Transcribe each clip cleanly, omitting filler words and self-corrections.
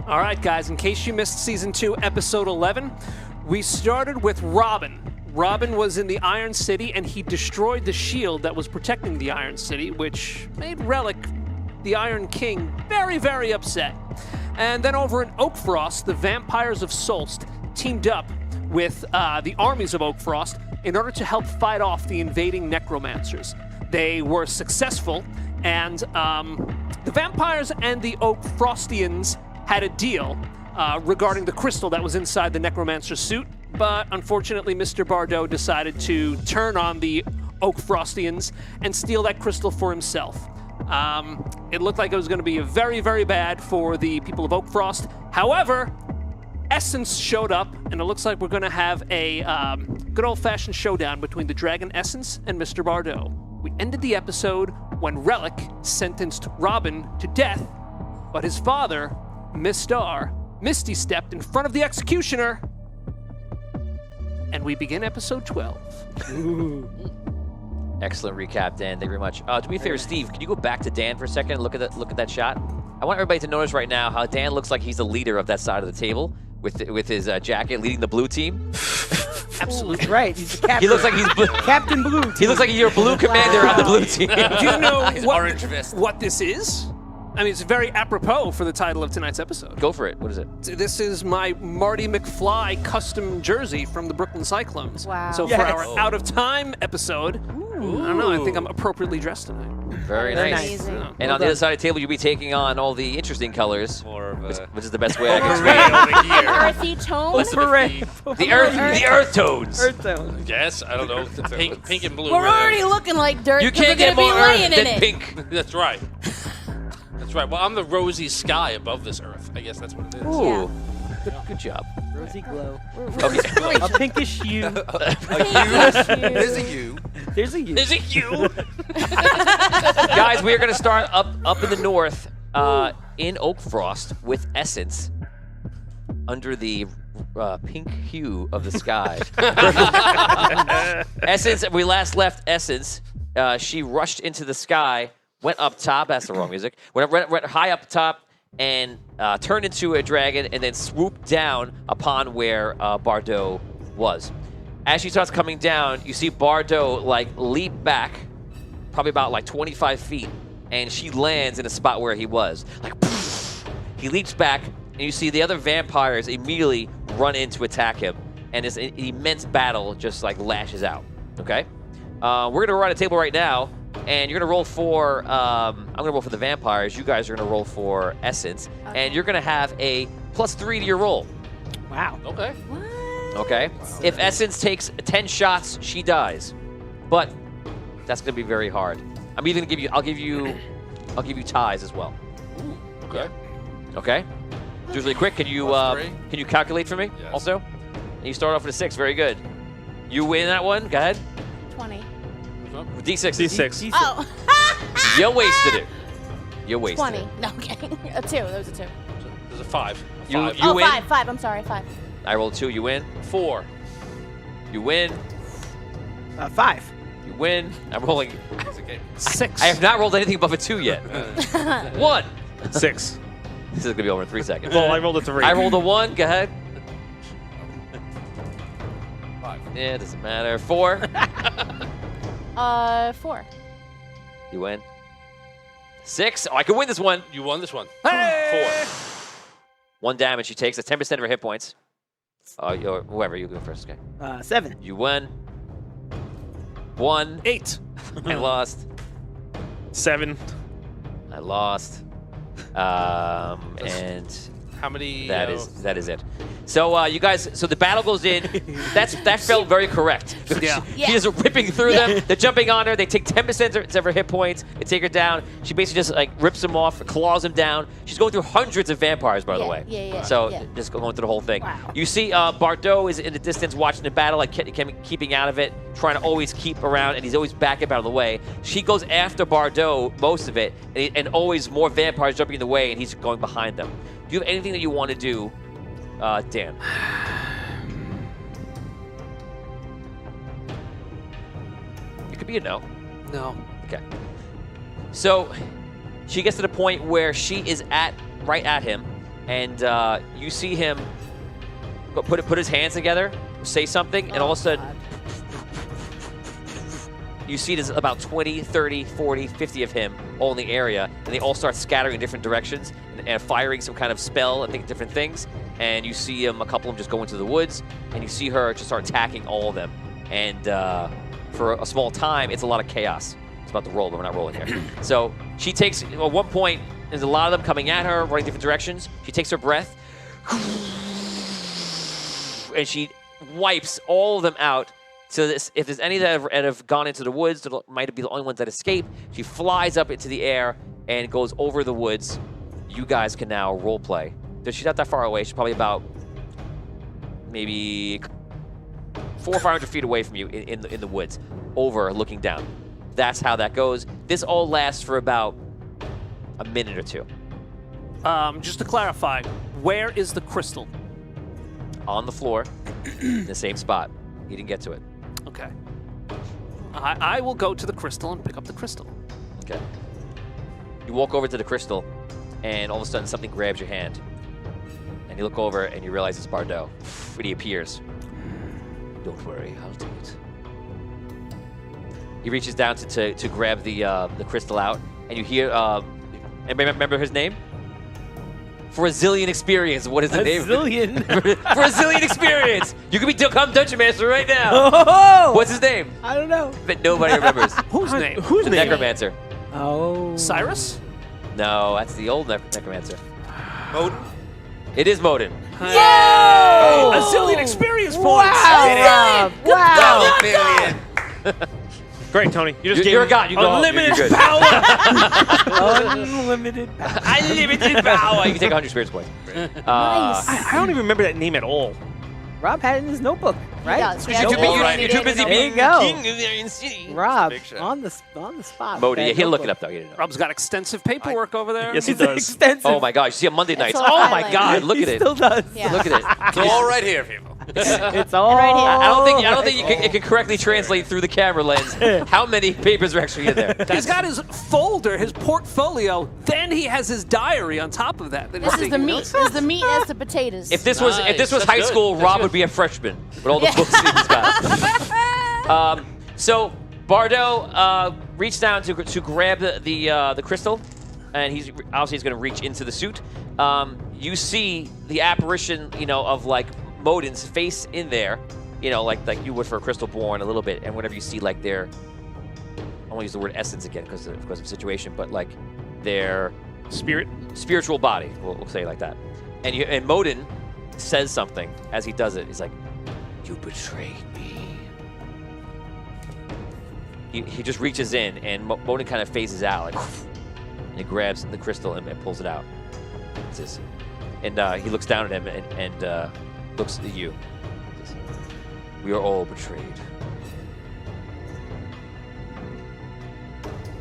All right, guys, in case you missed Season 2, Episode 11, we started with Robin. Robin was in the Iron City, and he destroyed the shield that was protecting the Iron City, which made Relic, the Iron King, very, very upset. And then over in Oakfrost, the Vampires of Solst teamed up with the armies of Oakfrost in order to help fight off the invading necromancers. They were successful, and the vampires and the Oakfrostians had a deal regarding the crystal that was inside the necromancer's suit, but unfortunately Mr. Bardot decided to turn on the Oakfrostians and steal that crystal for himself. It looked like it was going to be very, very bad for the people of Oakfrost. However, Essence showed up, and it looks like we're going to have a good old-fashioned showdown between the Dragon Essence and Mr. Bardot. We ended the episode when Relic sentenced Robin to death, but his father, Misty stepped in front of the executioner, and we begin episode 12. Excellent recap, Dan. Thank you very much. To be fair, Steve, can you go back to Dan for a second and look at that shot? I want everybody to notice right now how Dan looks like he's the leader of that side of the table with his jacket, leading the blue team. Absolutely right. He's the captain. He looks like he's Captain Blue Team. He looks like you're a blue commander on the blue team. Do you know orange vest. what this is? I mean, it's very apropos for the title of tonight's episode. Go for it. What is it? This is my Marty McFly custom jersey from the Brooklyn Cyclones. Wow. So for our Out of Time episode, I don't know, I think I'm appropriately dressed tonight. Very nice. Amazing. And on the other side of the table, you'll be taking on all the interesting colors, More of a which is the best way I can explain it. Earthy tone. Less of a Parade. theme. The earth tones. Earth Tone. Yes, I don't know. Pink and blue. We're really. already looking like dirt. You 'cause can't we're get gonna more be earth laying than in it. pink. That's right. That's right. Well, I'm the rosy sky above this earth. I guess that's what it is. Ooh. Good job. Rosy glow. Okay. A pinkish hue. There's a U. There's a hue. Is it you? Guys, we are going to start up in the north in Oakfrost with Essence under the pink hue of the sky. Essence, we last left Essence. She rushed into the sky, went up top. That's the wrong music. Went high up top and turned into a dragon and then swooped down upon where Bardot was. As she starts coming down, you see Bardot leap back, probably about 25 feet, and she lands in a spot where he was. Poof! He leaps back, and you see the other vampires immediately run in to attack him, and this immense battle just lashes out. Okay, we're gonna run a table right now, and you're gonna roll for. I'm gonna roll for the vampires. You guys are gonna roll for Essence, and you're gonna have a +3 to your roll. Wow. Okay. Okay. Wow. If Essence takes 10 shots, she dies, but that's gonna be very hard. I'm even gonna give you. I'll give you ties as well. Okay. Okay. Just really quick. Can you calculate for me Yes. also? And you start off with a 6. Very good. You win that one. Go ahead. 20. D6. D6. Oh. You wasted it. You wasted 20. it. No, I'm kidding. A 2. There was a 2. There's a 5. A You- 5. you- win. 5. I'm sorry, 5. I rolled 2. You win. 4. You win. 5. You win. I'm rolling. It's a game. 6. I have not rolled anything above a 2 yet. 1. 6. This is gonna be over in 3 seconds. Well, I rolled a 3. I rolled a 1. Go ahead. 5. Yeah, it doesn't matter. 4. 4. You win. 6. Oh, I can win this one. You won this one. Hey! 4. 1 damage. She takes 10% of her hit points. Or whoever, you go first. Okay. 7. You win. 1. 8. I lost. 7. I lost. And How many? that is it. So you guys, so the battle goes in. That felt very correct. Yeah. She is ripping through them. They're jumping on her. They take 10% of her hit points. They take her down. She basically just rips them off, claws them down. She's going through hundreds of vampires, by the way. Yeah. So yeah. just going through the whole thing. Wow. You see Bardot is in the distance watching the battle, keeping out of it, trying to always keep around, and he's always back up out of the way. She goes after Bardot most of it, and always more vampires jumping in the way, and he's going behind them. Do you have anything that you want to do, Dan? It could be a no. No. Okay. So she gets to the point where she is right at him, and you see him put his hands together, say something, and all of a sudden, you see there's about 20, 30, 40, 50 of him all in the area, and they all start scattering in different directions and firing some kind of spell and different things. And you see a couple of them just go into the woods, and you see her just start attacking all of them. And for a small time, it's a lot of chaos. It's about to roll, but we're not rolling here. So she takes, at one point, there's a lot of them coming at her, running different directions. She takes her breath, and she wipes all of them out. So if there's any that have gone into the woods, that might be the only ones that escape. She flies up into the air and goes over the woods. You guys can now role play. She's not that far away. She's probably about maybe 400 or 500 feet away from you in the woods, over looking down. That's how that goes. This all lasts for about a minute or two. Just to clarify, where is the crystal? On the floor, in the same spot. You didn't get to it. Okay. I will go to the crystal and pick up the crystal. Okay. You walk over to the crystal, and all of a sudden something grabs your hand. And you look over, and you realize it's Bardot. And he appears. Don't worry, I'll take it. He reaches down to grab the crystal out, and you hear, anybody remember his name? For a zillion experience. What is the name? Zillion. For a zillion experience. You can become Dungeon Master right now. Oh! What's his name? I don't know. That nobody remembers. Whose name? Whose The name? Necromancer. Oh. Cyrus? No, that's the old Necromancer. Odin? It is Modin. Oh! A zillion experience points! Wow. Wow. Great, Tony. You just gave You're a him god. You go unlimited home. You're good. power. Unlimited power. Unlimited power. You can take 100 spirits points. Nice. I don't even remember that name at all. Rob had it in his notebook, right? does, yeah. You're too All busy, right. you're too busy There being you go. king of the Iron City. Rob, Big shot. on the spot. Modin, yeah, Bad he'll look it notebook. up though. He didn't know. Rob's got extensive paperwork over there. Yes, he It's does. extensive. Oh my gosh, you see him Monday nights. all Oh my highlighted. god, look He at it. still does. Yeah. Look at it. It's all right here, people. It's all right here. I don't think it can correctly translate through the camera lens how many papers are actually in there. He's got his folder, his portfolio, then he has his diary on top of that. This is the meat. This is the meat as the potatoes. If this was Nice. high That's good. school, That's Rob good. would be a freshman with all the books that he's got. So Bardot reached down to grab the crystal, and he's obviously going to reach into the suit. You see the apparition, of like Modin's face in there, like you would for a crystal born a little bit, and whenever you see like their, I won't use the word essence again because of the situation, but like their spiritual body, we'll say it like that. And Modin says something as he does it. He's like, "You betrayed me." He just reaches in, and Modin kind of phases out, and he grabs the crystal and pulls it out. And he looks down at him and looks at you. Says, "We are all betrayed.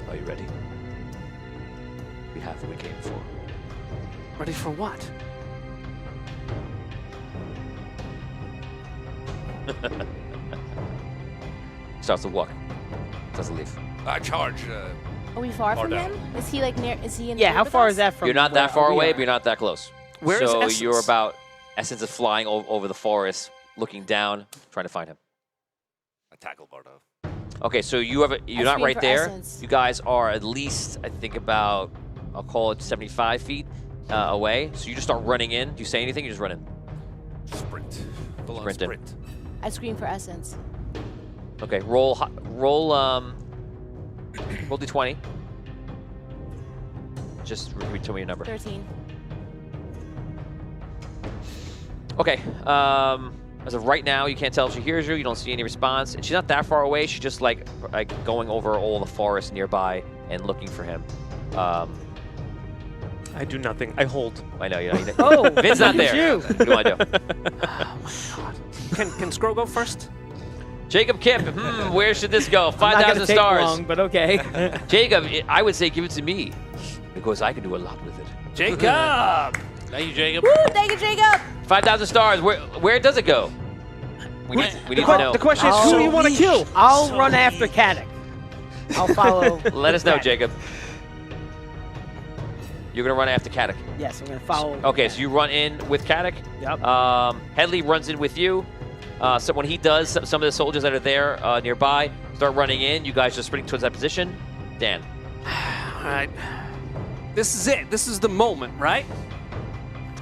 Are you ready? We have what we came for." Ready for what? Starts to walk. Doesn't leave. I charge. Are we far from down. him? Is he like near? Is he in? the Yeah, group how with far us? is that from? You're not that where far we away, are? but you're not that close. Where is so Essence? you're about Essence is flying over the forest, looking down, trying to find him. I tackle Bardo. Okay, so you're not scream right for there. Essence. You guys are at least, I think, about, I'll call it 75 feet away. So you just start running in. Do you say anything? You just run in. Sprint. Full on Sprint in. sprint. I scream for essence. Okay, roll d20. Just tell me your number. 13. Okay. As of right now, you can't tell if she hears you. You don't see any response, and she's not that far away. She's just like going over all the forest nearby and looking for him. I do nothing. I hold. I know. Oh, Vin's not look at there. you. What do I do? Can Skrull go first? Jacob Kip. Where should this go? I'm not gonna 5,000 take stars. long, but okay. Jacob, I would say give it to me because I can do a lot with it. Jacob! Thank you, Jacob. Woo! Thank you, Jacob. 5,000 stars. Where does it go? We need to know. The question is, Oh, who do you want to kill? I'll run after Caddick. I'll follow. Let us know, Caddick. Jacob. You're going to run after Kadek. Yes, I'm gonna follow. Okay, so you run in with Kadek. Yep. Headley runs in with you. So when he does, some of the soldiers that are there nearby start running in. You guys just sprinting towards that position. Dan. All right. This is it. This is the moment, right?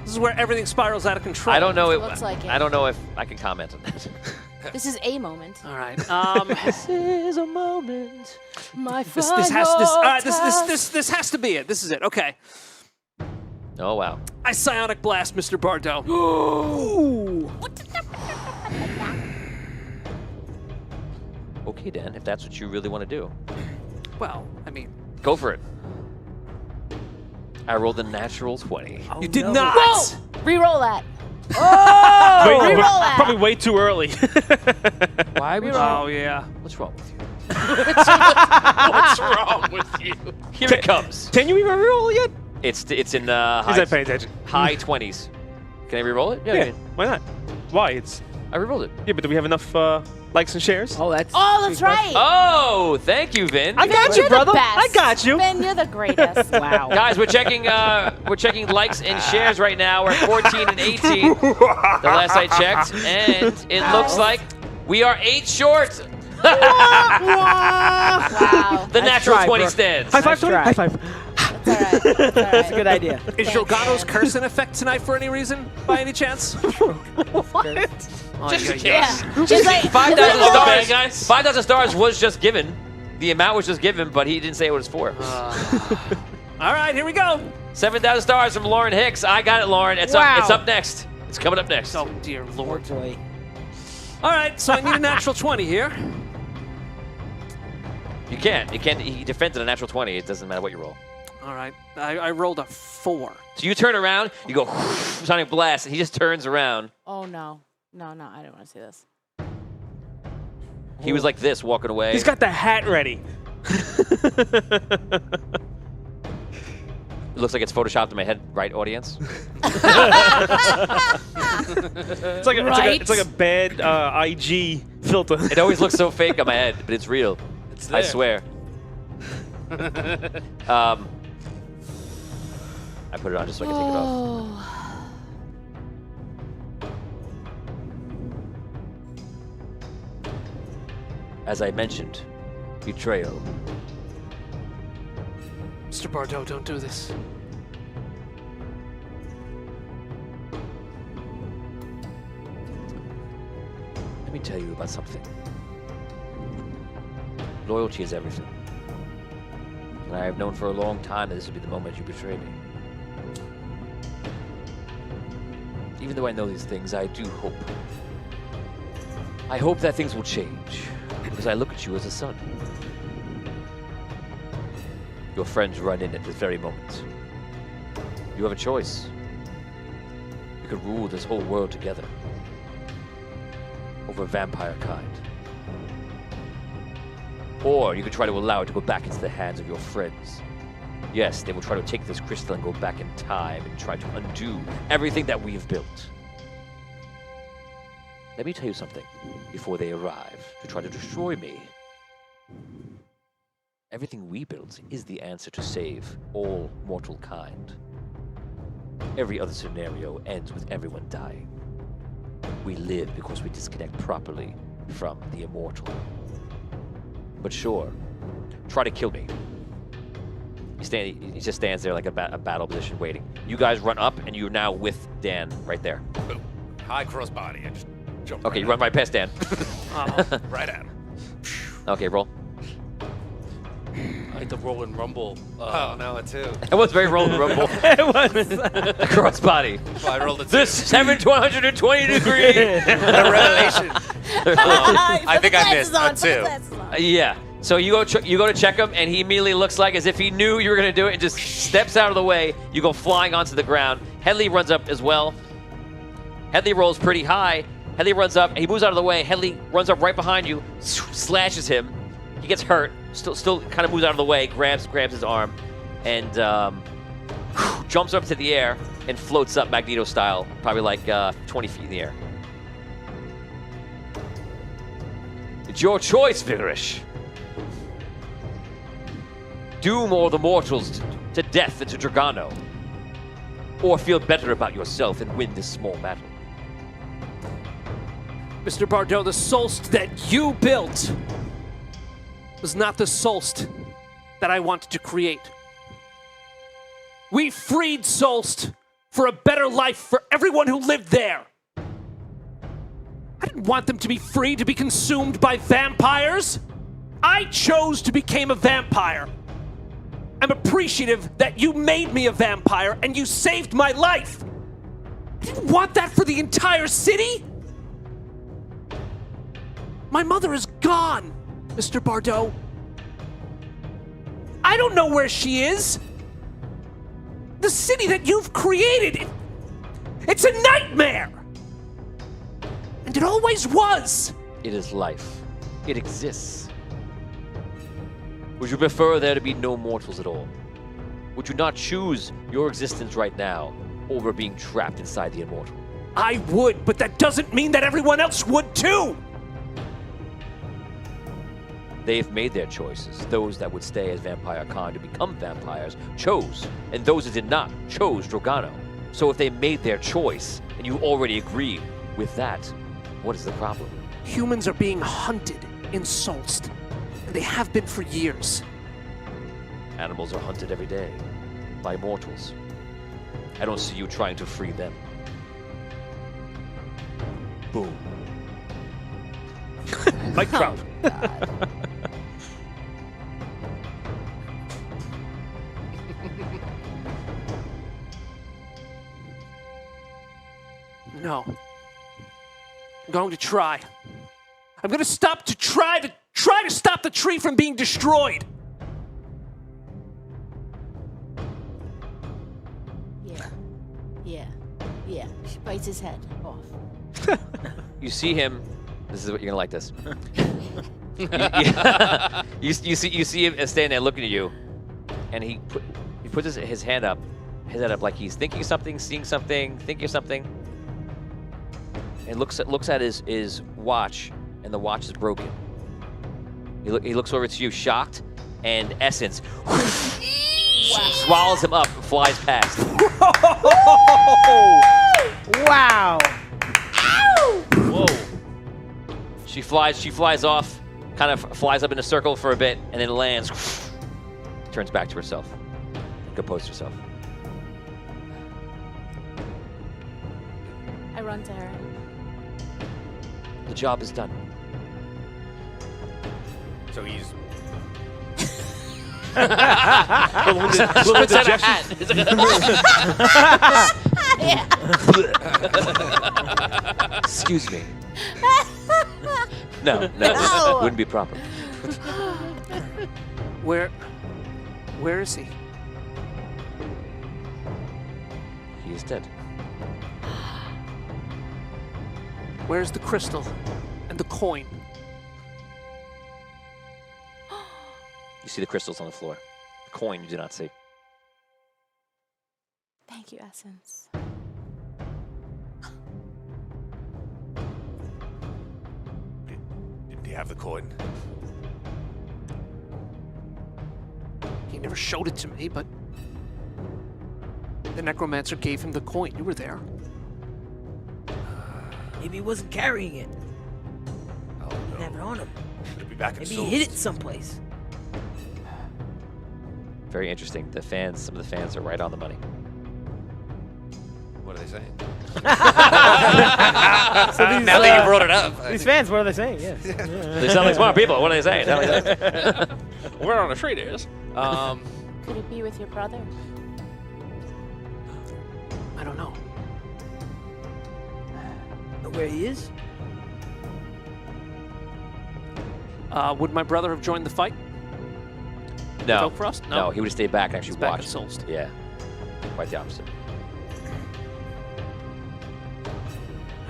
This is where everything spirals out of control. I don't know. Looks like it. I don't know if I can comment on that. This is a moment. All right. This is a moment. My This has to be it. This is it. Okay. Oh wow. I psionic blast Mr. Bardot. Okay, Dan. If that's what you really want to do, Well, I mean, go for it. I rolled a natural 20. Oh, you did no. not. Whoa! Reroll that. Wait, reroll that. probably way too early. Why would you? Oh yeah. What's wrong with you? What's wrong with you? Here it comes. Can you even roll yet? It's in Is that paying attention? high 20s. Can I re-roll it? Yeah. Why not? Why? It's I re-rolled it. yeah, but do we have enough likes and shares? Oh, that's. Oh, that's right. Oh, thank you, Vin. I got You're you, brother. The best. I got you. Ben, you're the greatest. Wow. Guys, we're checking likes and shares right now. We're at 14 and 18. The last I checked, and it looks like we are 8 short. Wow. The Nice natural try, 20 Brooke. stands. High five, Nice Tony. try. High five. That's all right. That's all right. That's a good idea. Is Thanks, Jorgano's man. curse in effect tonight for any reason? By any chance? What? Oh, Just in yeah, case. Yeah. Just like 5,000 just like- stars. guys. 5,000 stars was just given. The amount was just given, but he didn't say what it's for. All right, here we go. 7,000 stars from Lauren Hicks. I got it, Lauren. It's Wow. up. It's up next. It's coming up next. Oh dear Oh, lord. boy. All right, so I need a natural 20 here. You can't. You can't. He defended a natural 20. It doesn't matter what you roll. All right, I rolled a 4. So you turn around. You go sonic blast, and he just turns around. Oh no. No, no, I don't want to see this. He was like this, walking away. He's got the hat ready. It looks like it's photoshopped in my head, right, audience? It's like a bad IG filter. It always looks so fake on my head, but it's real. It's I there. swear. I put it on just so I can take it off. Oh. As I mentioned, betrayal. Mr. Bardot, don't do this. Let me tell you about something. Loyalty is everything. And I have known for a long time that this would be the moment you betray me. Even though I know these things, I do hope. I hope that things will change, because I look at you as a son. Your friends run in at this very moment. You have a choice. You could rule this whole world together over vampire kind. Or you could try to allow it to go back into the hands of your friends. Yes, they will try to take this crystal and go back in time and try to undo everything that we have built. Let me tell you something before they arrive to try to destroy me. Everything we built is the answer to save all mortal kind. Every other scenario ends with everyone dying. We live because we disconnect properly from the immortal. But sure, try to kill me. He just stands there like a battle position waiting. You guys run up and you're now with Dan right there. Boom. High crossbody. I just jumped Okay, you right run right past Dan. right at him. Okay, roll. I like the roll and rumble. Oh, no, it too. It was very roll and rumble. It was. Crossbody. Well, I rolled a 2. This 7 to 120 degree. The revelation. I think I missed a 2. Yeah. So you go to check him, and he immediately looks like as if he knew you were going to do it, and just steps out of the way. You go flying onto the ground. Headley runs up as well. Headley rolls pretty high. Headley runs up. He moves out of the way. Headley runs up right behind you, slashes him. He gets hurt. Still kind of moves out of the way. Grabs his arm, and jumps up to the air and floats up Magneto style, probably like 20 feet in the air. It's your choice, Vigorish. Doom all the mortals to death and to Dragano. or feel better about yourself and win this small battle. Mr. Bardot, the Solst that you built was not the Solst that I wanted to create. We freed Solst for a better life for everyone who lived there. I didn't want them to be free to be consumed by vampires. I chose to become a vampire. I'm appreciative that you made me a vampire and you saved my life. I didn't want that for the entire city. My mother is gone, Mr. Bardot. I don't know where she is. The city that you've created, it's a nightmare. And it always was. It is life. It exists. Would you prefer there to be no mortals at all? Would you not choose your existence right now over being trapped inside the immortal? I would, but that doesn't mean that everyone else would too. They've made their choices. Those that would stay as Vampire Khan to become vampires chose, and those that did not chose Drogano. So if they made their choice, and you already agree with that, what is the problem? Humans are being hunted in Solst, and they have been for years. Animals are hunted every day by mortals. I don't see you trying to free them. Boom. Mic drop. No. I'm going to try. I'm going to stop to try to stop the tree from being destroyed. Yeah. She bites his head off. You see him. This is what you're gonna like this. You see him standing there looking at you, and he puts his head up like he's thinking something, seeing something, thinking something, and looks at his watch, and the watch is broken. He looks over to you, shocked, and Essence swallows him up and flies past. Wow. Whoa. She flies off, kind of flies up in a circle for a bit, and then lands, turns back to herself, composes herself. I run to her. The job is done. So he's Little digestion. Excuse me. No, wouldn't be proper. Where is he? He is dead. Where's the crystal and the coin? You see the crystals on the floor. The coin you do not see. Thank you, Essence. did he have the coin? He never showed it to me, but the necromancer gave him the coin. You were there. Maybe he wasn't carrying it. Oh He had it on him. Could it be back in Maybe he Solst? hid it someplace. Very interesting. Some of the fans are right on the money. What are they saying? So these, Now that you brought it up. these fans, what are they saying? Yes. They sound like smart people. What are they saying? We're on a trade is. Could it be with your brother? I don't know. Know where he is? Would my brother have joined the fight? No. Vote for us? No, he would have stayed back and actually He's back at watched. Solst. Yeah. Quite the opposite.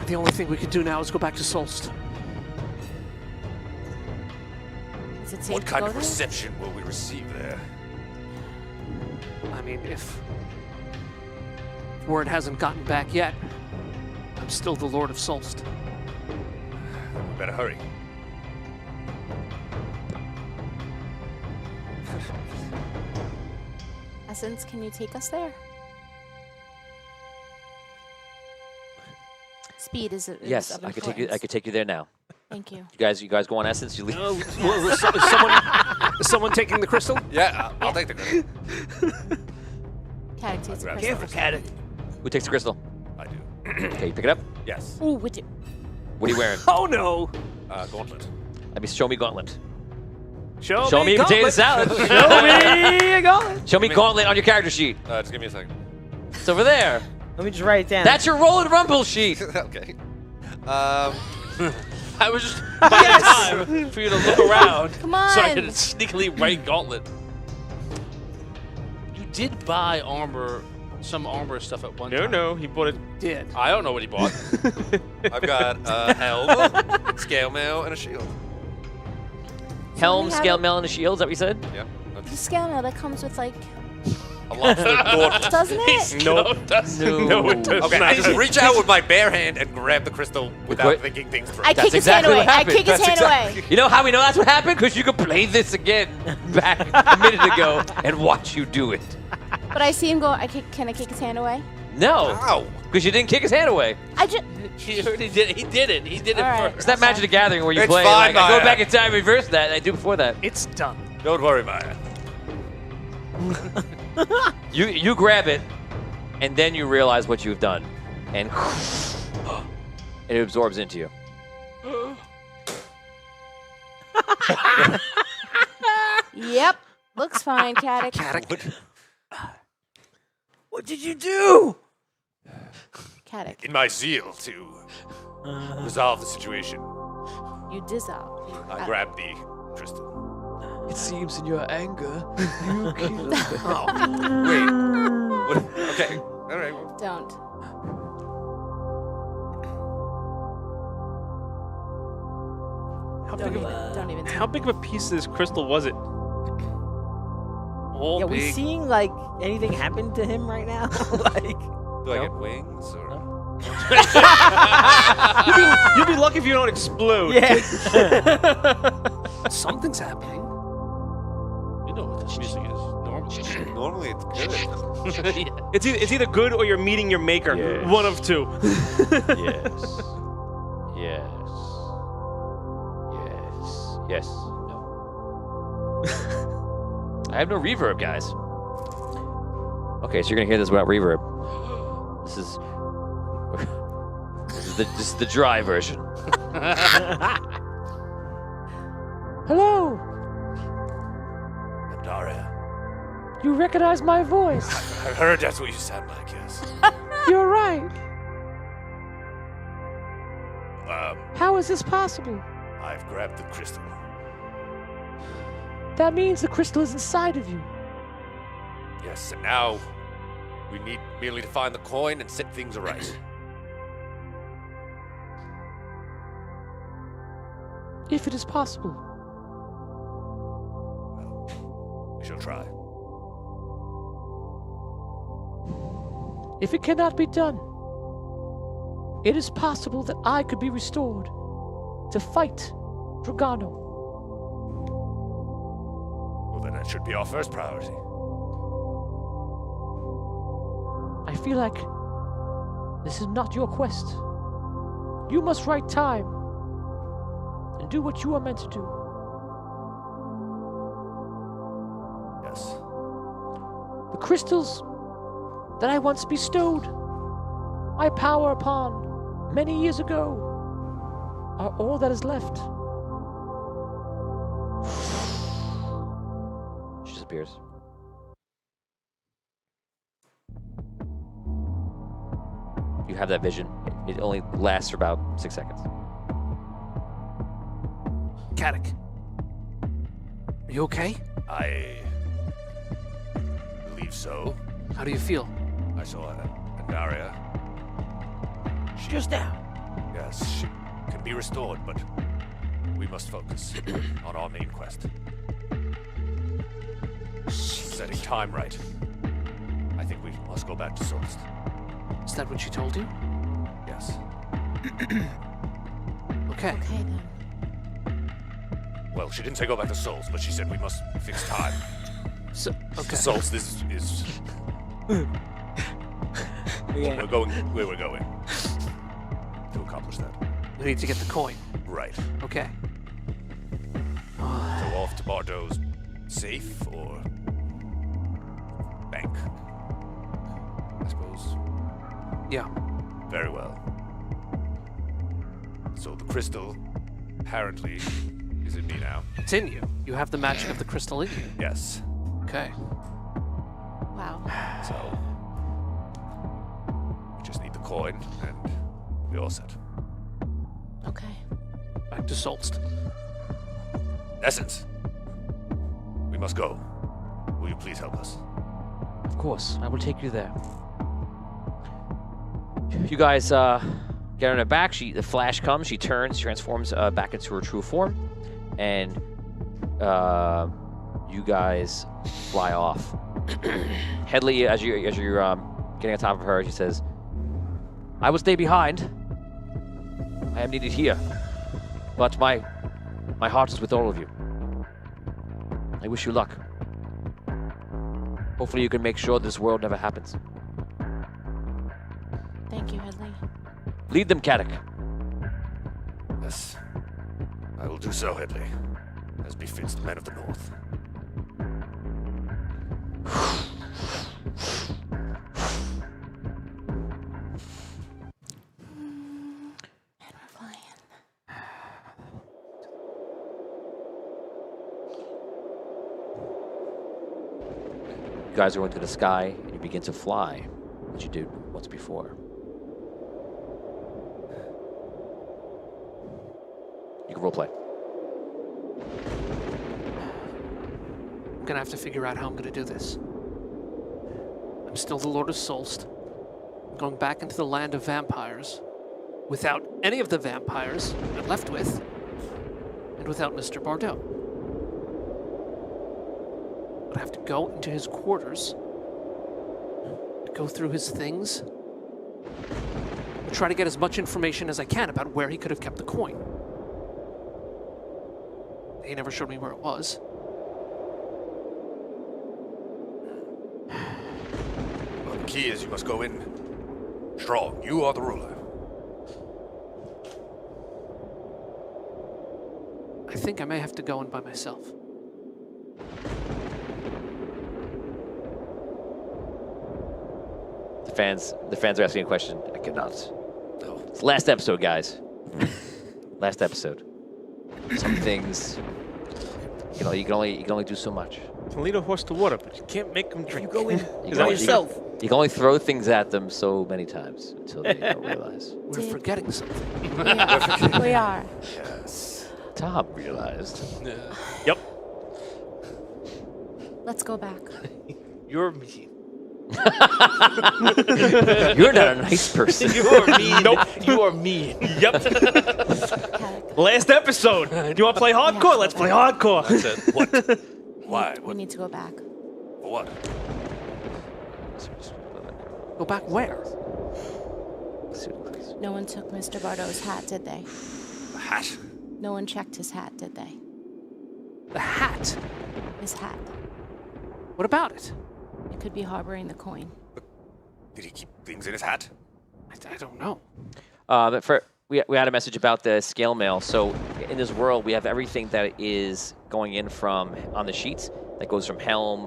The only thing we could do now is go back to Solst. Is it safe What to kind go of there? reception will we receive there? I mean, if word hasn't gotten back yet, I'm still the Lord of Solst. We better hurry. Essence, can you take us there? Speed is Yes, of I could take you. I importance. could take you there now. Thank you. You guys go on Essence. You leave. Is someone taking the crystal? Yeah, I'll take the crystal. Caddock takes the grab crystal. Careful, Caddock. Who takes the crystal? I do. Okay, you pick it up. Yes. Ooh, would you? What are you wearing? Oh no! Gauntlet. Let me show me gauntlet. Show me potato gauntlet. salad. Show me a gauntlet. Show me gauntlet on your character sheet. Just give me a second. It's over there. Let me just write it down. That's your roll and rumble sheet. Okay. I was just buying time for you to look around Come so I on. could sneakily write gauntlet. You did buy armor, some armor stuff at one time. No, he bought it. Did. I don't know what he bought. I've got a helm, scale mail, and a shield. Helm, we have scale it- mail, and a shield. Is that what you said? Yeah. The scale mail that comes with like, A lobster gauntlet. doesn't it? No. No, it does Okay, not. I just reach out with my bare hand and grab the crystal without Quit. thinking things through. I That's kick his hand exactly away. what I happened. kick his That's hand exactly- away. You know how we know that's what happened? Because you could play this again back a minute ago and watch you do it. But I see him go. Can I kick his hand away? No, Ow. because you didn't kick his hand away. I just. He already did it. He did it. He did it All right. It's first. that Magic the Gathering where you It's play. fine, Like, I go Maya. back in time, reverse that, and I do before that. It's done. Don't worry, Maya. You grab it, and then you realize what you've done, and it absorbs into you. Yep. Looks fine, Caddock. What did you do? Caddock. In my zeal to resolve the situation, You dissolve. I grabbed the crystal. It seems in your anger, you killed Oh, wait. What? Okay. All right. Well, Don't. Don't even. How big of a piece of this crystal was it? All Yeah, we big. seeing like anything happen to him right now? Like, do I get wings or? You'd be lucky if you don't explode. yeah. Something's happening. You know what this music is normally. Normally it's good. Yeah. It's either good or you're meeting your maker. Yes. One of two. Yes. Yes. Yes. Yes. No. I have no reverb, guys. Okay, so you're gonna hear this without reverb. This is the dry version. Hello. Daria. You recognize my voice. I heard that's what you sound like, yes. You're right. Um, How is this possible? I've grabbed the crystal. That means the crystal is inside of you. Yes, and now we need merely to find the coin and set things right. If it is possible. We shall try. If it cannot be done, it is possible that I could be restored to fight Dragano. Well, then that should be our first priority. I feel like this is not your quest. You must write time and do what you are meant to do. Yes. The crystals that I once bestowed my power upon many years ago are all that is left. She disappears. You have that vision. It only lasts for about 6 seconds. Caddock. Are you okay? I believe so. How do you feel? I saw Daria. Just now. Yes, she can be restored, but we must focus on our main quest. Setting time right. I think we must go back to Solst. Is that what she told you? Yes. Okay. Okay then. Well, she didn't say go back to Solst, but she said we must fix time. So, okay. Solst is Yeah. we're going where we're going. accomplish that? We need to get the coin. Right. Okay. So off to Bardo's safe or bank? I suppose. Yeah. Very well. So the crystal apparently is in me now. It's in you. You have the magic of the crystal in you. Yes. Okay. Wow. So we just need the coin and we're all set. Okay. Back to Solst. Essence. We must go. Will you please help us? Of course, I will take you there. You guys get on her back. The flash comes. She turns, transforms back into her true form, and you guys fly off. Headley, as you're getting on top of her, she says, "I will stay behind. I am needed here, but my heart is with all of you. I wish you luck. Hopefully you can make sure this world never happens. Thank you, Headley. Lead them, Kadok." Yes. I will do so, Headley, as befits the men of the North. And we're flying. You guys are going to the sky, and you begin to fly, as you did once before. You can roleplay. I'm gonna have to figure out how I'm gonna do this. I'm still the Lord of Solst. I'm going back into the land of vampires without any of the vampires I'm left with, and without Mr. Bardot. But I have to go into his quarters, go through his things, and try to get as much information as I can about where he could have kept the coin. He never showed me where it was. Well, the key is you must go in strong. You are the ruler. I think I may have to go in by myself. The fans are asking a question. I cannot. No. It's the last episode, guys. Last episode. Some things, you can only do so much. You can lead a horse to water, but you can't make him drink. You go in You by can only- yourself. You can only throw things at them so many times until they don't realize. We're forgetting something. We are. Yes. Tom realized. Yep. Let's go back. You're mean. You're not a nice person. You are mean. Nope. You are mean. Yep. Kadok, Last episode. Do you want to play hardcore? Let's play hardcore. That's it. What? Why? we What? need to go back. For what? Go back where? No one took Mr. Bardot's hat, did they? The hat. No one checked his hat, did they? The hat. His hat. What about it? It could be harboring the coin. Did he keep things in his hat? I don't know. We had a message about the scale mail. So in this world, we have everything that is going in from on the sheets that goes from helm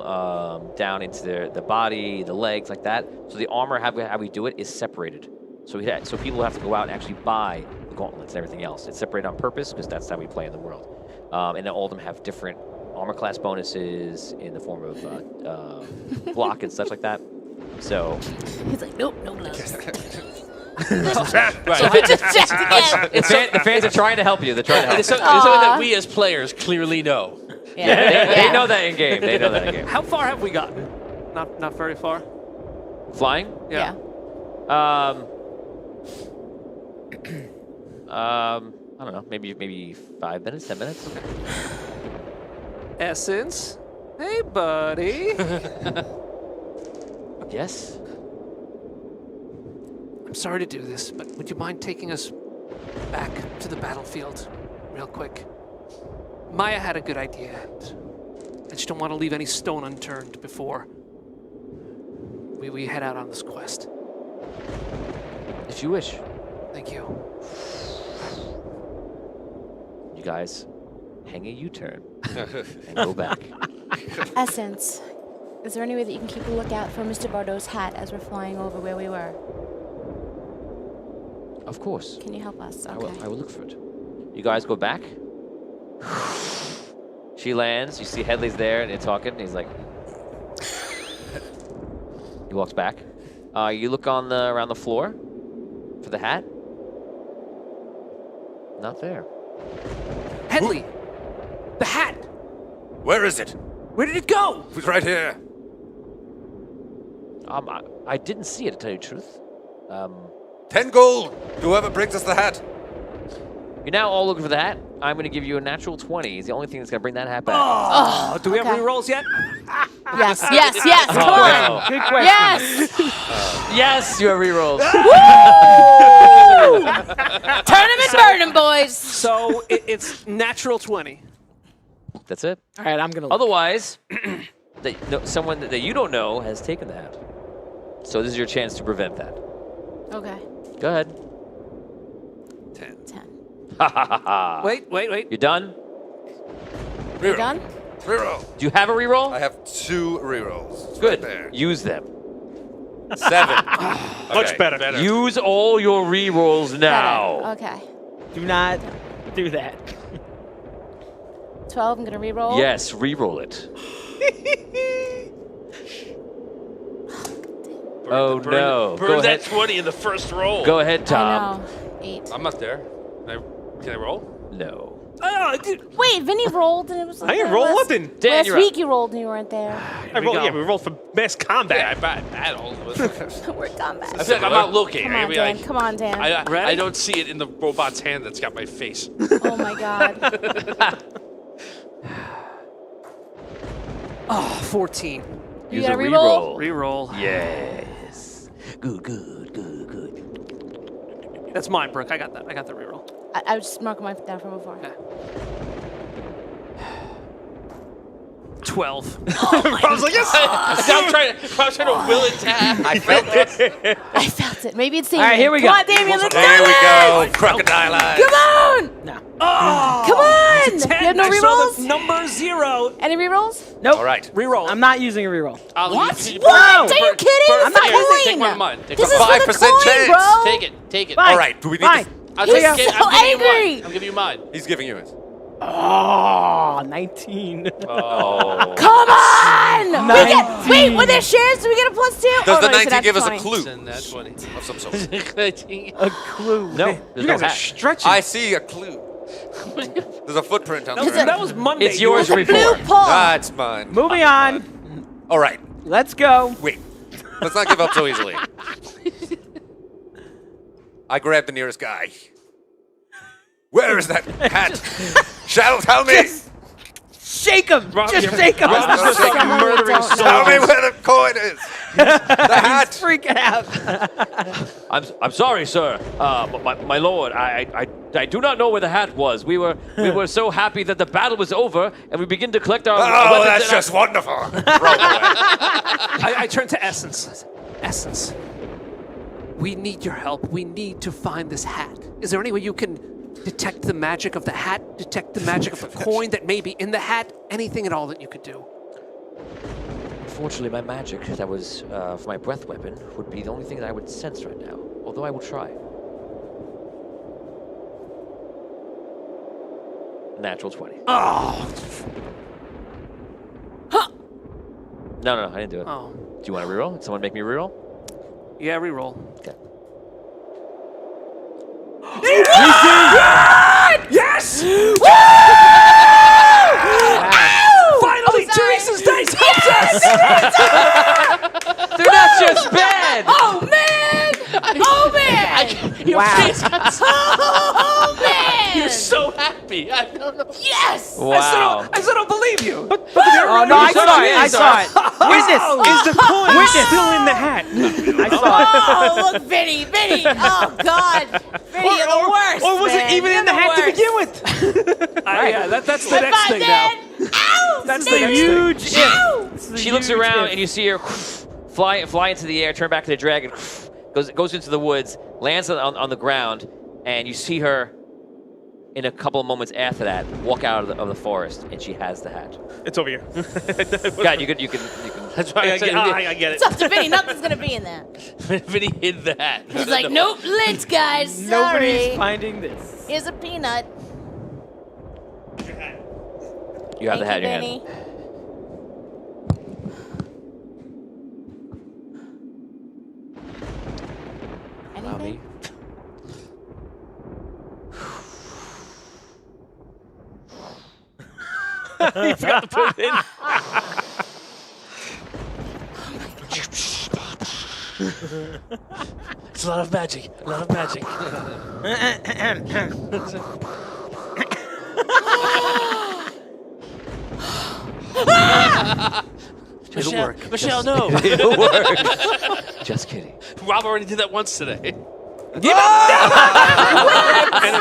down into the body, the legs, like that. So the armor, how we do it, is separated. So so people have to go out and actually buy the gauntlets and everything else. It's separated on purpose because that's how we play in the world. And then all of them have different armor class bonuses in the form of block and stuff like that. So He's like, nope, no gloves. Right. Just checked again. the fans are trying to help you. They're trying to help It's you. something that we as players clearly know. They know that in game. They know that in game. How far have we gotten? Not very far. Flying? Yeah. I don't know. Maybe 5 minutes, 10 minutes. Essence. Hey, buddy. Yes. I'm sorry to do this, but would you mind taking us back to the battlefield real quick? Maya had a good idea. I just don't want to leave any stone unturned before we head out on this quest. If you wish. Thank Thank you. You guys hang a U-turn and go back. Essence, is there any way that you can keep a lookout for Mr. Bardot's hat as we're flying over where we were? Of course. Can you help us? I Okay. will look for it. You guys go back. She lands. You see Headley's there, and they're talking. And he's like, he walks back. You look on around the floor for the hat. Not there. Headley! The hat! Where is it? Where did it go? It's right here. I didn't see it, to tell you the truth. 10 gold. Whoever brings us the hat. You're now all looking for the hat. I'm going to give you a natural 20. It's the only thing that's going to bring that hat back. Oh, do we okay. have rerolls yet? Yes, yes, yes. Come on. wow. Good question. Yes. Yes, you have rerolls. Turn him and burn him, boys. So it's natural 20. That's it. All right, I'm gonna. Otherwise, someone that you don't know has taken the hat. So this is your chance to prevent that. Okay. Go ahead. 10. 10. Wait. You done? You done? Reroll. Do you have a reroll? I have 2 rerolls. It's Good. Right there. Use them. 7. Much better. Use all your rerolls now. Better. Okay. Do not do that. 12, I'm going to reroll. Yes, reroll it. Oh no. Burn Go that ahead. 20 in the first roll. Go ahead, I Tom. know. 8. I'm not there. Can I roll? No. Oh, dude. Wait, Vinny rolled and it was. I ain't roll last, nothing. Dan, Last you're up. week you rolled and you weren't there. I rolled, yeah, we rolled for mass combat. Yeah, I battled. We're combat. I feel like I'm not looking. Come I on, mean, Dan. like, Come on, Dan. I Ready? don't see it in the robot's hand that's got my face. Oh my God. Oh, 14. You Use got a a reroll? Reroll. Yes. Good. That's mine, Brooke. I got that. I got the reroll. I was just marking mine down from before. Okay. 12. I was like, yes! I'm trying to will it to happen. I felt it. I felt it. Maybe it's Damien. All right, here we Come go. on, Damien. Let's do There we it. go. Crocodile eyes. Come on. No. Come on. It's a 10. You have no I saw rerolls? the number 0. Any rerolls? Nope. All right. Reroll. I'm not using a reroll. What? You- What? Are you kidding? I'm It's the not coin. Take one of mine. Take This one is of mine. for the 5% coin, chance. bro. Take it. Fine. All right. Do we need Fine. to... I'll He's take it. so I'm giving you angry. mine. I'm giving you mine. He's giving you it. Oh, 19. Oh. Come on. Wait, were there 19. shares? Do we get a +2? Does oh, the no, so 19 that's give us a 20. clue Send that 20. of some sort? A clue. No, there's You no guys are hat. stretching. I see a clue. There's a footprint on the That ground. was Monday. It's yours Blue before. pull. That's mine. Moving on. All right. Let's go. Wait. Let's not give up so easily. I grabbed the nearest guy. Where is that hat? Shadow, tell me. Shake him. Rob, Just you're- shake him. Rob's just like Someone murdering don't know. Tell me soldiers. where the coin is. The hat. Freaking out. I'm sorry, sir. My lord, I do not know where the hat was. We were so happy that the battle was over, and we begin to collect our Oh, weapons that's and just wonderful. Roll away. I turn to Essence. Essence. We need your help. We need to find this hat. Is there any way you can detect the magic of the hat? Detect the magic of the coin that may be in the hat? Anything at all that you could do? Unfortunately, my magic that was for my breath weapon would be the only thing that I would sense right now. Although I will try. Natural 20. Oh. No, I didn't do it. Oh. Do you want to reroll? Did someone make me reroll? Yeah, reroll. Okay. Yes! Finally, Teresa's dice helped us! They're not just bad! Oh, man. Oh, man. Your face, Oh, man. you're so happy. I don't know. Yes. Wow. I still don't believe you. Oh, no, I saw it. I saw it. Witness. Is the coin still in the hat? I saw it. Oh, look, Vinny. Oh, God. Vinny, you're the worst. Or was man. it even You're in the hat to worst. begin with? Yeah, that's the High next five, thing Dan. now. Ow. That's the Damn. next thing. Huge if. Ow. It's the She looks huge around if. and you see her fly into the air, turn back to the dragon, goes into the woods, lands on the ground, and you see her in a couple of moments after that walk out of the forest, and she has the hat. It's over here. God, you can. That's why I said I get It's it. up to Vinny. Nothing's gonna be in there. Vinny hid the hat. He's like, nope, lint, guys. Sorry. Nobody's finding this. Here's a peanut. You have the hat in your hand. Vinny. Allow me. Anything? You forgot to put it in. It's a lot of magic. A lot of magic. It'll work. Michelle, no. It'll work. Just kidding. Rob already did that once today. And it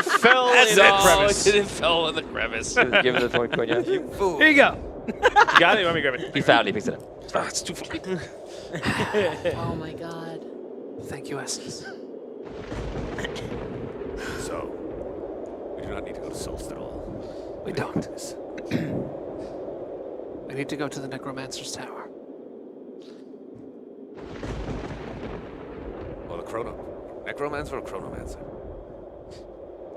fell in that crevice. It fell in the crevice. Give it a point, yeah. Here you go. You got it? Let me grab it. He found it. He picks it up. Oh, it's too funny. Oh my God. Thank you, Essence. So, we do not need to go to Solst at all. We don't. We need to go to the Necromancer's Tower. Or the Necromancer or Chronomancer?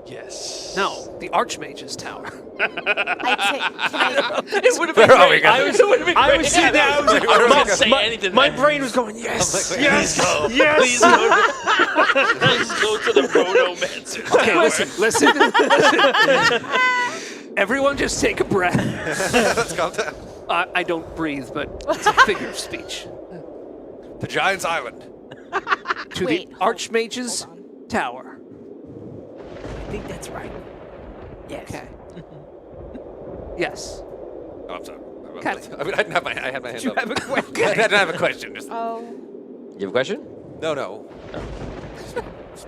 Yes. No, the Archmage's Tower. Can I? It would have been Where are we great. going? I was sitting there. I was like, I was not saying anything. my brain was going, yes, yes, Please yes. go to the Chronomancer. Okay, listen. Everyone just take a breath. Let's go to I don't breathe, but it's a figure of speech. the Giant's Island. To Wait, the hold- Archmage's hold Tower. I think that's right. Yes. Okay. Yes. Oh, I'm sorry. Got it. I mean, I didn't have my. I had my hand You up. have a question. I didn't have a question. Just Oh. You have a question? no.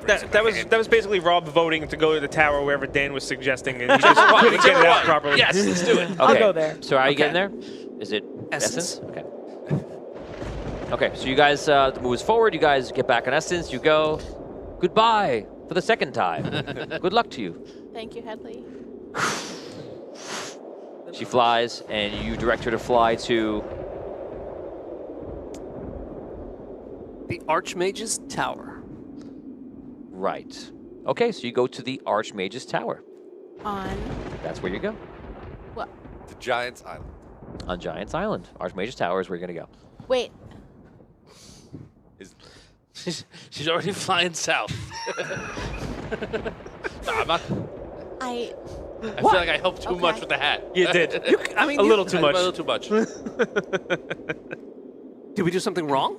That was basically Rob voting to go to the tower wherever Dan was suggesting, and he just couldn't get it out properly. Yes, let's do it. Okay. I'll go there. So how are you Okay. getting there? Is it Essence. Okay. Okay, so you guys moves forward. You guys get back on Essence. You go. Goodbye for the second time. Good luck to you. Thank you, Headley. She flies, and you direct her to fly to. The Archmage's Tower. Right. Okay, so you go to the Archmage's Tower. On That's where you go. what? The Giant's Island. On Giant's Island. Archmage's Tower is where you're going to go. Wait. She's already flying south. No, I'm not. I I feel like I helped too much Okay. with the hat. You did. I mean, A little too A much. little too much. Did we do something wrong?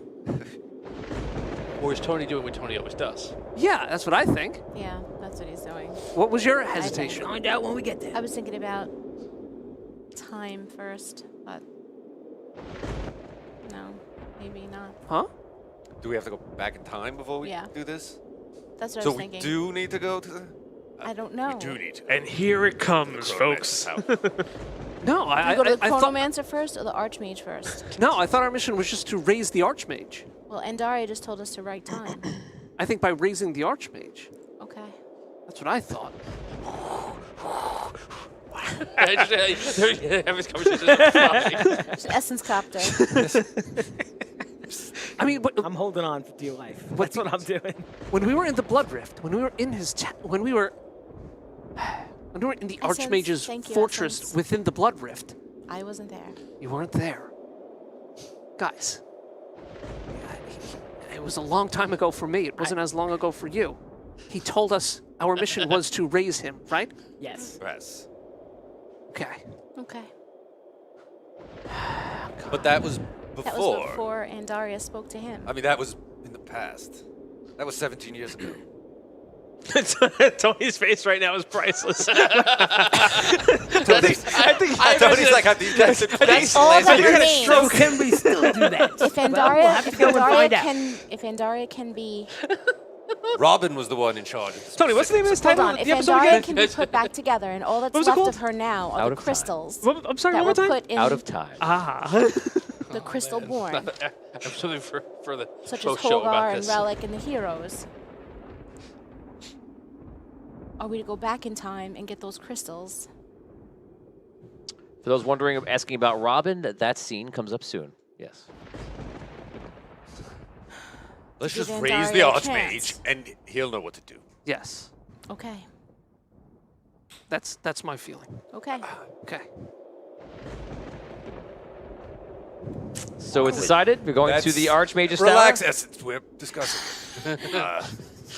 Or is Tony doing what Tony always does? Yeah, that's what I think. yeah, that's what he's doing. What was your hesitation? Find out when we get I there. was thinking about time first, but no, maybe not. Huh? Do we have to go back in time before we Yeah. do this? That's what I So was we thinking. do need to go to the. I don't know. We do need to. And here it comes, folks. No, Do I you go to the thought. Chronomancer first or the Archmage first? No, I thought our mission was just to raise the Archmage. Well, Andaria just told us to write time. I think by raising the Archmage. Okay. That's what I thought. Have this conversation. It's an essence copter. I mean, but I'm holding on for dear life. What That's what I'm doing. when we were in the Blood Rift, when we were in his, when we were in the Essence, Archmage's thank you, fortress Essence. within the Blood Rift, I wasn't there. you weren't there, guys. It was a long time ago for me. It wasn't as long ago for you. He told us our mission was to raise him, right? Yes. Yes. Okay. Okay. But that was That before. was before Andaria spoke to him. I mean, that was in the past. That was 17 years ago. Tony's face right now is priceless. Tony's like, have these guys all that You're gonna remains. stroke him, we still do that. If Well, we'll Andaria, have to go and find out. if Andaria can be, Robin was the one in charge. Of this Tony, what's the name of this hold title? on, if The episode Andaria again? can be put back together, and all that's What was it left called? of her now are Out the of time. crystals I'm sorry, that one more were time? put in Out of time. Ah. the crystal born, I'm something for the such as post show Holgar about and this. Relic and the heroes. are we to go back in time and get those crystals? For those wondering, asking about Robin, that scene comes up soon. Yes. Let's Give just raise Andari the a Archmage, chance. and he'll know what to do. Yes. Okay. That's my feeling. Okay. Okay. So it's decided. We're going to the Archmage's Relax, Tower. Essence. We're discussing.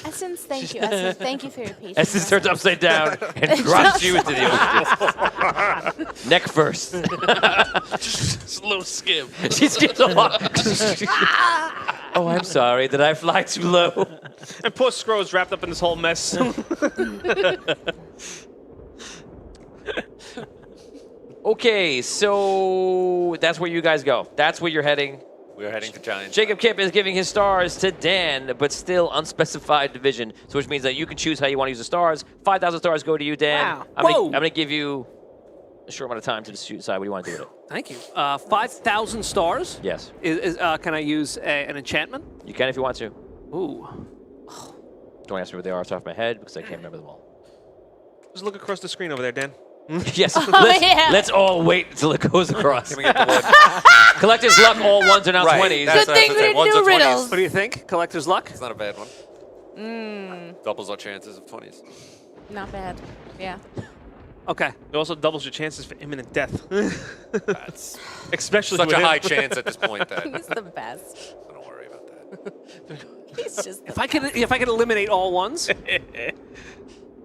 Essence, thank you. Essence, thank you for your patience. Essence turns upside down and drops you into the ocean. Neck first. Just a little skim. She skips along. Oh, I'm sorry. Did I fly too low? And poor Scrow's wrapped up in this whole mess. Okay, so that's where you guys go. That's where you're heading. We're heading to Giant. Jacob Kipp is giving his stars to Dan, but still unspecified division, so which means that you can choose how you want to use the stars. 5,000 stars go to you, Dan. Wow. I'm gonna give you a short amount of time to decide what you want to do with it. Thank you. 5,000 stars. Yes, Can I use an enchantment? you can if you want to. Ooh. Don't ask me what they are off the top of my head because I can't remember them all. Just look across the screen over there, Dan. Yes, yeah. let's all wait until it goes across. Can we get the wood? Collector's luck, all ones are now Right, 20s. that's Good thing what I was we gonna say. didn't Ones do are 20s. riddles. What do you think? Collector's luck? It's not a bad one. Doubles our chances of 20s. Not bad. Yeah. Okay. It also doubles your chances for imminent death. That's Especially such with a him. high chance at this point that He's the best. don't worry about that. He's just the If I could eliminate all ones.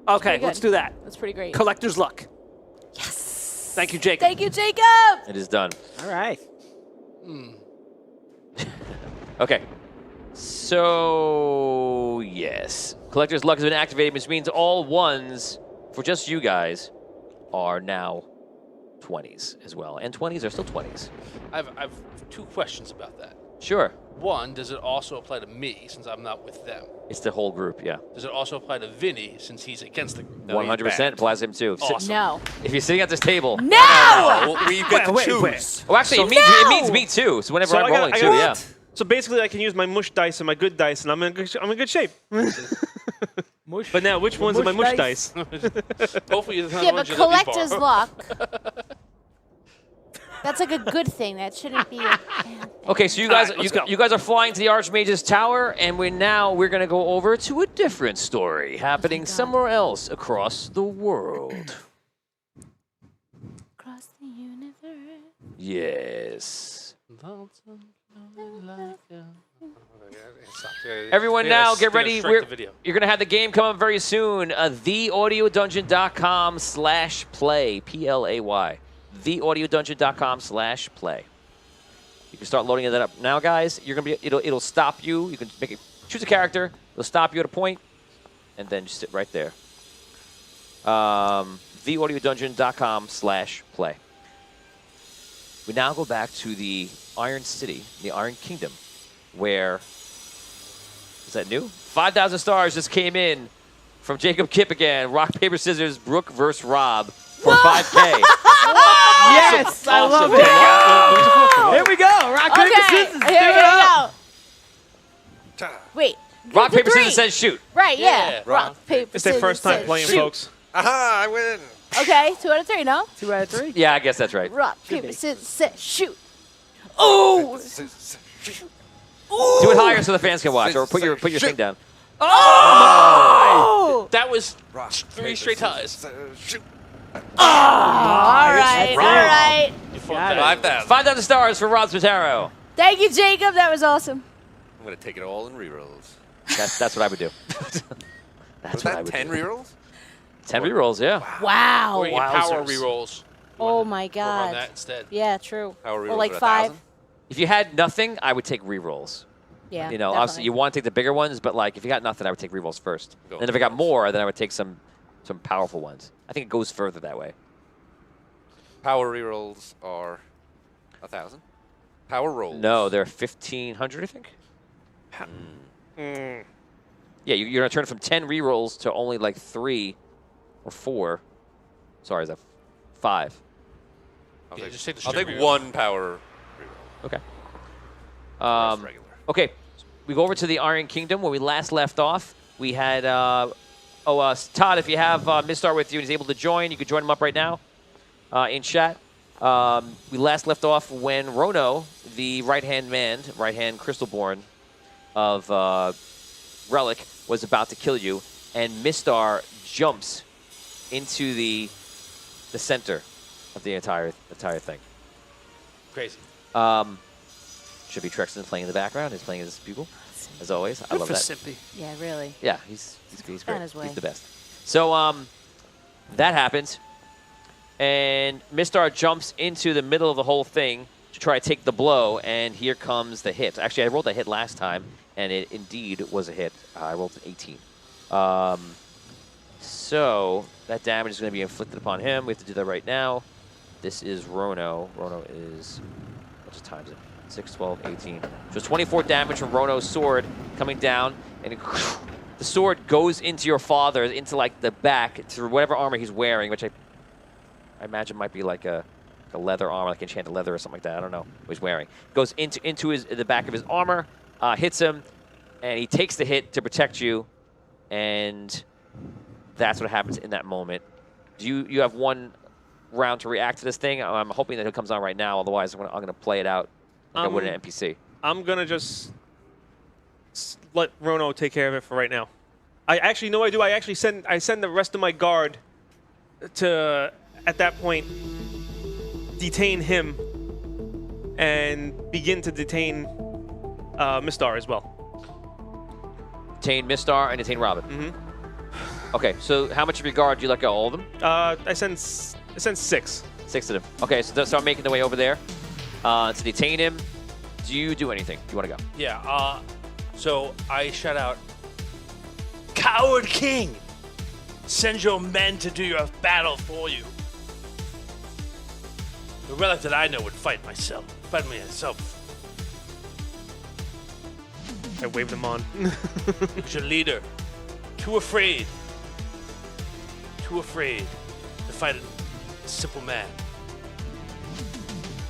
Okay, let's do that. That's pretty great. Collector's luck. Yes. Thank you, Jacob. Thank you, Jacob. It is done. All right. Okay. So, yes. Collector's luck has been activated, which means all ones for just you guys are now 20s as well. And 20s are still 20s. I've two questions about that. Sure. One, does it also apply to me since I'm not with them? It's the whole group, yeah. Does it also apply to Vinny since he's against the group? No, he's 100% banned. applies to him too. Awesome. No. If you're sitting at this table. No. Well, we get to Wait, choose. wait. Oh, actually, it means me too. So whenever So I'm I got- rolling I too, got- yeah. So basically, I can use my mush dice and my good dice, and I'm in good shape. Mush. But now, which ones are my mush dice? Hopefully, it's not Yeah, the but ones you let me collector's borrow. luck. That's like a good thing. That shouldn't be a bad thing. Okay, so you guys, right, let's go. you guys are flying to the Archmage's Tower, and we're going to go over to a different story happening God. somewhere else across the world. Across the universe. Yes. Everyone Everyone now, get they're gonna ready. strike the video. You're going to have the game come up very soon. TheAudioDungeon.com/play. Play. TheAudioDungeon.com/play. You can start loading that up now, guys. You're gonna be. It'll stop you. You can choose a character. It'll stop you at a point, and then just sit right there. TheAudioDungeon.com/play. We now go back to the Iron City, the Iron Kingdom, where is that new? 5,000 stars just came in from Jacob Kipp again. Rock, paper, scissors, Brooke versus Rob for 5K. Yes, I love it. Here we go. Rock, paper, Okay. scissors. Here we go. Wait. Rock, the paper, three. scissors says shoot. Right. Yeah. Yeah. Rock, paper, It's their scissors, first time scissors, playing, shoot. folks. Aha, I win. Okay. 2 out of 3. No. 2 out of 3. Yeah, I guess that's right. Rock, paper, be. scissors, shoot. Oh. Do it higher so the fans can watch, or put your thing down. Oh. That was Rock, 3 paper, straight ties. scissors, shoot. All right. All right. You fought Got it. that. 5,000. 5,000 stars for Rob Spataro. Thank you, Jacob. That was awesome. I'm gonna take it all in rerolls. That's what I would do. That's Was what I that would 10 do. rerolls? 10 rerolls, yeah. Wow. Or you power Wowzers. rerolls. Oh my Work on God. that instead. Yeah. True. Power Or rerolls like at 5. 1,000? If you had nothing, I would take rerolls. Yeah. You know, obviously definitely. you want to take the bigger ones, but like if you got nothing, I would take rerolls first. Go Then if I got more, then I would take some powerful ones. I think it goes further that way. Power rerolls are 1,000. Power rolls. No, they're 1,500, I think. Yeah, you're gonna turn from 10 rerolls to only like 3 or 4. Sorry, is that 5? I'll Yeah, take, just take the I'll straight take reroll. 1 power reroll. Okay. Regular. Okay, we go over to the Iron Kingdom where we last left off. We had Todd, if you have Mistar with you and he's able to join, you can join him up right now in chat. We last left off when Rono, the right-hand Crystalborn of Relic, was about to kill you, and Mistar jumps into the center of the entire thing. Crazy. Should be Trexton playing in the background. He's playing his pupil, as always. I Good love for that. Sippy. Yeah, really. Yeah, he's great. on his way. He's the best. So that happens, and Mistar jumps into the middle of the whole thing to try to take the blow, and here comes the hit. Actually, I rolled a hit last time, and it indeed was a hit. I rolled an 18. So that damage is going to be inflicted upon him. We have to do that right now. This is Rono. Rono is, what's the times it? 6, 12, 18. So it's 24 damage from Rono's sword coming down, and the sword goes into your father, into like the back, through whatever armor he's wearing, which I imagine might be like a leather armor, like enchanted leather or something like that. I don't know what he's wearing. Goes into the back of his armor, hits him, and he takes the hit to protect you, and that's what happens in that moment. You have 1 round to react to this thing. I'm hoping that it comes on right now. Otherwise, I'm gonna play it out like I would an NPC. I'm gonna just let Rono take care of it for right now. I actually know I do. I actually send the rest of my guard to, at that point, detain him and begin to detain Mistar as well. Detain Mistar and detain Robin. Mm-hmm. Okay, so how much of your guard do you let go? All of them? I send 6. 6 of them. Okay, so start making their way over there to detain him. Do you do anything? Do you want to go? Yeah, so I shout out, "Coward King! Send your men to do your battle for you. The relic that I know would fight me myself. I wave them on. It's your leader. Too afraid to fight a simple man.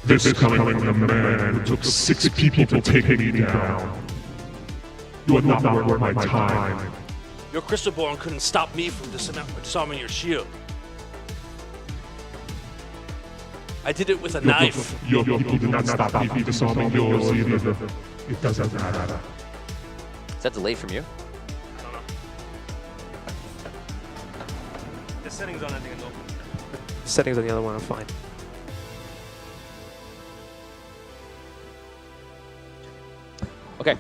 This is coming from the man who took 6 people to take me down. You are not worth my time. Your Crystalborn couldn't stop me from disarming your shield. I did it with a knife. Your people did not stop me from disarming yours either. It doesn't matter. Is that delayed from you? I don't know. The settings on that thing is open. Settings on the other one are fine. Okay.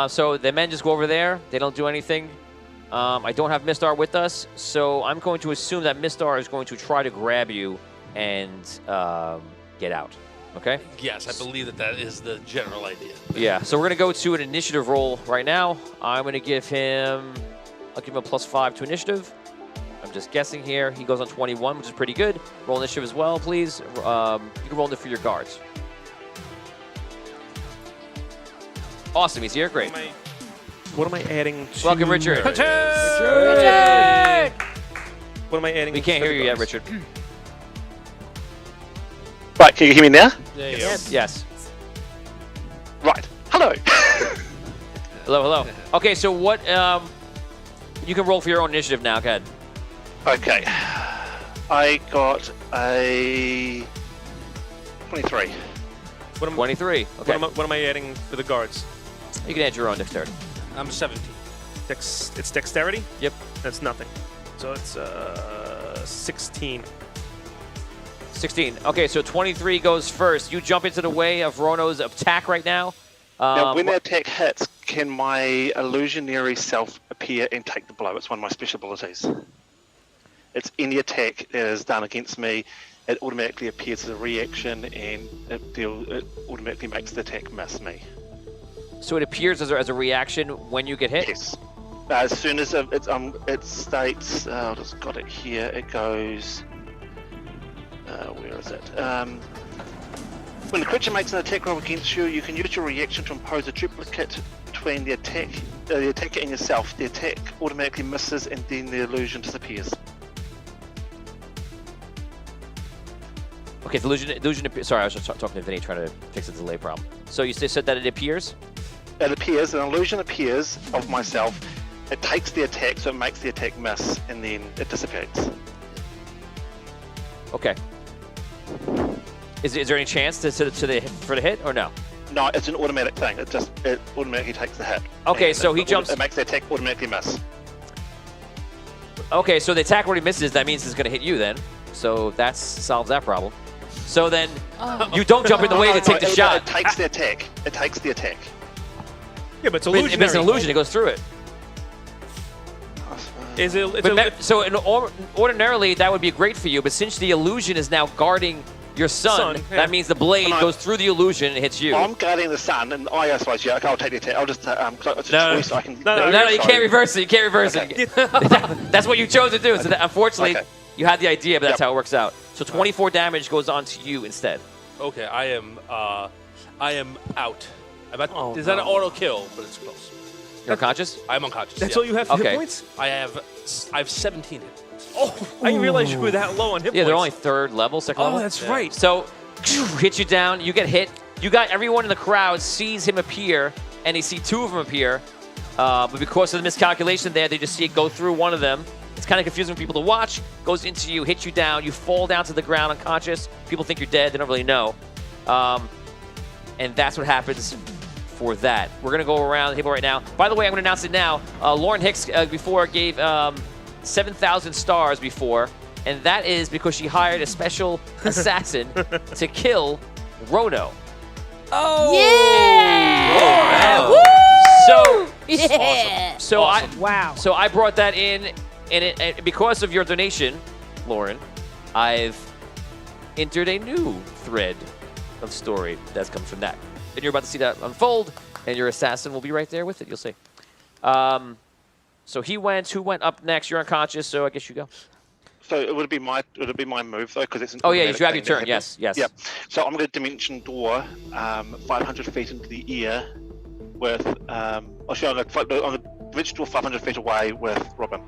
So the men just go over there. They don't do anything. I don't have Mistar with us, so I'm going to assume that Mistar is going to try to grab you and get out. Okay? Yes, I believe that is the general idea. Yeah, so we're going to go to an initiative roll right now. I'm going to give him... I'll give him a +5 to initiative. I'm just guessing here. He goes on 21, which is pretty good. Roll initiative as well, please. You can roll it for your guards. Awesome, he's here. Great. What am I adding to... Welcome, Richard. Richard! What am I adding? We can't hear you yet, Richard. Right, can you hear me now? There you go. Yes. Right. Hello. Hello, hello. Okay, so what... you can roll for your own initiative now. Go ahead. Okay. I got a 23. 23. Okay. What am I adding for the guards? You can add your own dexterity. I'm 17. It's dexterity? Yep. That's nothing. So it's 16. 16. Okay, so 23 goes first. You jump into the way of Rono's attack right now. Now, when the attack hits, can my illusionary self appear and take the blow? It's one of my special abilities. It's any attack that is done against me, it automatically appears as a reaction, and it automatically makes the attack miss me. So it appears as a reaction when you get hit? Yes. As soon as it states, I just got it here, it goes... where is it? When the creature makes an attack roll against you, you can use your reaction to impose a duplicate between the attacker and yourself. The attack automatically misses, and then the illusion disappears. Okay, the illusion appears. Sorry, I was just talking to Vinny trying to fix a delay problem. So you said that it appears? It appears, an illusion appears of myself, It takes the attack, so it makes the attack miss, and then it dissipates. Okay. Is there any chance for the hit or no? No, it's an automatic thing. It automatically takes the hit. Okay, And so he jumps. It makes the attack automatically miss. Okay, so the attack already misses. That means it's going to hit you then. So that solves that problem. So then you don't jump in the way to take the shot. It takes the attack. It takes the attack. Yeah, but it's If illusionary. it's an illusion, it goes through it. Ordinarily, that would be great for you, but since the illusion is now guarding your son, yeah. that means the blade goes through the illusion and hits you. I'm guarding the sun, and I suppose, yeah, okay, I'll take the attack. I'll just, it's a choice I can... No, you can't reverse it. You can't reverse Okay. it. That's what you chose to do. So that, unfortunately, Okay. you had the idea, but that's how it works out. So 24 damage goes on to you instead. Okay, I am out. Is that an auto kill? But it's close. You're unconscious? I'm unconscious. That's yeah. all you have for Okay. hit points? I have 17 hit points. Oh, I didn't realize you were that low on hit Yeah, points. they're only third level, second Oh, level. that's right. So, hit you down, you get hit. You got everyone in the crowd sees him appear, and they see two of them appear. But because of the miscalculation there, they just see it go through one of them. It's kind of confusing for people to watch. Goes into you, hits you down. You fall down to the ground unconscious. People think you're dead. They don't really know. And that's what happens for that. We're going to go around the table right now. By the way, I'm going to announce it now. Lauren Hicks before gave 7,000 stars before, and that is because she hired a special assassin to kill Rono. Oh! Yeah! Woo! So, Yeah! so Wow. So I brought that in, and because of your donation, Lauren, I've entered a new thread of story that's come from that. And you're about to see that unfold, and your assassin will be right there with it. You'll see. So he went. Who went up next? You're unconscious, so I guess you go. So it would be my move though, because it's an Oh yeah, you automatic should have your thing that turn. Yes, happens. yes. Yep. So I'm going to dimension door 500 feet into the air with I'm going to dimension door 500 feet away with Robin.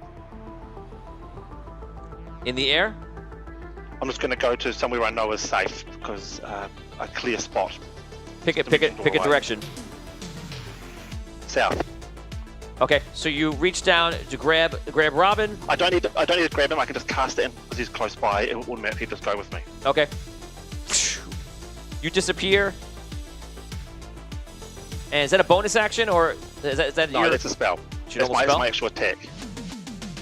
In the air. I'm just going to go to somewhere I know is safe because a clear spot. Pick a direction. South. Okay, so you reach down to grab Robin. I don't need to grab him. I can just cast it in because he's close by. It will automatically just go with me. Okay. You disappear. And is that a bonus action or is that No, your? that's a spell. It's your That's normal spell? my actual attack.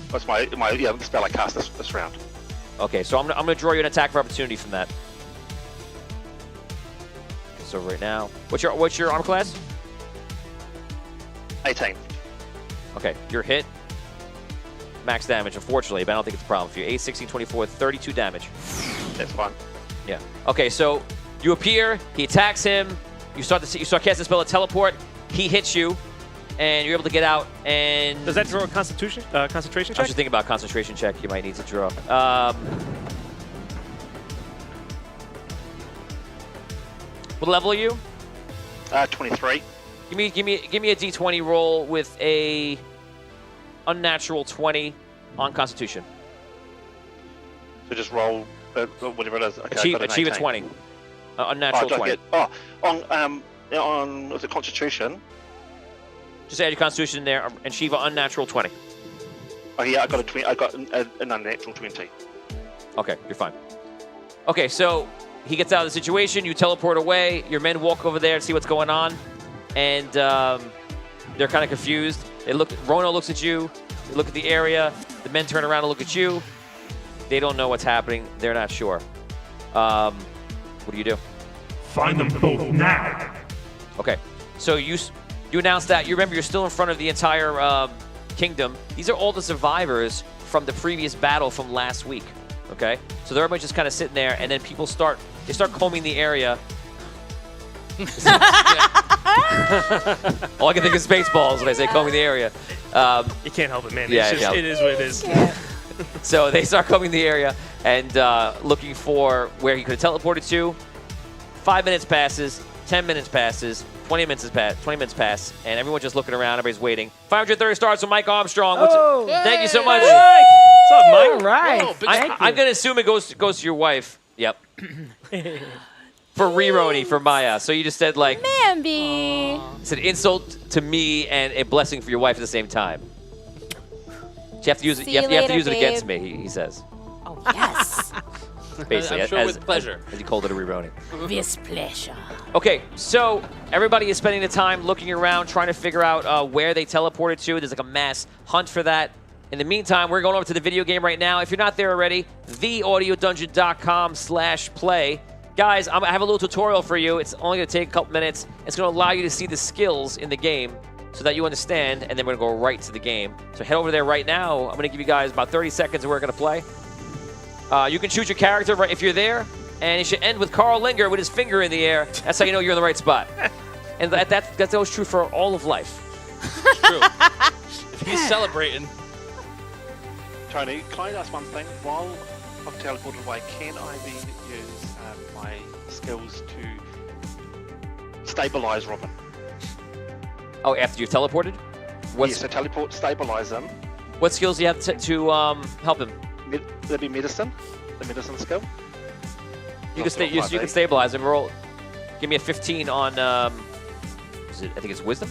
That's my the spell I cast this round. Okay, so I'm gonna draw you an attack of opportunity from that. So right now, what's your armor class? 18. Okay, you're hit. Max damage, unfortunately, but I don't think it's a problem for you. 8, 16, 24, 32 damage. That's fine. Yeah. Okay, so you appear. He attacks him. You start casting the spell of teleport. He hits you, and you're able to get out. And Does that draw a concentration I check? was just thinking about concentration check. You might need to draw. What level are you? 23. Give me a d20 roll with a unnatural 20 on Constitution. So just roll whatever it is. Okay, Achieve a 20. Unnatural 20. On was it Constitution? Just add your Constitution there and achieve an unnatural 20. Oh yeah, I got a 20. I got an unnatural 20. Okay, you're fine. Okay, so he gets out of the situation. You teleport away. Your men walk over there and see what's going on, and they're kind of confused. Rono looks at you. They look at the area. The men turn around and look at you. They don't know what's happening. They're not sure. What do you do? Find them both now. Okay, so you announce that. You remember you're still in front of the entire kingdom. These are all the survivors from the previous battle from last week. Okay, so they're everybody just kind of sitting there, and then people start combing the area. All I can think is Spaceballs when I say combing the area. You can't help it, man. Yeah, It's just, it is what it is. So they start combing the area and looking for where he could have teleported to. 5 minutes passes, 10 minutes passes, 20 minutes pass, and everyone's just looking around. Everybody's waiting. 530 stars from Mike Armstrong. Thank you so much. What's up, Mike? All right. Whoa, big I'm gonna assume it goes to your wife. Yep. For Rironi, for Maya. So you just said Mambi. it's an insult to me and a blessing for your wife at the same time. You have to use it. See You have to later, use it against babe. me. He says. Oh, yes. Basically, I'm sure with pleasure. As he called it a rerunning. With pleasure. Okay, so everybody is spending the time looking around, trying to figure out where they teleported to. There's like a mass hunt for that. In the meantime, we're going over to the video game right now. If you're not there already, theaudiodungeon.com/play. Guys, I have a little tutorial for you. It's only going to take a couple minutes. It's going to allow you to see the skills in the game so that you understand, and then we're going to go right to the game. So head over there right now. I'm going to give you guys about 30 seconds and we're going to play. You can choose your character right if you're there, and it should end with Carl Linger with his finger in the air. That's how you know you're in the right spot. And that's always true for all of life. True. If he's celebrating. Tony, can I ask one thing? While I've teleported away, can I then use my skills to stabilize Robin? Oh, after you've teleported? Yes, so teleport, stabilize him. What skills do you have to help him? That'd be medicine, the medicine skill. You can stabilize him. Roll. Give me a 15 on. I think it's wisdom.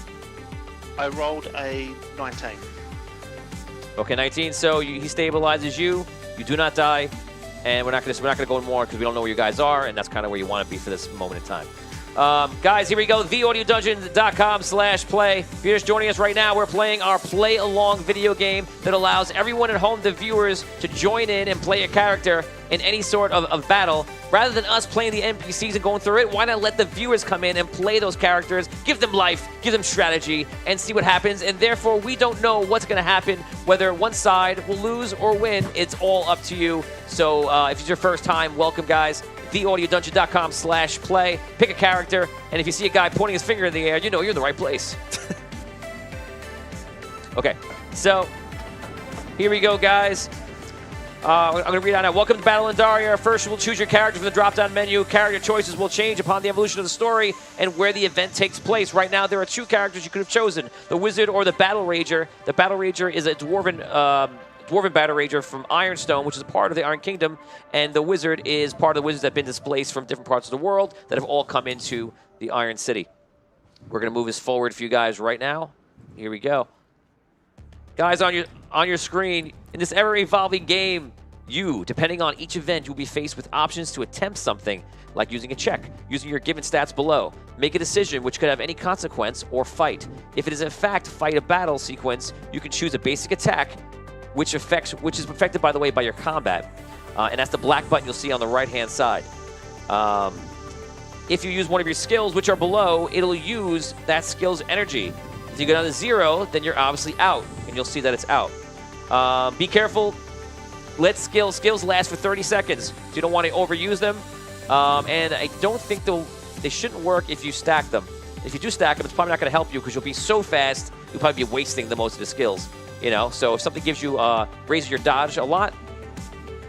I rolled a 19. Okay, 19. So he stabilizes you. You do not die, and we're not gonna go more because we don't know where you guys are, and that's kind of where you want to be for this moment in time. Guys, here we go. theaudiodungeon.com/play. If you're just joining us right now, we're playing our play-along video game that allows everyone at home, the viewers, to join in and play a character in any sort of battle. Rather than us playing the NPCs and going through it, why not let the viewers come in and play those characters, give them life, give them strategy, and see what happens. And therefore, we don't know what's going to happen, whether one side will lose or win. It's all up to you. So if it's your first time, welcome, guys. theaudiodungeon.com/play. Pick a character, and if you see a guy pointing his finger in the air, you know you're in the right place. Okay, so here we go, guys. I'm going to read out now. Welcome to Battle in Daria. First, you will choose your character from the drop-down menu. Character choices will change upon the evolution of the story and where the event takes place. Right now, there are two characters you could have chosen, the Wizard or the Battle Rager. The Battle Rager is a dwarven Battle Rager from Ironstone, which is a part of the Iron Kingdom, and the Wizard is part of the wizards that have been displaced from different parts of the world that have all come into the Iron City. We're going to move this forward for you guys right now. Here we go. Guys, on your screen, in this ever-evolving game, you, depending on each event, you'll be faced with options to attempt something, like using a check, using your given stats below. Make a decision which could have any consequence, or fight. If it is in fact fight a battle sequence, you can choose a basic attack, which is affected, by the way, by your combat. And that's the black button you'll see on the right-hand side. If you use one of your skills, which are below, it'll use that skill's energy. If you go down to 0, then you're obviously out, and you'll see that it's out. Be careful. Let skills last for 30 seconds. So you don't want to overuse them. And I don't think they shouldn't work if you stack them. If you do stack them, it's probably not going to help you because you'll be so fast, you'll probably be wasting the most of the skills. You know, so if something gives you raises your dodge a lot,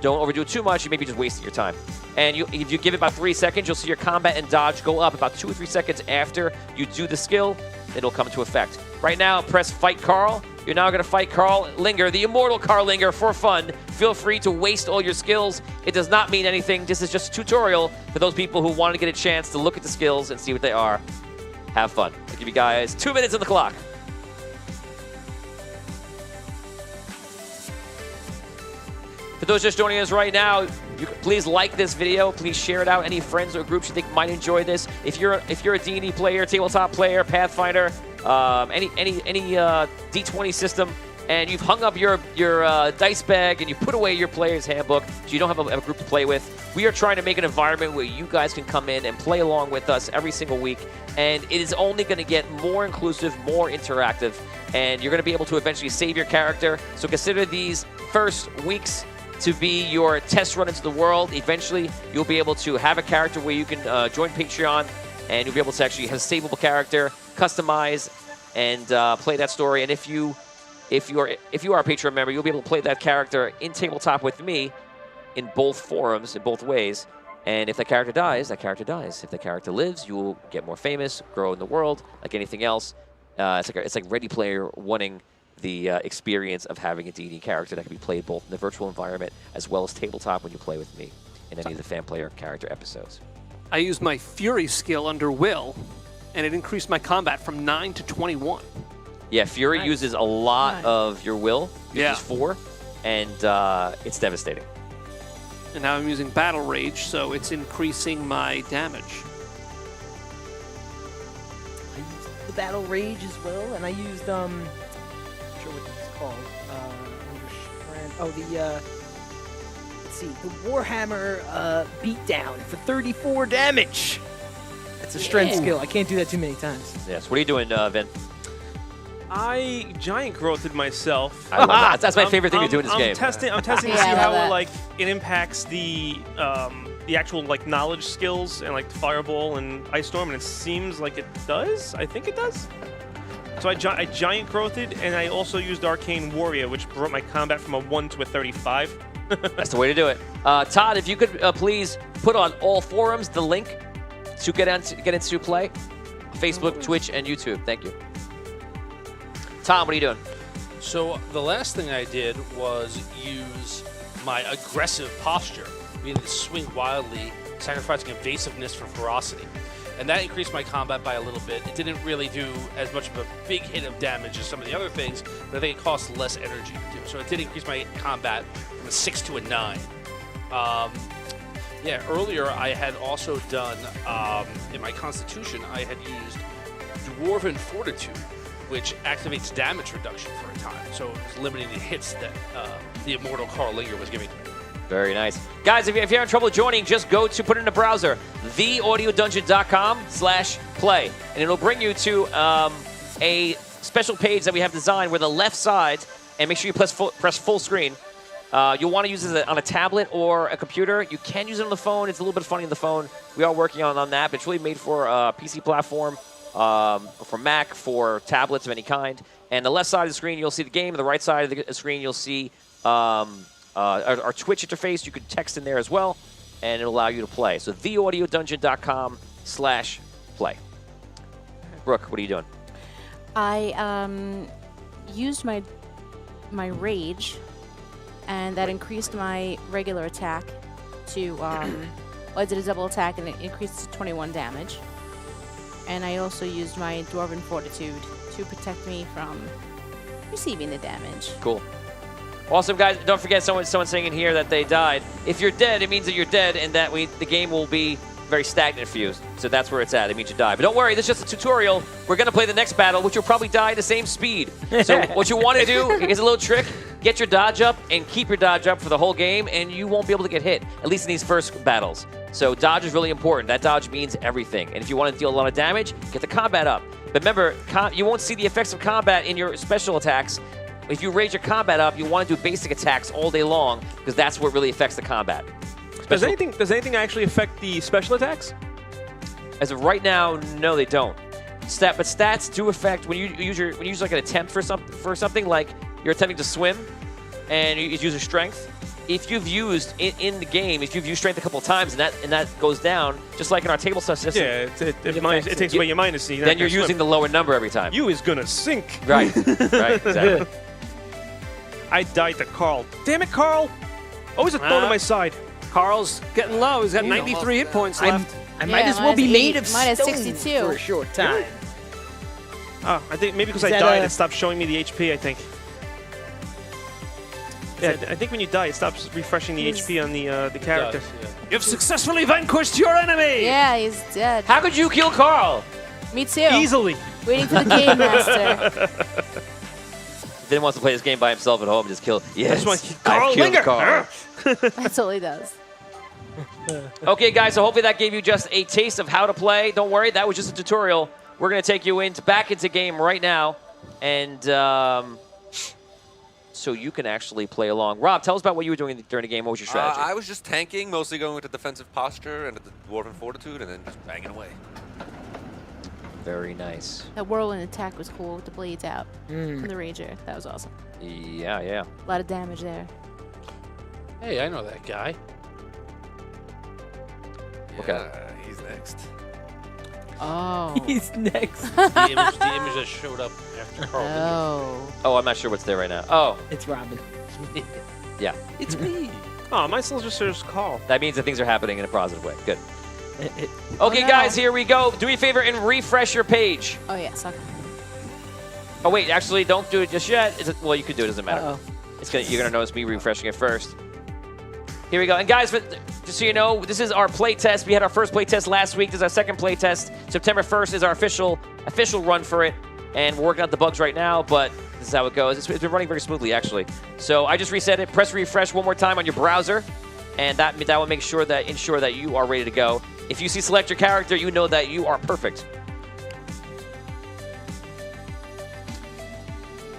don't overdo it too much. You may be just wasting your time. And if you give it about 3 seconds, you'll see your combat and dodge go up about 2 or 3 seconds after you do the skill. It'll come into effect. Right now, press Fight Carl. You're now going to fight Carl Linger, the immortal Carl Linger, for fun. Feel free to waste all your skills. It does not mean anything. This is just a tutorial for those people who want to get a chance to look at the skills and see what they are. Have fun. I'll give you guys 2 minutes on the clock. For those just joining us right now, please like this video. Please share it out. Any friends or groups you think might enjoy this. If you're a D&D player, tabletop player, Pathfinder, any D20 system, and you've hung up your dice bag and you put away your player's handbook so you don't have a group to play with, we are trying to make an environment where you guys can come in and play along with us every single week. And it is only going to get more inclusive, more interactive, and you're going to be able to eventually save your character. So consider these first weeks to be your test run into the world. Eventually, you'll be able to have a character where you can join Patreon, and you'll be able to actually have a savable character, customize, and play that story. And if you are a Patreon member, you'll be able to play that character in tabletop with me in both forums, in both ways. And if that character dies, that character dies. If the character lives, you will get more famous, grow in the world, like anything else. It's like Ready Player One-ing the experience of having a D&D character that can be played both in the virtual environment as well as tabletop when you play with me in any of the fan player character episodes. I used my Fury skill under Will, and it increased my combat from 9 to 21. Yeah, Fury uses a lot of your will. Yeah. Uses 4, and it's devastating. And now I'm using Battle Rage, so it's increasing my damage. I used the Battle Rage as well, and I used I'm not sure what it's called. Let's see, the Warhammer Beatdown for 34 damage. It's a strength skill. I can't do that too many times. Yes. What are you doing, Vin? I giant growthed myself. I love that. That's my favorite thing to do in this game. I'm testing to see how it impacts the actual knowledge skills and Fireball and Ice Storm, and it seems like it does. I think it does. So I giant growthed, and I also used Arcane Warrior, which brought my combat from a 1 to a 35. That's the way to do it. Todd, if you could please put on all forums the link to get into play, Facebook, Twitch, and YouTube. Thank you. Tom, what are you doing? So the last thing I did was use my aggressive posture, meaning to swing wildly, sacrificing evasiveness for ferocity. And that increased my combat by a little bit. It didn't really do as much of a big hit of damage as some of the other things, but I think it costs less energy to do. So it did increase my combat from a 6 to a 9. Yeah, earlier I had also done, in my Constitution, I had used Dwarven Fortitude, which activates damage reduction for a time. So it was limiting the hits that the immortal Carl Linger was giving to me. Very nice. Guys, if you're having trouble joining, just go to put in the browser, theaudiodungeon.com/play, and it'll bring you to a special page that we have designed where the left side, and make sure you press full screen. You'll want to use it on a tablet or a computer. You can use it on the phone. It's a little bit funny on the phone. We are working on that, but it's really made for a PC platform, for Mac, for tablets of any kind. And the left side of the screen, you'll see the game. The right side of the screen, you'll see our Twitch interface. You can text in there as well, and it'll allow you to play. So theaudiodungeon.com/play. Brooke, what are you doing? I used my rage, and that increased my regular attack to I did a double attack, and it increased to 21 damage. And I also used my Dwarven Fortitude to protect me from receiving the damage. Cool. Awesome, guys. Don't forget, someone's saying in here that they died. If you're dead, it means that you're dead, and that the game will be very stagnant for you. So that's where it's at. It means you die. But don't worry, this is just a tutorial. We're going to play the next battle, which will probably die at the same speed. So what you want to do is a little trick. Get your dodge up and keep your dodge up for the whole game, and you won't be able to get hit, at least in these first battles. So dodge is really important. That dodge means everything. And if you want to deal a lot of damage, get the combat up. But remember, you won't see the effects of combat in your special attacks. If you raise your combat up, you want to do basic attacks all day long, because that's what really affects the combat. Does anything actually affect the special attacks? As of right now, no, they don't. But stats do affect when you use like an attempt for something like you're attempting to swim, and you use your strength. If you've used in the game, if you've used strength a couple of times and that goes down, just like in our table system. Yeah, it takes away your minus. Then you're using the lower number every time. You is gonna sink. Right. Right. Exactly. I died to Carl. Damn it, Carl! Always a thorn on my side. Carl's getting low. He's got 93 hit points left. I might as well be made of mine stone is 62 for a short time. Oh, I think maybe because I that died, it stopped showing me the HP, I think. Yeah, I think when you die, it stops refreshing the HP on the character. It does, yeah. You've successfully vanquished your enemy! Yeah, he's dead. How could you kill Carl? Me too. Easily. Waiting for the game master. Then wants to play this game by himself at home and just kill. Yes, Carl I've killed Linger. Carl. That's all he does. Okay, guys, so hopefully that gave you just a taste of how to play. Don't worry, that was just a tutorial. We're going to take you back into game right now, and so you can actually play along. Rob, tell us about what you were doing during the game. What was your strategy? I was just tanking, mostly going with the defensive posture and the Dwarven Fortitude, and then just banging away. Very nice. That whirlwind attack was cool with the blades out from the Ranger. That was awesome. Yeah, yeah. A lot of damage there. Hey, I know that guy. Okay. He's next. Oh. He's next. the image that showed up after Carl. Oh. Oh, I'm not sure what's there right now. Oh, It's Robin. yeah. It's me. Oh, my still just says Carl. That means that things are happening in a positive way. Good. Okay, Oh, no. guys, here we go. Do me a favor and refresh your page. Oh, yes. Okay. Oh wait, actually, don't do it just yet. Well, you could do it. Doesn't matter. Uh-oh. You're gonna notice me refreshing it first. Here we go. And guys, just so you know, this is our play test. We had our first play test last week. This is our second play test. September 1st is our official run for it, and we're working out the bugs right now. But this is how it goes. It's been running very smoothly, actually. So I just reset it. Press refresh one more time on your browser, and that will ensure that you are ready to go. If you see select your character, you know that you are perfect.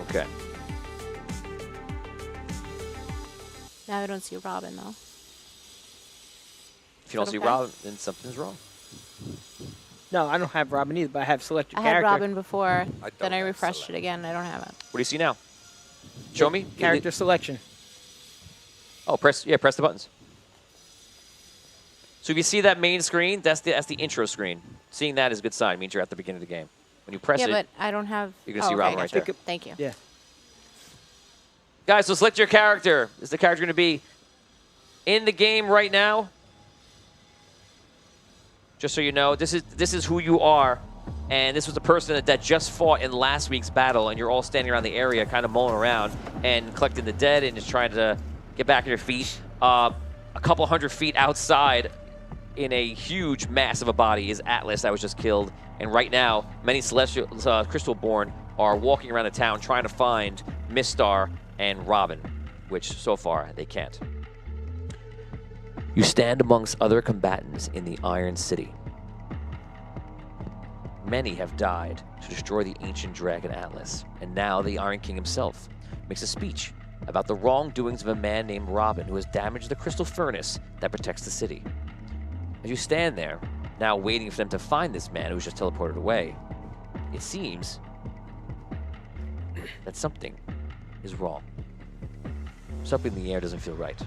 Okay. Now I don't see Robin, though. If you don't see Robin, then something's wrong. No, I don't have Robin either, but I have select your I had character. Robin before, don't then I have refreshed select. it again. I don't have it. What do you see now? Show me. Character selection. Oh, press the buttons. So if you see that main screen, that's the intro screen. Seeing that is a good sign. It means you're at the beginning of the game. When you press Yeah, it, but I don't have... you're going to see Robin right there. Thank you. Yeah. Guys, so select your character. Is the character going to be in the game right now? Just so you know, this is who you are. And this was the person that just fought in last week's battle, and you're all standing around the area kind of mulling around and collecting the dead and just trying to get back on your feet. A couple hundred feet outside in a huge mass of a body is Atlas that was just killed. And right now, many Celestial Crystalborn are walking around the town trying to find Mistar and Robin, which so far they can't. You stand amongst other combatants in the Iron City. Many have died to destroy the ancient dragon Atlas, and now the Iron King himself makes a speech about the wrongdoings of a man named Robin who has damaged the crystal furnace that protects the city. As you stand there, now waiting for them to find this man who's just teleported away, it seems that something is wrong. Something in the air doesn't feel right.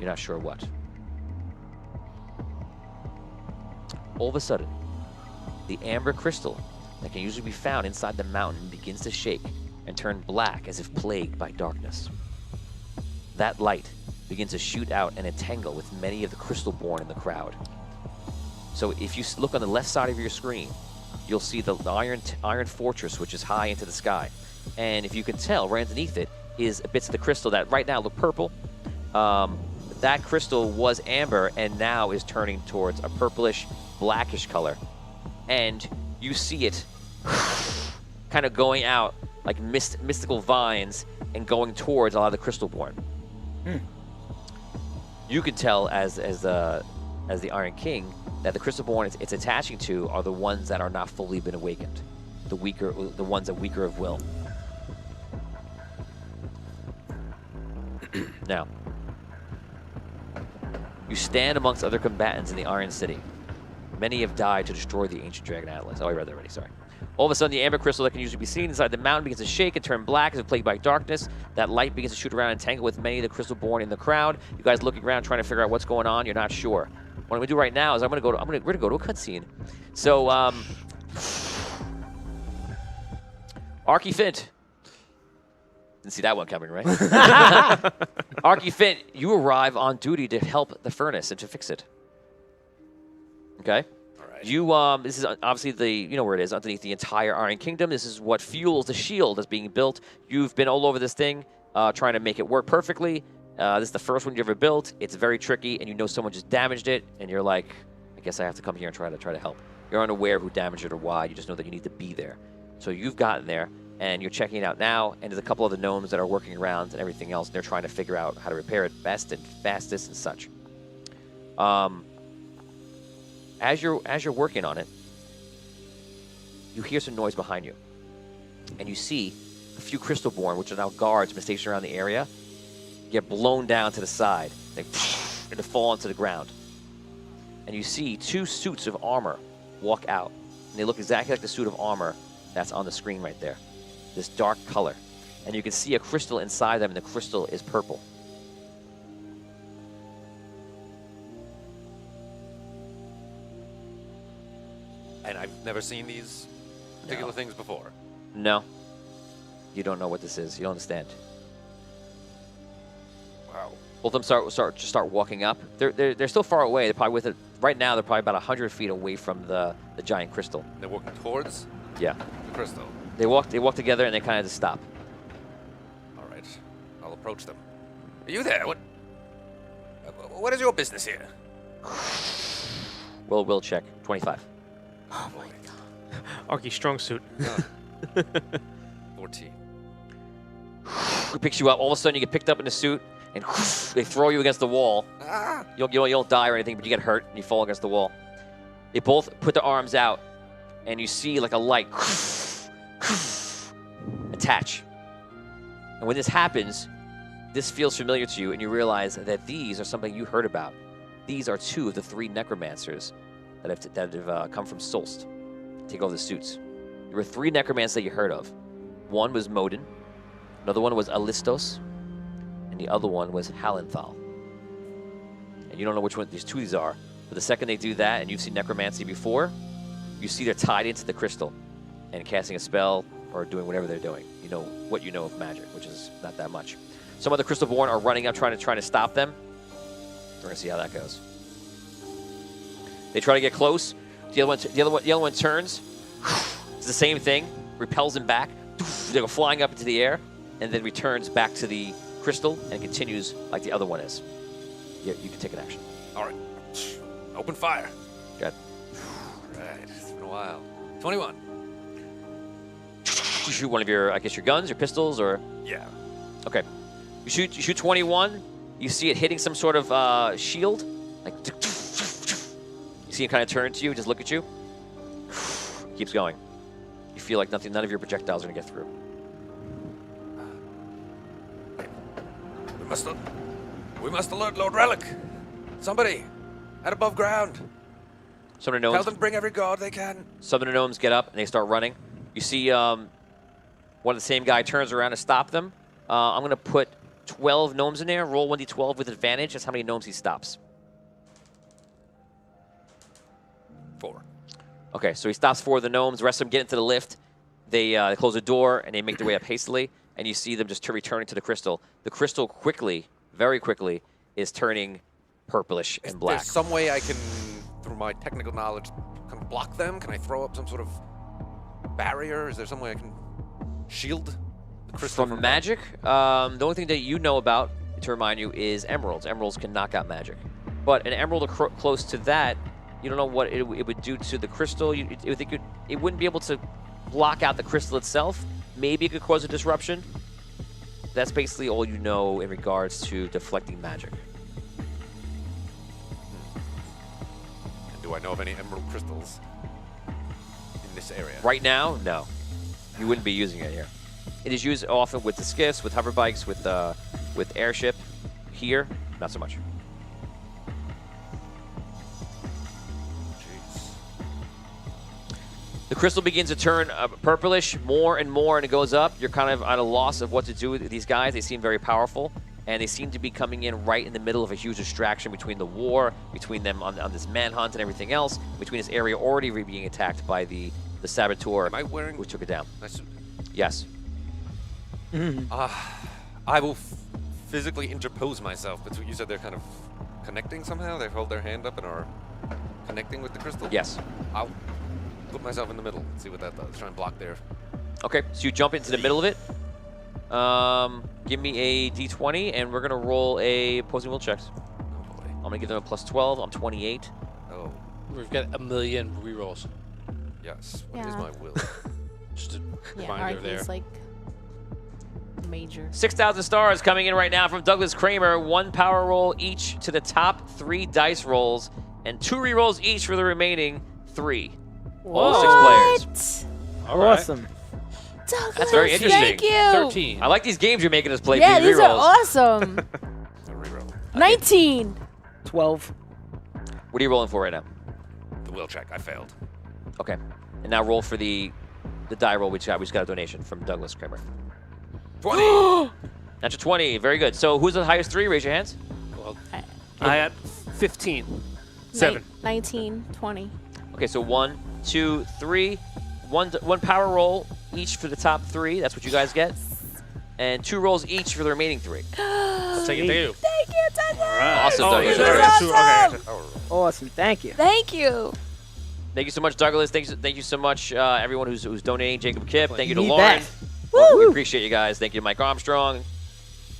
You're not sure what. All of a sudden, the amber crystal that can usually be found inside the mountain begins to shake and turn black as if plagued by darkness. That light begins to shoot out and entangle with many of the Crystalborn in the crowd. So if you look on the left side of your screen, you'll see the iron fortress, which is high into the sky. And if you can tell, right underneath it is bits of the crystal that right now look purple. That crystal was amber and now is turning towards a purplish, blackish color. And you see it kind of going out like mystical vines and going towards a lot of the Crystalborn. You can tell as the Iron King that the Crystalborn it's attaching to are the ones that are not fully been awakened, the ones that are weaker of will. Now, you stand amongst other combatants in the Iron City. Many have died to destroy the ancient dragon Atlas. Oh, I read that already, sorry. All of a sudden, the amber crystal that can usually be seen inside the mountain begins to shake and turn black as if plagued by darkness. That light begins to shoot around and tangle with many of the Crystalborn in the crowd. You guys looking around trying to figure out what's going on. You're not sure. What I'm gonna do right now is we're gonna go to a cutscene. So, Arky Fint. Didn't see that one coming, right? Arky Fint, you arrive on duty to help the furnace and to fix it. Okay. All right. You this is obviously you know where it is, underneath the entire Iron Kingdom. This is what fuels the shield that's being built. You've been all over this thing, trying to make it work perfectly. This is the first one you ever built. It's very tricky, and you know someone just damaged it, and you're like, I guess I have to come here and try to help. You're unaware of who damaged it or why. You just know that you need to be there. So you've gotten there, and you're checking it out now, and there's a couple of the gnomes that are working around and everything else, and they're trying to figure out how to repair it best and fastest and such. As you're working on it, you hear some noise behind you, and you see a few Crystalborn, which are now guards stationed around the area, get blown down to the side. They and fall onto the ground. And you see two suits of armor walk out, and they look exactly like the suit of armor that's on the screen right there. This dark color, and you can see a crystal inside them, and the crystal is purple. And I've never seen these particular things before. No. You don't know what this is. You don't understand. Wow. Both of them start walking up. They're still far away. They're probably with it right now. They're probably about 100 feet away from the giant crystal. They're working towards Yeah. the crystal. They walk together and they kind of just stop. All right, I'll approach them. Are you there? What is your business here? Will check. 25. Oh my god. Arky strong suit. 14. He picks you up. All of a sudden, you get picked up in the suit, and they throw you against the wall. Ah! You don't die or anything, but you get hurt, and you fall against the wall. They both put their arms out, and you see like a light attach. And when this happens, this feels familiar to you, and you realize that these are something you heard about. These are 2 of the 3 necromancers that have come from Solst to take over the suits. There were 3 necromancers that you heard of. One was Modin, another one was Alistos, and the other one was Halenthal. And you don't know which one these 2 are, but the second they do that, and you've seen necromancy before, you see they're tied into the crystal and casting a spell or doing whatever they're doing. You know what you know of magic, which is not that much. Some of the Crystalborn are running up, trying to stop them. We're gonna see how that goes. They try to get close. The other one turns. It's the same thing. Repels them back. They go flying up into the air, and then returns back to the crystal and continues like the other one is. You can take an action. All right. Open fire. Good. Right. It's been a while. 21. You shoot one of your, I guess, your guns, your pistols, or Yeah. okay. You shoot 21. You see it hitting some sort of shield. Like you see it kind of turn to you, just look at you. Keeps going. You feel like none of your projectiles are gonna get through. We must alert Lord Relic. Somebody, at above ground. Some of the Tell gnomes, them to bring every guard they can. some of the gnomes get up and they start running. You see one of the same guy turns around to stop them. I'm gonna put 12 gnomes in there. Roll 1d12 with advantage. That's how many gnomes he stops. 4. Okay, so he stops 4 of the gnomes. The rest of them get into the lift. They close the door and they make their way up hastily. And you see them just returning to the crystal. The crystal quickly, very quickly, is turning purplish and black. Is there some way I can, through my technical knowledge, kind of block them? Can I throw up some sort of barrier? Is there some way I can shield the crystal From magic, the only thing that you know about, to remind you, is emeralds. Emeralds can knock out magic. But an emerald close to that, you don't know what it would do to the crystal. It wouldn't be able to block out the crystal itself. Maybe it could cause a disruption. That's basically all you know in regards to deflecting magic. And do I know of any emerald crystals in this area? Right now, no. You wouldn't be using it here. It is used often with the skiffs, with hover bikes, with airship. Here, not so much. The crystal begins to turn purplish more and more, and it goes up. You're kind of at a loss of what to do with these guys. They seem very powerful, and they seem to be coming in right in the middle of a huge distraction between the war, between them on this manhunt and everything else, between this area already being attacked by the saboteur Am I wearing who took it down. my suit? Yes. I will physically interpose myself, but you said they're kind of connecting somehow? They hold their hand up and are connecting with the crystal? Yes. I'll put myself in the middle, see what that does. Try and block their... Okay, so you jump into the middle of it. Give me a d20, and we're going to roll a opposing will checks. Oh boy. I'm going to give them a plus 12. I'm 28. Oh, We've got a million rerolls. yes. What is Yeah. my will? Just a Yeah, reminder there. Arcane is like major. 6,000 stars coming in right now from Douglas Kramer. 1 power roll each to the top 3 dice rolls, and 2 rerolls each for the remaining 3. All 6 players. All right. Awesome. Douglas, That's very interesting. Thank you. 13. I like these games you're making us play. Yeah, for these rerolls. are awesome. A reroll. 19. 12. What are you rolling for right now? The will check. I failed. Okay. And now roll for the die roll we just got. We just got a donation from Douglas Kramer. 20! That's a 20. Very good. So who's the highest 3? Raise your hands. Well, I had 15. 7. 19, 20. Okay, so 1, 2, 3. One power roll each for the top 3. That's what you guys get. And 2 rolls each for the remaining 3. I'll take it to you. Thank you, Douglas. Awesome, Douglas. yeah, That's okay, awesome. Oh, Awesome. Thank you. Thank you. Thank you so much, Douglas. Thank you so much, everyone who's donating. Jacob Kipp. Thank you to Need Lauren. that. Well, we appreciate you guys. Thank you to Mike Armstrong.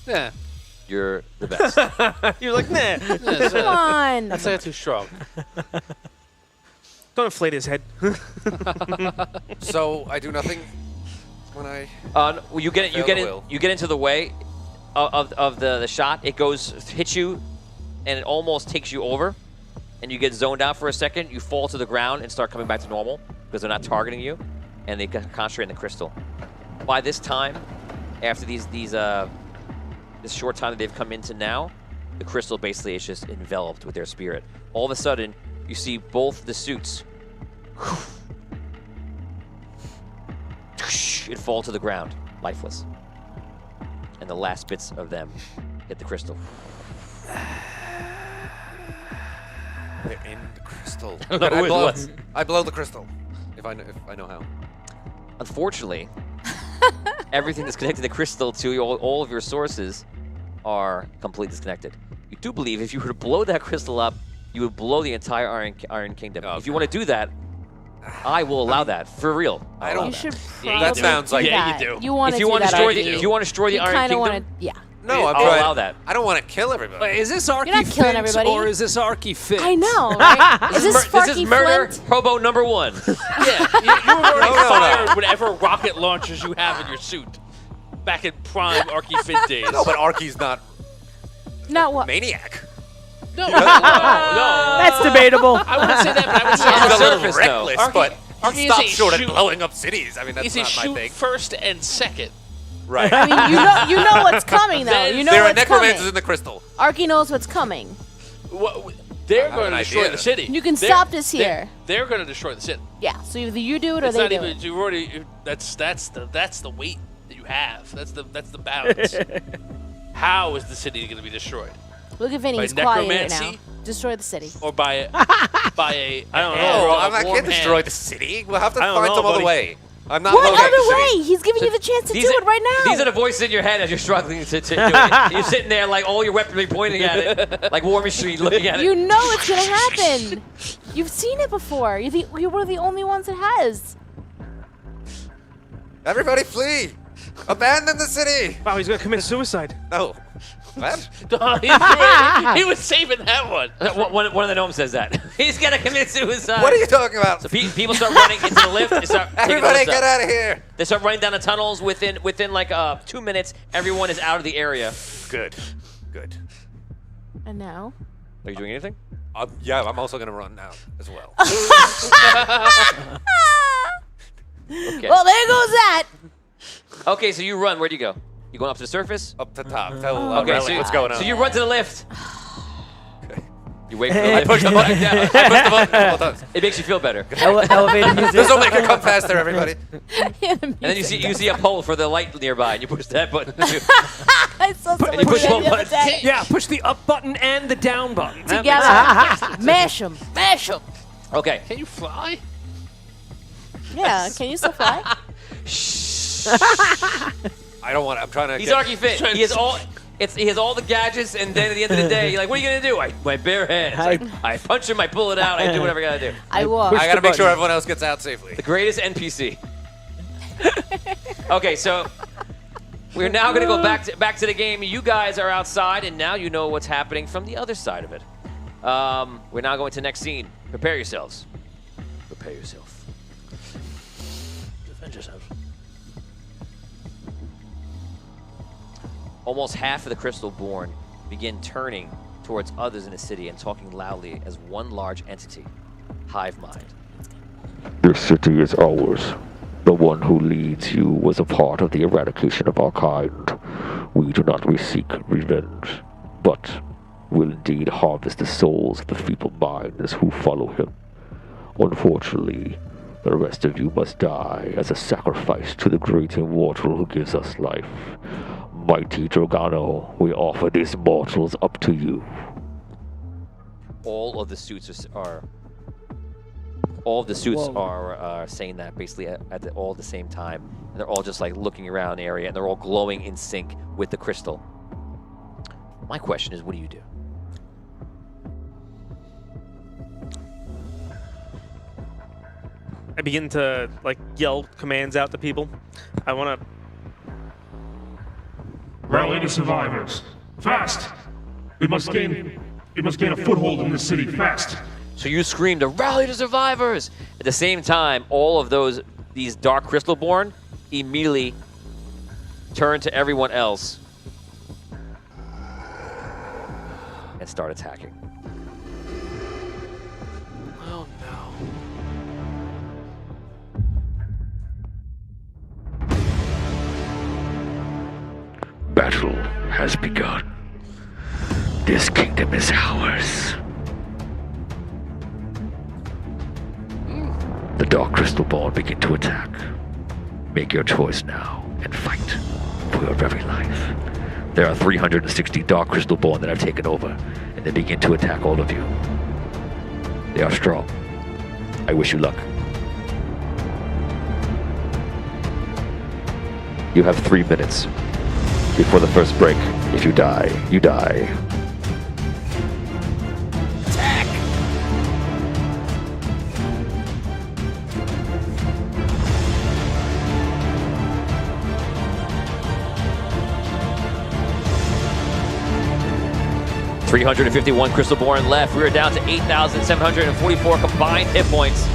Yeah. You're the best. You're like, nah. Come on. That's like too strong. Don't inflate his head. So I do nothing when I. Well, you get Fail the will. into the way of the shot. It hits you, and it almost takes you over, and you get zoned out for a second. You fall to the ground and start coming back to normal because they're not targeting you, and they concentrate on the crystal. By this time, after this short time that they've come into now, the crystal basically is just enveloped with their spirit. All of a sudden, you see both the suits it fall to the ground, lifeless. And the last bits of them hit the crystal. They're in the crystal. I don't know Can who it was. I blow the crystal, if I know how. Unfortunately, everything that's connected to the crystal to all of your sources are completely disconnected. You do believe if you were to blow that crystal up, you would blow the entire Iron Kingdom. Okay. If you want to do that, I will allow that for real. I don't- You should Yeah, probably that sounds like- do Yeah, you that. do. You want If to you do want to that destroy already. if you want to destroy the You Iron kind of Kingdom, want to, yeah. No, I'm I'll trying. allow that. I don't want to kill everybody. Is this Arky not killing Fint everybody. or is this Arky Fint? I know, right? Is this This Sparky is murder Flint? hobo number 1. Yeah, you have already No. fired whatever rocket launchers you have in your suit. Back in prime Arky Fint days. No, but Arky's not Not what? maniac. No. That's debatable. I wouldn't say that, but I would say On the He's a little surface, though. reckless, Arky- but Arky he is a stops short of shoot- blowing up cities. I mean, that's It's a not my shoot thing. first and second. Right. I mean, you know what's coming, though. Then You know There are what's necromancers coming. in the crystal. Arky knows what's coming. They're I have going an to destroy idea. the city. You can They're- stop this they're- here. They're going to destroy the city. Yeah, so either you do it or It's they not do even. it. You already. That's the weight that you have. That's the balance. How is the city going to be destroyed? Look at Vinny, By he's quiet right now. necromancy? Destroy the city. Or by a I don't know. Oh, I can't destroy the city. We'll have to I don't find know, some other buddy. way. I'm not What blowing up other the city. way? He's giving you the chance to do These are- it right now. These are the voices in your head as you're struggling to do it. You're sitting there like all your weaponry pointing at it, like War Machine looking at it. You know it's gonna happen. You've seen it before. You were the only ones it has. Everybody flee! Abandon the city! Wow, he's gonna commit suicide. No. What? he was saving that one. One of the gnomes says that. He's gonna commit suicide. What are you talking about? So people start running into the lift. They start taking the Everybody lifts get up. out of here! They start running down the tunnels. Within like 2 minutes, everyone is out of the area. Good. Good. And now? Are you doing anything? Yeah, I'm also gonna run now as well. Okay. Well, there goes that. Okay, so you run. Where do you go? You going up to the surface? Up to top. Tell Okay, Relic so what's going on. So you run to the lift. You wait for the I lift. push the button down. I push the button a couple times. It makes you feel better. Elevator music. This will make it come faster, everybody. And then you see a pole for the light nearby, and you push that button. I saw someone you push do that one the other button. day. Yeah, push the up button and the down button. That Together. Mash them. Mash them. Okay. Can you fly? Yeah, can you still fly? I don't want to. I'm trying to. He's Arky Fit. He has all the gadgets, and then at the end of the day, you're like, what are you gonna do? My bare hands. I punch him, I pull it out, I do whatever I gotta do. I walk. I gotta make sure everyone else gets out safely. The greatest NPC. Okay, so we're now gonna go back to the game. You guys are outside, and now you know what's happening from the other side of it. We're now going to the next scene. Prepare yourselves. Prepare yourself. Defend yourself. Almost half of the Crystal Born begin turning towards others in the city and talking loudly as one large entity, Hive Mind. This city is ours. The one who leads you was a part of the eradication of our kind. We do not seek revenge, but will indeed harvest the souls of the feeble minds who follow him. Unfortunately, the rest of you must die as a sacrifice to the great immortal who gives us life. Mighty Dragano, we offer these mortals up to you. All of the suits are saying that basically all at the same time, and they're all just like looking around the area, and they're all glowing in sync with the crystal. My question is, what do you do? I begin to like yell commands out to people. I want to Rally the survivors. Fast! We must gain a foothold in the city, fast! So you scream to rally the survivors! At the same time, all of these Dark Crystalborn immediately turn to everyone else and start attacking. Oh no. Battle has begun. This kingdom is ours. The Dark Crystalborn begin to attack. Make your choice now and fight for your very life. There are 360 Dark Crystalborn that have taken over, and they begin to attack all of you. They are strong. I wish you luck. You have 3 minutes before the first break. If you die, you die. Attack! $351 Crystalborn left. We are down to 8,744 combined hit points.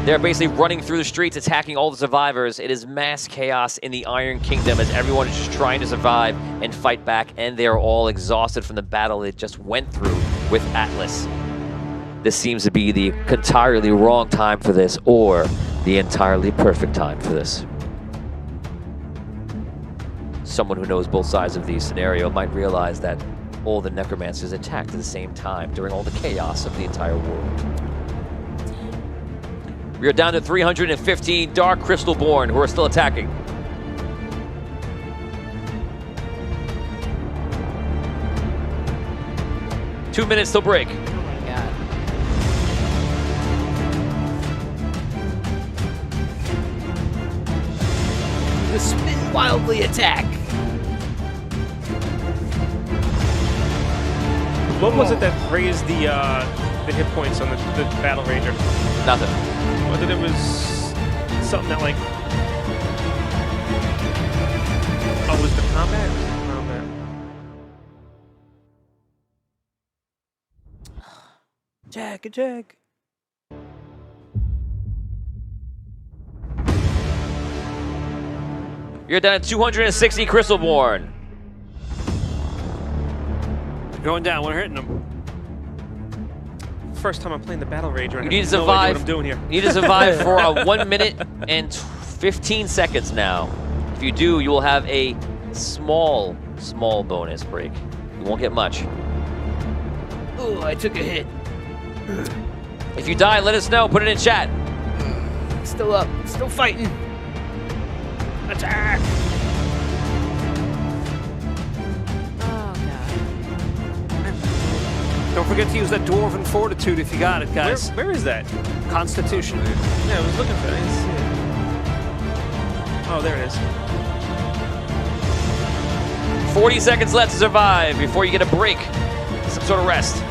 They're basically running through the streets, attacking all the survivors. It is mass chaos in the Iron Kingdom as everyone is just trying to survive and fight back, and they are all exhausted from the battle they just went through with Atlas. This seems to be the entirely wrong time for this, or the entirely perfect time for this. Someone who knows both sides of the scenario might realize that all the necromancers attacked at the same time during all the chaos of the entire world. We are down to 315 Dark Crystalborn who are still attacking. Two minutes till break. Oh my god. The spin wildly attack. What was it that raised the hit points on the Battle Ranger? Nothing. Was it was something that like... Oh, was the combat? Attack, attack. You're down to 260 Crystalborn. Going down, we're hitting them. First time I'm playing the Battle Ranger. You need to no idea survive. what I'm doing here. You need to survive for 1 minute and 15 seconds now. If you do, you will have a small bonus break. You won't get much. Oh, I took a hit. If you die, let us know. Put it in chat. Still up. Still fighting. Attack! Oh god. Don't forget to use that Dwarven Fortitude if you got it, guys. Where is that? Constitution. Yeah, I was looking for it. I didn't see it. Oh, there it is. 40 seconds left to survive before you get a break. Some sort of rest.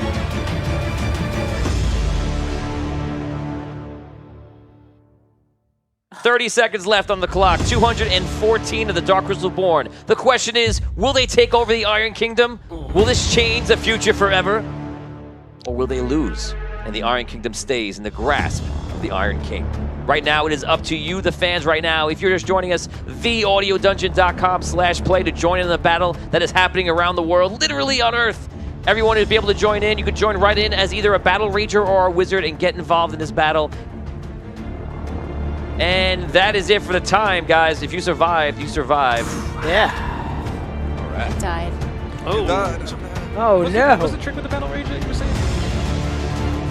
$30 seconds left on the clock. 214 of the Dark Crystalborn. The question is, will they take over the Iron Kingdom? Will this change the future forever? Or will they lose and the Iron Kingdom stays in the grasp of the Iron King? Right now, it is up to you, the fans, right now. If you're just joining us, theaudiodungeon.com/play to join in the battle that is happening around the world, literally on Earth. Everyone will be able to join in. You can join right in as either a Battle Ranger or a Wizard and get involved in this battle. And that is it for the time, guys. If you survived, you survived. Yeah. I died. Oh, Oh What's no. the trick with the Battle Ranger that you were saying?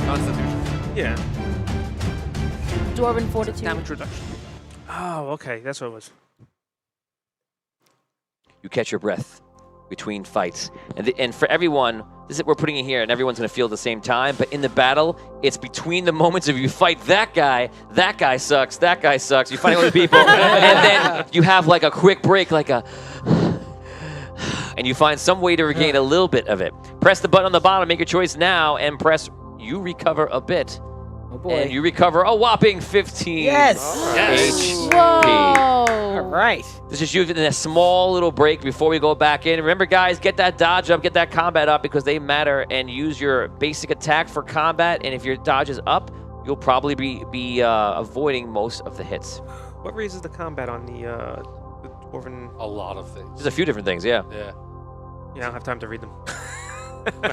Constitution. Yeah. Dwarven Fortitude. damage reduction. Oh, okay. That's what it was. You catch your breath between fights. And for everyone, we're putting it here, and everyone's going to feel at the same time, but in the battle, it's between the moments of you fight that guy sucks, that guy sucks, you fight other people, and then you have like a quick break, like a... and you find some way to regain a little bit of it. Press the button on the bottom, make your choice now, and press you recover a bit. Oh boy. And you recover a whopping 15 Yes. HP. All Whoa! right. This is using a small little break before we go back in. Remember, guys, get that dodge up, get that combat up because they matter, and use your basic attack for combat. And if your dodge is up, you'll probably be avoiding most of the hits. What raises the combat on the dwarven? A lot of things. There's a few different things, yeah. Yeah. Yeah, I don't have time to read them.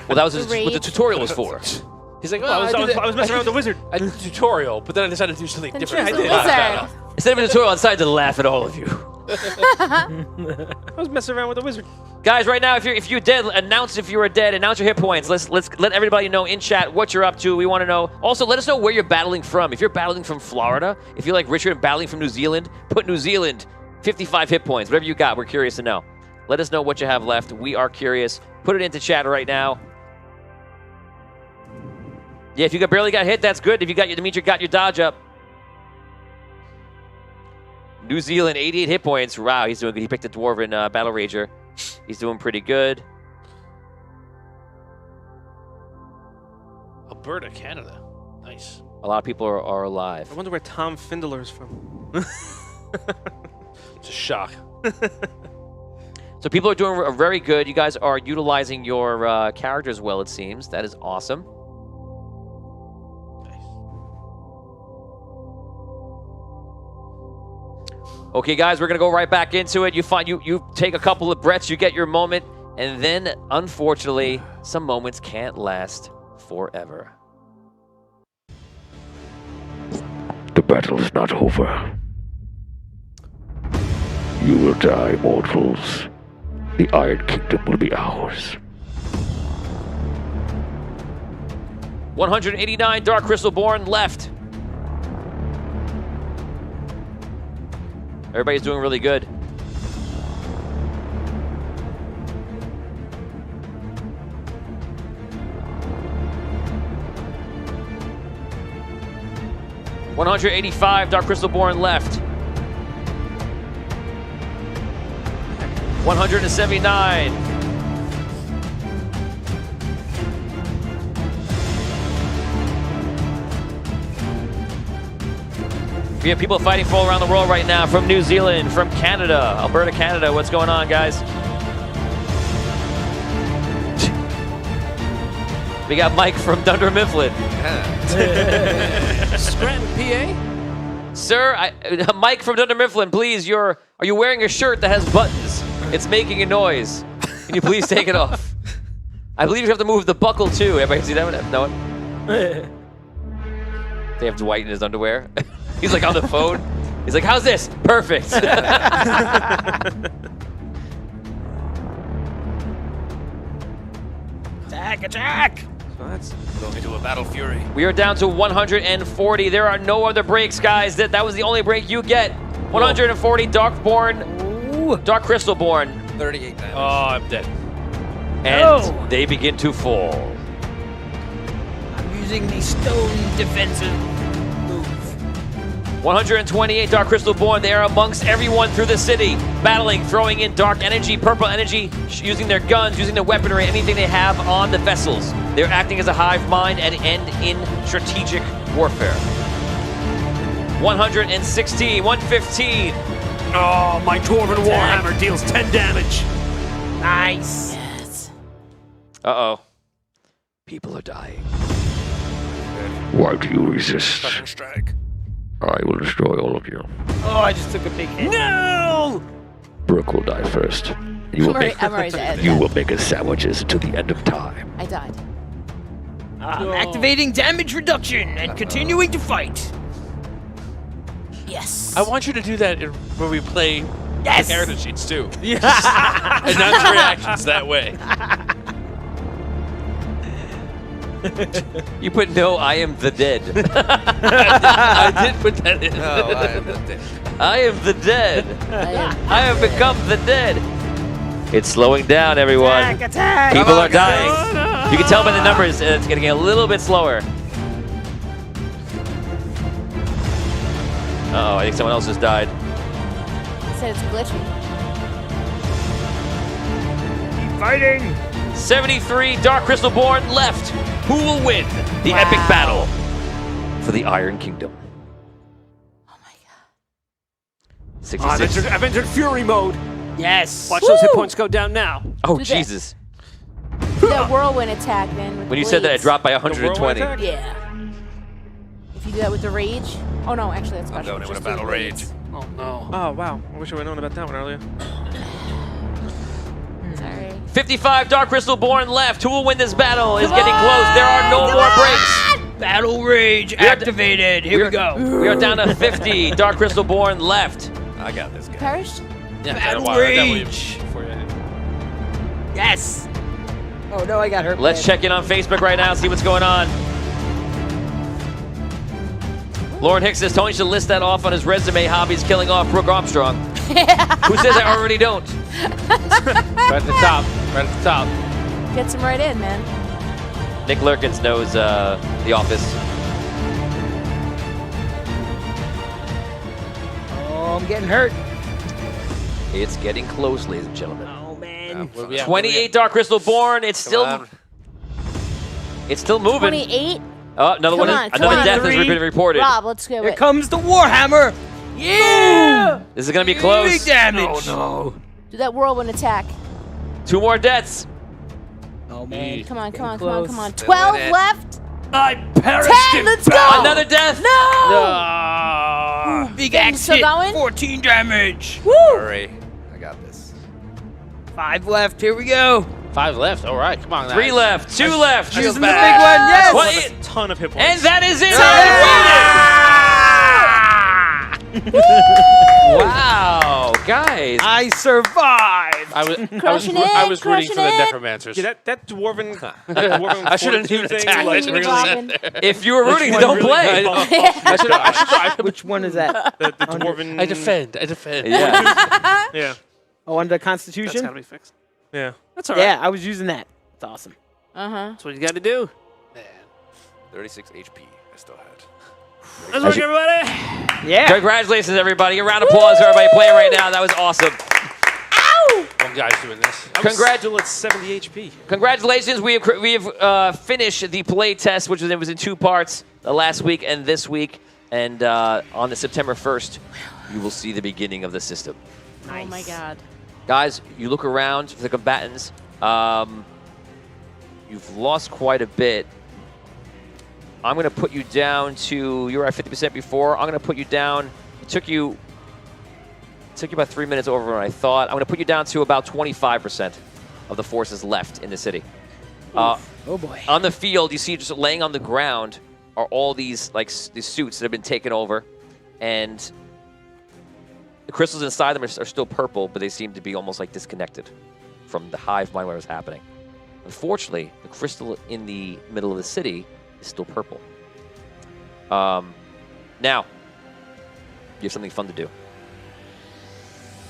Well, that was what the Rage. tutorial was for. He's like, Well, I was messing around with the wizard. I did a tutorial, but then I decided to do something Then different. choose the I did. wizard. Instead of a tutorial, I decided to laugh at all of you. I was messing around with the wizard. Guys, right now, if you're dead, announce if you are dead. Announce your hit points. Let's let everybody know in chat what you're up to. We want to know. Also, let us know where you're battling from. If you're battling from Florida, if you're like Richard and battling from New Zealand, put New Zealand 55 hit points. Whatever you got, we're curious to know. Let us know what you have left. We are curious. Put it into chat right now. Yeah, if you barely got hit, that's good. If you got your Dimitri got your dodge up. New Zealand, 88 hit points. Wow, he's doing good. He picked a Dwarven Battle Rager. He's doing pretty good. Alberta, Canada. Nice. A lot of people are alive. I wonder where Tom Findler's from. It's a shock. So people are doing very good. You guys are utilizing your characters well, it seems. That is awesome. Okay, guys, we're gonna go right back into it. You take a couple of breaths, you get your moment, and then, unfortunately, some moments can't last forever. The battle is not over. You will die, mortals. The Iron Kingdom will be ours. 189 Dark Crystalborn left. Everybody's doing really good. $185 Dark Crystalborn left. 179. We have people fighting for all around the world right now, from New Zealand, from Canada, Alberta, Canada. What's going on, guys? We got Mike from Dunder Mifflin. Scranton, PA? Sir, Mike from Dunder Mifflin, please, are you wearing a shirt that has buttons? It's making a noise. Can you please take it off? I believe you have to move the buckle too. Everybody see that one? No one? They have Dwight in his underwear. He's like on the phone. He's like, how's this? Perfect. Attack! Attack! So that's Going into a battle fury. We are down to 140. There are no other breaks, guys. That was the only break you get. 140 Darkborn, Dark Crystalborn. 38 damage. Oh, I'm dead. And they begin to fall. I'm using the stone defensive move. 128 Dark Crystalborn. They are amongst everyone through the city, battling, throwing in dark energy, purple energy, using their guns, using their weaponry, anything they have on the vessels. They're acting as a hive mind and in strategic warfare. 116, 115. Oh, my Dwarven Warhammer deals 10 damage. Nice. Yes. Uh-oh. People are dying. Why do you resist? Second strike. I will destroy all of you. Oh, I just took a big hit. No! Brooke will die first. You will make, I'm already dead. you will make us sandwiches until the end of time. I died. I'm activating damage reduction and continuing to fight. Yes. I want you to do that when we play Yes! character sheets too. Announce reactions that way. You put no, I am the dead. I did put that in. No, I am the dead. I am the dead. I I have become the dead. It's slowing down, everyone. Attack! Attack! People are guys. dying. You can tell by the numbers, it's getting a little bit slower. Uh-oh, I think someone else just died. said it's glitchy. Keep fighting! 73 Dark Crystalborn left. Who will win the epic battle? for the Iron Kingdom. Oh my god. 66. I've entered fury mode. Yes. Watch those hit points go down now. Oh, Do this. Jesus. Do that whirlwind attack, man. With When you the said that, it blades. dropped by whirlwind 120. attack? Yeah. If you do that with the rage. Oh no, actually that's I'm special. going in with a Just do battle blades. rage. Oh no. Oh, wow. I wish I would have known about that one earlier. Sorry. 55 Dark Crystal Born left. Who will win this battle? Is getting close. There are no more breaks. Battle rage activated. Here we go. We are down to 50 Dark Crystal Born left. I got this guy. Perished? Yeah, Battle I definitely- rage. before you- Yes. Oh no, I got hurt. Let's check in on Facebook right now, see what's going on. Lauren Hicks says Tony should list that off on his resume. Hobbies killing off Brooke Armstrong. Who says I already don't? Right at the top. Right at the top. Gets him right in, man. Nick Lurkins knows The Office. Oh, I'm getting hurt. It's getting close, ladies and gentlemen. Oh man. What are we at? 28 Dark Crystal Born. It's Come still moving. 28. Oh, another Come one. on, come Another on. death has been reported. Rob, let's go. Here comes the Warhammer. Yeah. This is gonna be Big close. damage. No. Do that whirlwind attack. 2 more deaths. Oh man. Come on, come on, Getting come on, close. come on. Still 12 in it. left. I perished 10, in let's go. battle. Another death. No. Ah. Big Getting axe still hit. going? 14 damage. Hurry. I got this. 5 left. Here we go. 5 left. All right, come on. 3 guys. left. 2 left. Using the big one. Yes. What? A ton of hit points. And that is it. Wow, guys. I survived. I was Crushing rooting it, for the crushing it. necromancers. Yeah, that dwarven, dwarven I shouldn't fortitude even thing, attack. like, Hey, really, Robin. If you were rooting, one don't really play. bumped Which one is that? the dwarven. I defend. I defend. Yeah. Yeah, Oh, under That's Constitution? gotta be fixed. yeah. That's all right. Yeah, I was using that. It's awesome. Uh-huh. That's what you got to do. 36 HP. I still had. Let's work, everybody. Yeah. Congratulations, everybody. A round of applause for everybody playing right now. That was awesome. One guy's doing this. Still at 70 HP. Congratulations. We have finished the play test, which was in 2 parts, last week and this week. And on the September 1st, you will see the beginning of the system. Oh my god. Guys, you look around for the combatants. You've lost quite a bit. I'm going to put you down to, you were at 50% before. I'm going to put you down. It took you about 3 minutes over than I thought. I'm going to put you down to about 25% of the forces left in the city. Oh boy. On the field, you see just laying on the ground are all these these suits that have been taken over, and the crystals inside them are still purple, but they seem to be almost like disconnected from the hive mind where it's happening. Unfortunately, the crystal in the middle of the city is still purple. Now, you have something fun to do.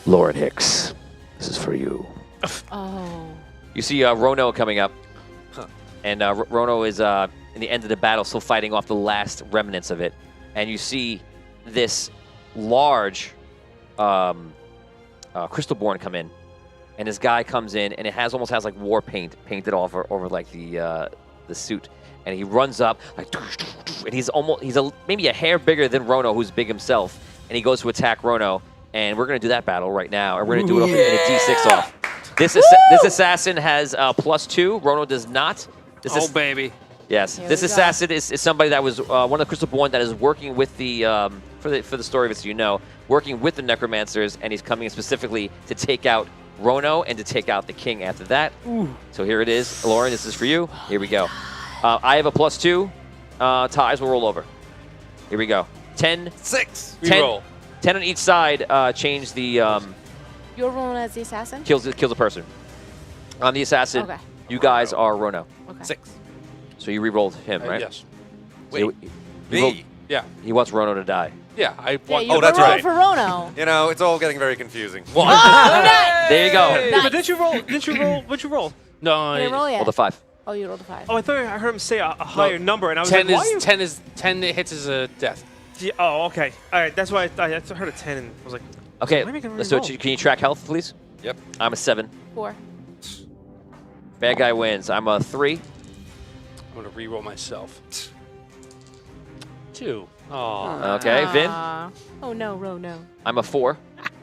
Lauren Hicks, this is for you. Oh. You see Rono coming up, and Rono is in the end of the battle, still fighting off the last remnants of it. And you see this large Crystalborn come in, and this guy comes in, and it almost has like war paint painted over like the suit, and he runs up like, and he's maybe a hair bigger than Rono, who's big himself, and he goes to attack Rono, and we're gonna do that battle right now, and we're gonna do it off in a D6 off. This assassin has +2. Rono does not. Baby. Yes, Here this we go. assassin is somebody that was one of the Crystalborn that is working with the for the story of it, so you know, working with the necromancers, and he's coming in specifically to take out Rono and to take out the king after that. So here it is, Lauren. This is for you. Here we go. I have a +2. Ties will roll over. Here we go. 10. 6. 10 on each side. Change the You're rolling as the assassin? kills a person. On the assassin, Okay. you guys are Rono. Okay. 6. So you re-rolled him, right? Yes. So you rolled- Me. Yeah. he wants Rono to die. Yeah. I Yeah, want. you're that's rolling right. for Rono. You know, it's all getting very confusing. Oh, nice. There you go. Yeah, but didn't you roll? What'd you roll? No. Didn't roll yet. Roll the 5. Oh, you rolled a 5. Oh, I thought I heard him say a higher number, and I was 10 like, why is 10 hits as a death. Yeah, oh, okay. All right, that's why I heard a 10 and was like, Okay, why am I gonna so re-roll? can you track health, please? Yep. I'm a 7. 4. Bad guy wins. I'm a 3. I'm gonna re-roll myself. 2. Oh. Okay, Vin. Oh no, Ro, no. I'm a 4.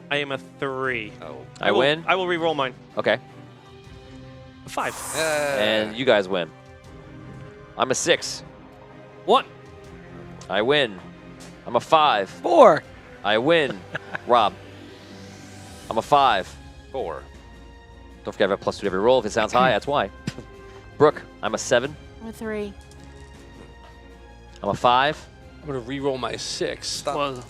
I am a 3. Oh. I win. I will re-roll mine. Okay. A 5. And you guys win. I'm a 6. 1. I win. I'm a 5. 4. I win. Rob. I'm a 5. 4. Don't forget I have a +2 to every roll. If it sounds high, that's why. Brooke, I'm a 7. I'm a 3. I'm a 5. I'm going to re-roll my 6. Stop.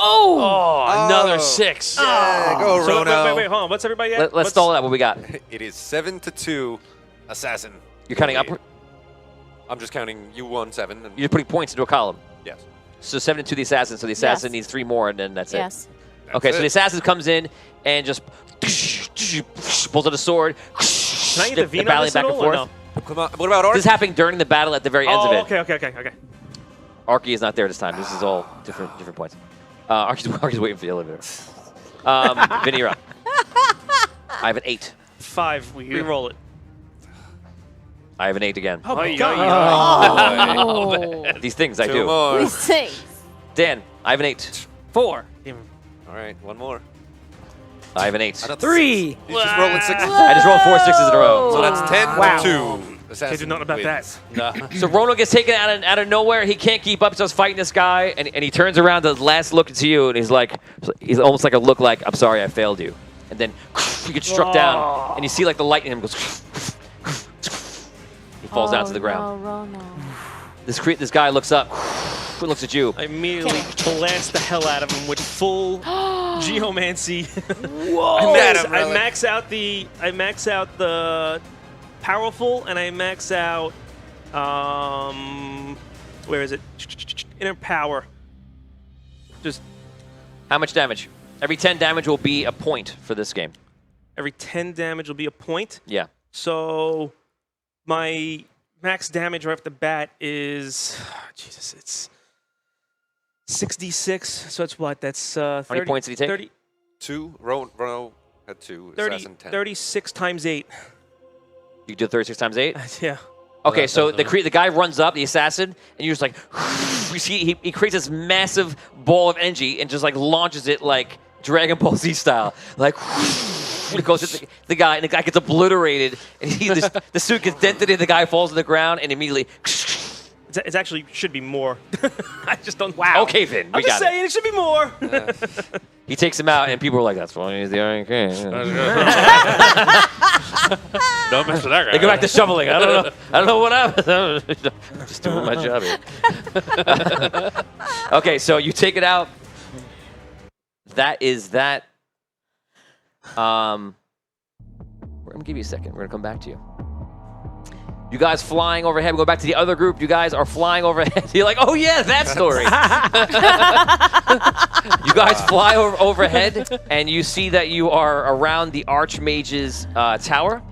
Oh, another 6. Yeah, go, So Rono. wait, hold on. What's everybody at? Let's stall it out. What we got? It is 7-2. Assassin. You're counting up. I'm just counting you 1, 7. And You're putting points into a column. yes. So 7 to the assassin. So the assassin Yes. needs 3 more, and then that's Yes. it. Okay, so it. the assassin comes in and just pulls out a sword. Can I get the Vino battling back and or forth. no? Come on. What about Ark? This is happening during the battle at the very ends of it. Okay. Arky is not there this time. This is all different points. Arky's waiting for the elevator. Vinny, you're up. I have an 8. 5. We re-roll it. I have an 8 again. Oh my God. Oh. These things I 2 do. more. These things. Dan, I have an 8. 4. All right, 1 more. I have an 8. 3. He's just rolling 6s. I just rolled 4 6s in a row. So that's 10-2. Wow. Assassin They do not know about wins. that. So Rono gets taken out of nowhere. He can't keep up, starts fighting this guy, and he turns around to last look to you, and he's almost like a look like, I'm sorry, I failed you. And then he gets struck down, and you see like the light in him goes. He falls down to the ground. No, no. This guy looks up, looks at you. I immediately blast the hell out of him with full geomancy. Whoa. I max out the powerful, and I max out where is it? Inner power. Just How much damage? Every 10 damage will be a point for this game. every 10 damage will be a point. Yeah. So my max damage right off the bat is Jesus, it's 66. So it's what? That's 30, How many points did he take? 30, 2. Rono had 2. 30 Assassin 10. 36 times 8. You do 36 times 8? Yeah. Okay, so the guy runs up, the assassin, and you're just like, you see, he creates this massive ball of energy and just like launches it like Dragon Ball Z style. Like, it goes at the guy, and the guy gets obliterated, and the suit gets dented, and the guy falls to the ground, and immediately. It's actually should be more. I just don't. Wow. Okay, Vin, we I'm just got saying it should be more. it. He takes him out, and people are like, "That's why he's the Arcane." Don't mess with that guy. They go back to shoveling. I don't know what happened. I'm just doing my job here. Okay, so you take it out. That is that. We're gonna give you a second. We're gonna come back to you. You guys flying overhead. We go back to the other group. You guys are flying overhead. You're like, oh yeah, that story. You guys fly overhead, and you see that you are around the Archmage's tower,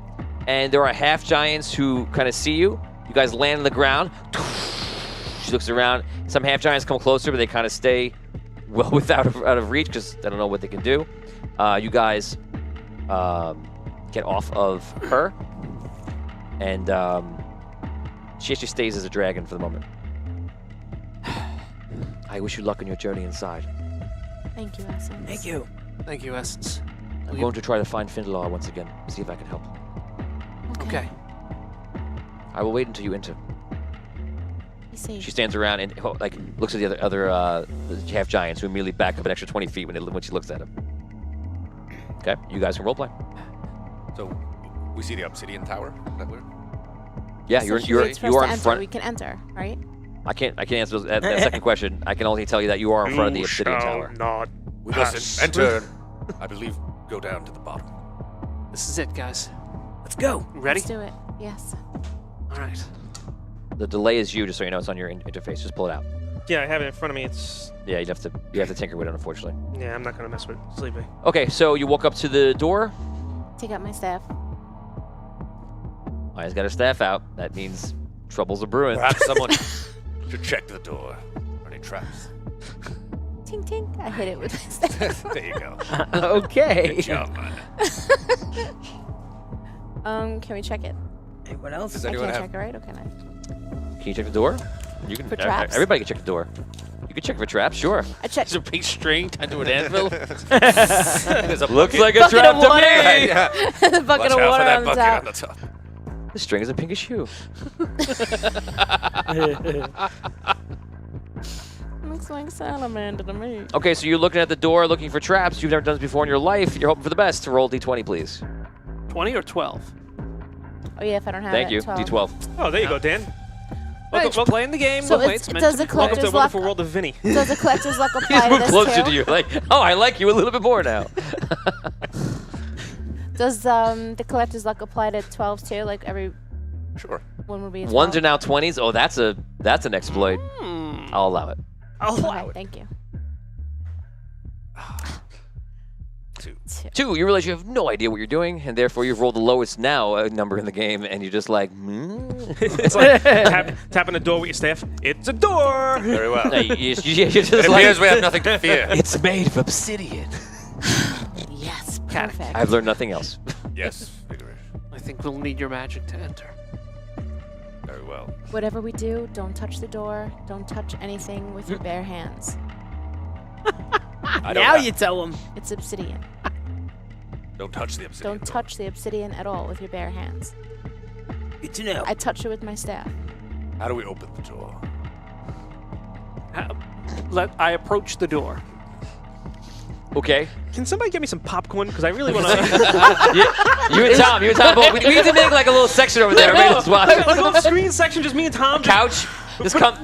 and there are half giants who kind of see you. You guys land on the ground. She looks around. Some half giants come closer, but they kind of stay well out of reach because they don't know what they can do. You guys get off of her. And she actually stays as a dragon for the moment. I wish you luck on your journey inside. Thank you, Essence. Thank you. Thank you, Essence. I'm going to try to find Finlar once again, see if I can help. Okay. I will wait until you enter. Be safe. She stands around and like looks at the other half giants who immediately back up an extra 20 feet when she looks at him. Okay, you guys can roleplay. So we see the obsidian tower. Is that where? Yeah, So you're she waits for us you to are in enter. front. We can enter, right? I can't answer that second question. I can only tell you that you are in front of the obsidian tower. Not. We must enter. I believe go down to the bottom. This is it, guys. Let's go. Ready? Let's do it. Yes. All right. The delay is you, just so you know. It's on your interface. Just pull it out. Yeah, I have it in front of me. It's Yeah, you have to tinker with it, unfortunately. yeah. I'm not gonna mess with it. Sleepy. Okay, so you walk up to the door. Take out my staff. Maya's got her staff out. That means troubles are brewing. Perhaps someone should check the door. Are any traps? Tink tink. I hit it with my staff. There you go. Okay. Good job, man. Can we check it? Anyone else? Does I anyone can't have? check it, right? Okay, nice. Can you check the door? You can. For traps? Everybody can check the door. You can check for traps, sure. I checked. There's a big string tied to an anvil. There's a Looks bucket. like a Bucket trap of to water. me. Yeah. The bucket Watch of out for water that on the bucket top. on the top. The string is a pinkish hue. Looks like salamander to me. Okay, so you're looking at the door, looking for traps. You've never done this before in your life. You're hoping for the best. Roll d20, please. 20 or 12? Oh yeah, if I don't have Thank it. you. 12. d12. Oh, there you go, Dan. Hey, just playing the game. So the way it's, meant does to the be played. Welcome to collector's the luck? wonderful world of Vinny. Does the collector's luck You apply just to move this closer too? to you. Like, oh, I like you a little bit more now. Does the collector's luck apply to 12 too? Like every Sure. one would be a 12? Ones are now 20s. Oh, that's an exploit. I'll allow it. Okay, thank you. 2, you realize you have no idea what you're doing, and therefore you've rolled the lowest now number in the game, and you're just like, It's like tapping the door with your staff. It's a door. Very well. You're just It like, appears we have nothing to fear. it's made of obsidian. Yes, perfect. I've learned nothing else. Yes, vigorous. I think we'll need your magic to enter. Very well. Whatever we do, don't touch the door. Don't touch anything with your bare hands. I don't Now have- you tell him. It's obsidian. Don't touch the obsidian. Don't touch the obsidian at all with your bare hands. Good to know. I touch it with my staff. How do we open the door? I approach the door. Okay. Can somebody get me some popcorn? Because I really want to. You and Tom, we need to make like a little section over there. Everybody just watch. Like a little screen section, just me and Tom. Couch. This comes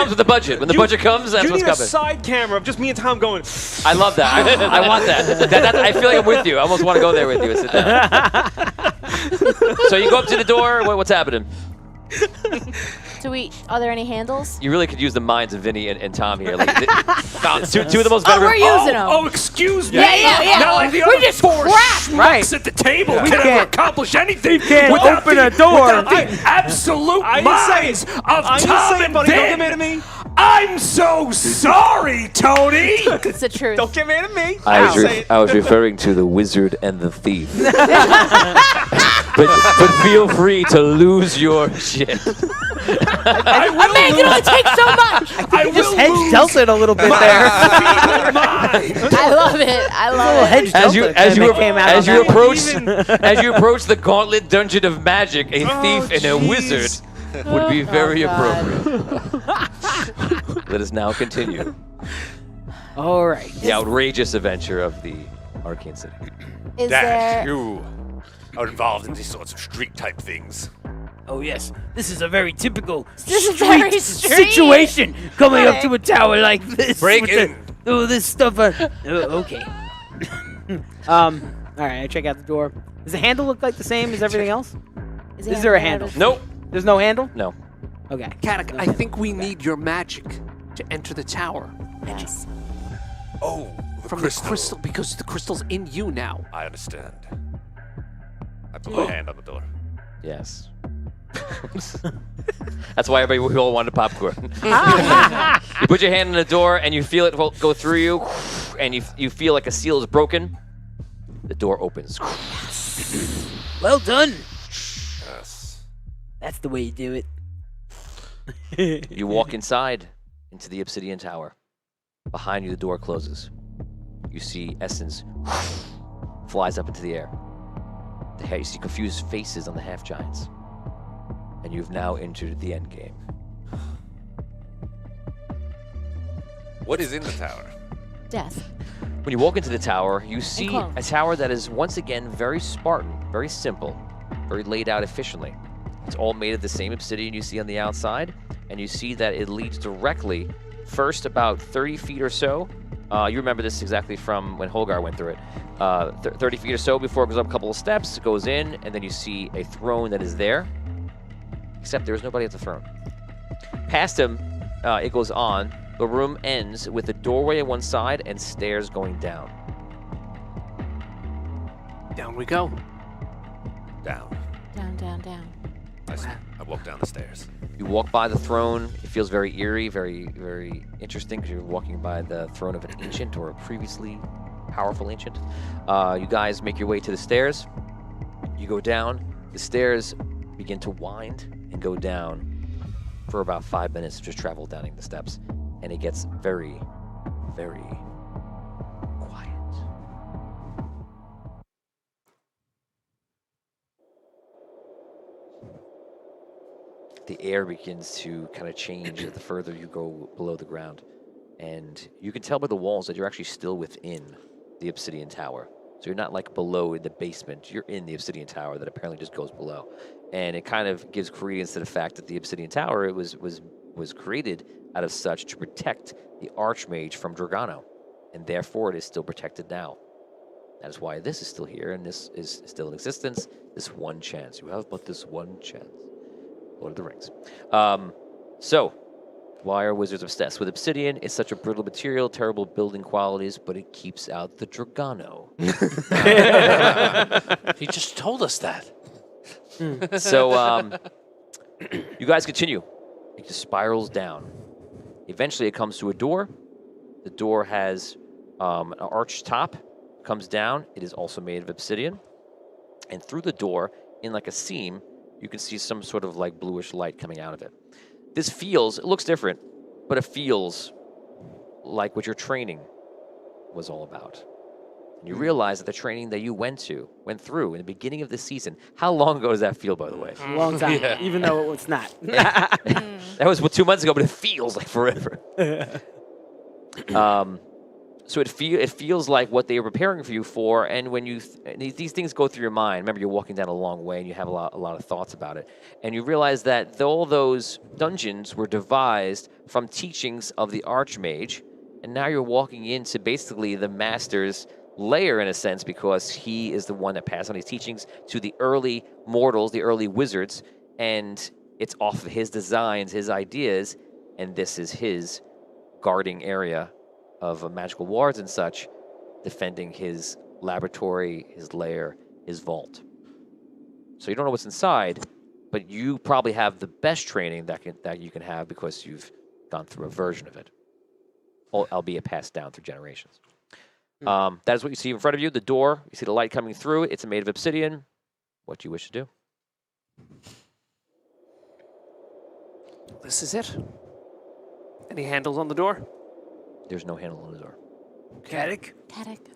with the budget. When the budget comes, that's you what's need a coming. side camera of just me and Tom going. I love that. I want that. I feel like I'm with you. I almost want to go there with you and sit down. So you go up to the door. What's happening? Are there any handles? You really could use the minds of Vinny and Tom here. Like, two of the most Oh, veteran. we're using them. Oh, excuse me. Yeah. Not like the We other just four crashed. schmucks Right. at the table We can ever can't- accomplish anything can't without open the, a door. without the absolute I ain't minds saying- of I ain't Tom saying, and buddy, don't Vin. get mad at me. I'm so sorry, Tony. It's the truth. Don't get mad at me. I was referring to the wizard and the thief. but feel free to lose your shit. A man can only take so much. I Just will hedge lose dealt it a little bit there. I love it. I love it. Hedge dealt it. As you approach the gauntlet dungeon of magic, a thief and a wizard would be very God. appropriate. Let us now continue All right. the outrageous adventure of the Arcane City. Is Dash, there? you are involved in these sorts of street type things. Oh yes, this is a very typical This is very street. situation coming up to a tower like this. Break with in. This stuff. Okay. All right. I check out the door. Does the handle look like the same as everything else? Is there a handle? Nope. There's no handle. No. Okay. Katak, I think we need your magic to enter the tower. Yes. Oh, the From crystal. the crystal, because the crystal's in you now. I understand. I put my hand on the door. Yes. That's why we all wanted popcorn. You put your hand on the door and you feel it go through you, and you feel like a seal is broken. The door opens. Well done. Yes. That's the way you do it. You walk inside into the obsidian tower. Behind you, the door closes. You see Essence flies up into the air. You see confused faces on the half giants. And you've now entered the end game. What is in the tower? Death. When you walk into the tower, you see clones. a tower that is once again very Spartan, very simple, very laid out efficiently. It's all made of the same obsidian you see on the outside, and you see that it leads directly, first about 30 feet or so. You remember this exactly from when Holgar went through it. 30 feet or so before it goes up a couple of steps, it goes in, and then you see a throne that is there, except there's nobody at the throne. Past him, it goes on. The room ends with a doorway on one side and stairs going down. Down we go. Down. Down, down, down. I walk down the stairs. You walk by the throne. It feels very eerie, very, very interesting because you're walking by the throne of an ancient or a previously powerful ancient. You guys make your way to the stairs. You go down. The stairs begin to wind and go down for about 5 minutes, just travel down the steps, and it gets very, very quiet. The air begins to kind of change the further you go below the ground. And you can tell by the walls that you're actually still within the obsidian tower. So you're not like below in the basement, you're in the obsidian tower that apparently just goes below. And it kind of gives credence to the fact that the obsidian tower was created out of such to protect the Archmage from Dragano. And therefore it is still protected now. That is why this is still here and this is still in existence. This one chance. You have but this one chance. Lord of the Rings. So, why are wizards obsessed with obsidian? It's such a brittle material, terrible building qualities, but it keeps out the Dragano. He just told us that. So, you guys continue. It just spirals down. Eventually, it comes to a door. The door has an arched top, comes down. It is also made of obsidian. And through the door, in like a seam, you can see some sort of like bluish light coming out of it. It looks different, but it feels like what your training was all about. And you realize that the training that you went through in the beginning of this season, how long ago does that feel, by the way? Long time, even though it's not. That was 2 months ago, but it feels like forever. So it feels like what they were preparing for you for, and when these things go through your mind. Remember, you're walking down a long way, and you have a lot of thoughts about it, and you realize that all those dungeons were devised from teachings of the Archmage, and now you're walking into basically the Master's lair in a sense, because he is the one that passed on these teachings to the early mortals, the early wizards, and it's off of his designs, his ideas, and this is his guarding area of magical wards and such, defending his laboratory, his lair, his vault. So you don't know what's inside, but you probably have the best training that you can have because you've gone through a version of it, albeit passed down through generations. That is what you see in front of you. The door, you see the light coming through. It's made of obsidian. What do you wish to do? This is it. Any handles on the door? There's no handle on the door. Caddick? Caddick's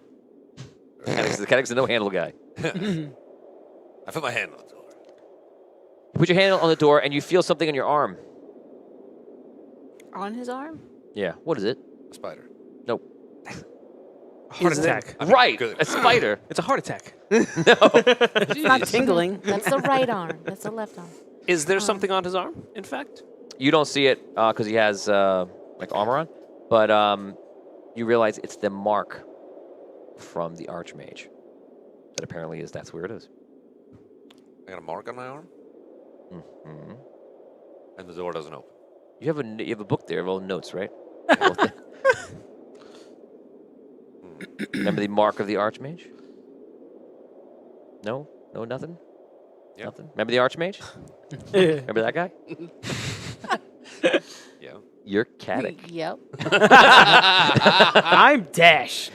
the no-handle guy. I put my hand on the door. You put your hand on the door, and you feel something on your arm. On his arm? Yeah. What is it? A spider. Nope. Heart attack. Right. good. A spider. It's a heart attack. It's not tingling. That's the right arm. That's the left arm. Is there something on his arm, in fact? You don't see it because he has like armor on, but you realize it's the mark from the Archmage. That apparently that's where it is. I got a mark on my arm, Mm-hmm. and the door doesn't open. You have a book there of all notes, right? Remember the mark of the Archmage? No, nothing. Yeah. Nothing. Remember the Archmage? Remember that guy? Yeah. You're Caddick. Yep. I'm Dash.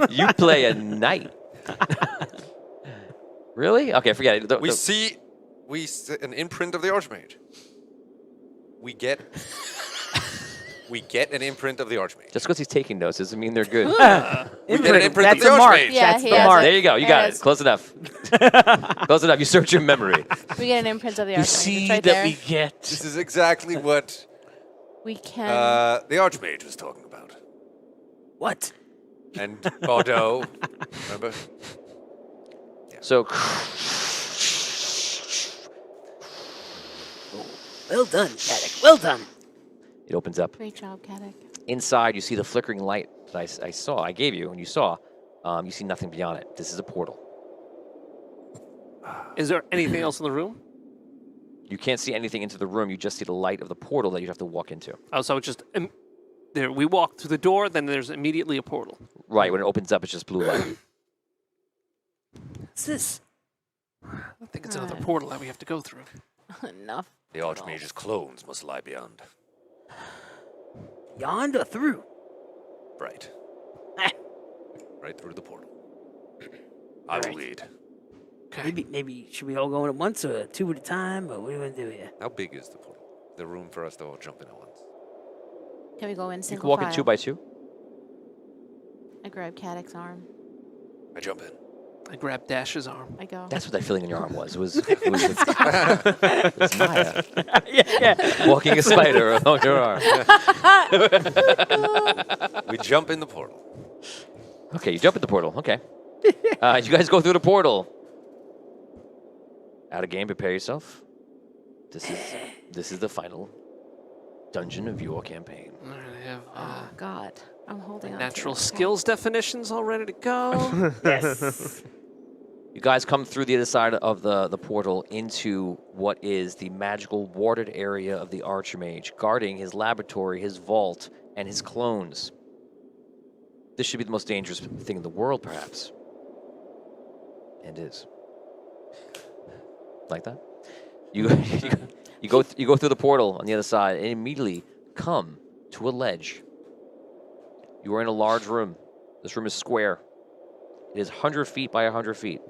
You play a knight. Really? Okay, forget it. We see an imprint of the Archmage. We get an imprint of the Archmage. Just because he's taking notes doesn't mean they're good. We get an imprint That's of the a mark. Archmage. Yeah, That's he the has mark. There you go. You got Yes. it. Close enough. Close enough. You search your memory. We get an imprint of the You Archmage. see It's right that there. we get. This is exactly what We can. the Archmage was talking about. What? And Bordeaux, remember? So, Well done, Caddick. Well done. it opens up. Great job, Caddick. Inside, you see the flickering light that I gave you, and you saw. You see nothing beyond it. This is a portal. Is there anything else in the room? You can't see anything into the room. You just see the light of the portal that you have to walk into. Oh, so it's just there. We walk through the door, then there's immediately a portal. Right, when it opens up, it's just blue light. What's this? I think it's another portal that we have to go through. Enough. The Archmage's clones must lie beyond. Yonder through. Right. Right through the portal. I will lead. Maybe should we all go in at once or two at a time? Or what do you want to do here? How big is the portal? the room for us to all jump in at once. Can we go in You single can walk file? in 2 by 2. I grab Caddick's arm. I jump in. I grab Dash's arm. I go. That's what that feeling in your arm was. It was Maya. Walking a spider along your arm. We jump in the portal. Okay, you jump in the portal. Okay. You guys go through the portal. Out of game, prepare yourself. This is the final dungeon of your campaign. All right, I have Oh God, I'm holding on. natural to it. skills definitions all ready to go. Yes. You guys come through the other side of the portal into what is the magical warded area of the Archmage, guarding his laboratory, his vault, and his clones. This should be the most dangerous thing in the world, perhaps. And is. Like that? You go through the portal on the other side and immediately come to a ledge. You are in a large room. This room is square. It is 100 feet by 100 feet.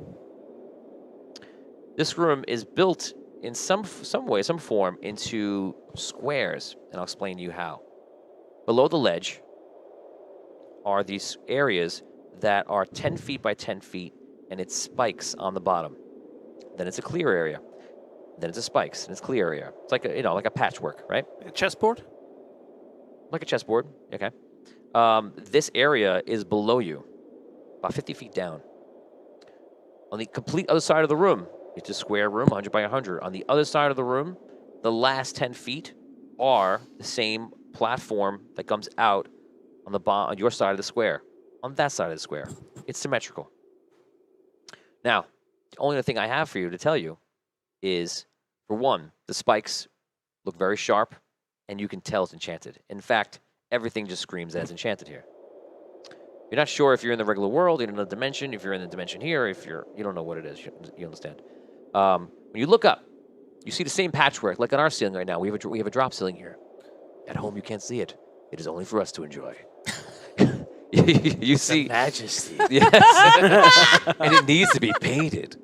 This room is built in some way, some form, into squares, and I'll explain to you how. Below the ledge are these areas that are 10 feet by 10 feet, and it's spikes on the bottom. Then it's a clear area. Then it's a spikes, and it's clear area. It's like a, like a patchwork, right? A chessboard? Like a chessboard, okay. This area is below you, about 50 feet down. On the complete other side of the room, it's a square room, 100 by 100. On the other side of the room, the last 10 feet are the same platform that comes out on on your side of the square. On that side of the square, it's symmetrical. Now, the only other thing I have for you to tell you is, for one, the spikes look very sharp, and you can tell it's enchanted. In fact, everything just screams that it's enchanted here. You're not sure if you're in the regular world, in another dimension, if you're in the dimension here, if you don't know what it is. You understand. When you look up, you see the same patchwork, like on our ceiling right now. We have a drop ceiling here. At home, you can't see it. It is only for us to enjoy. You see Majesty. yes, and it needs to be painted.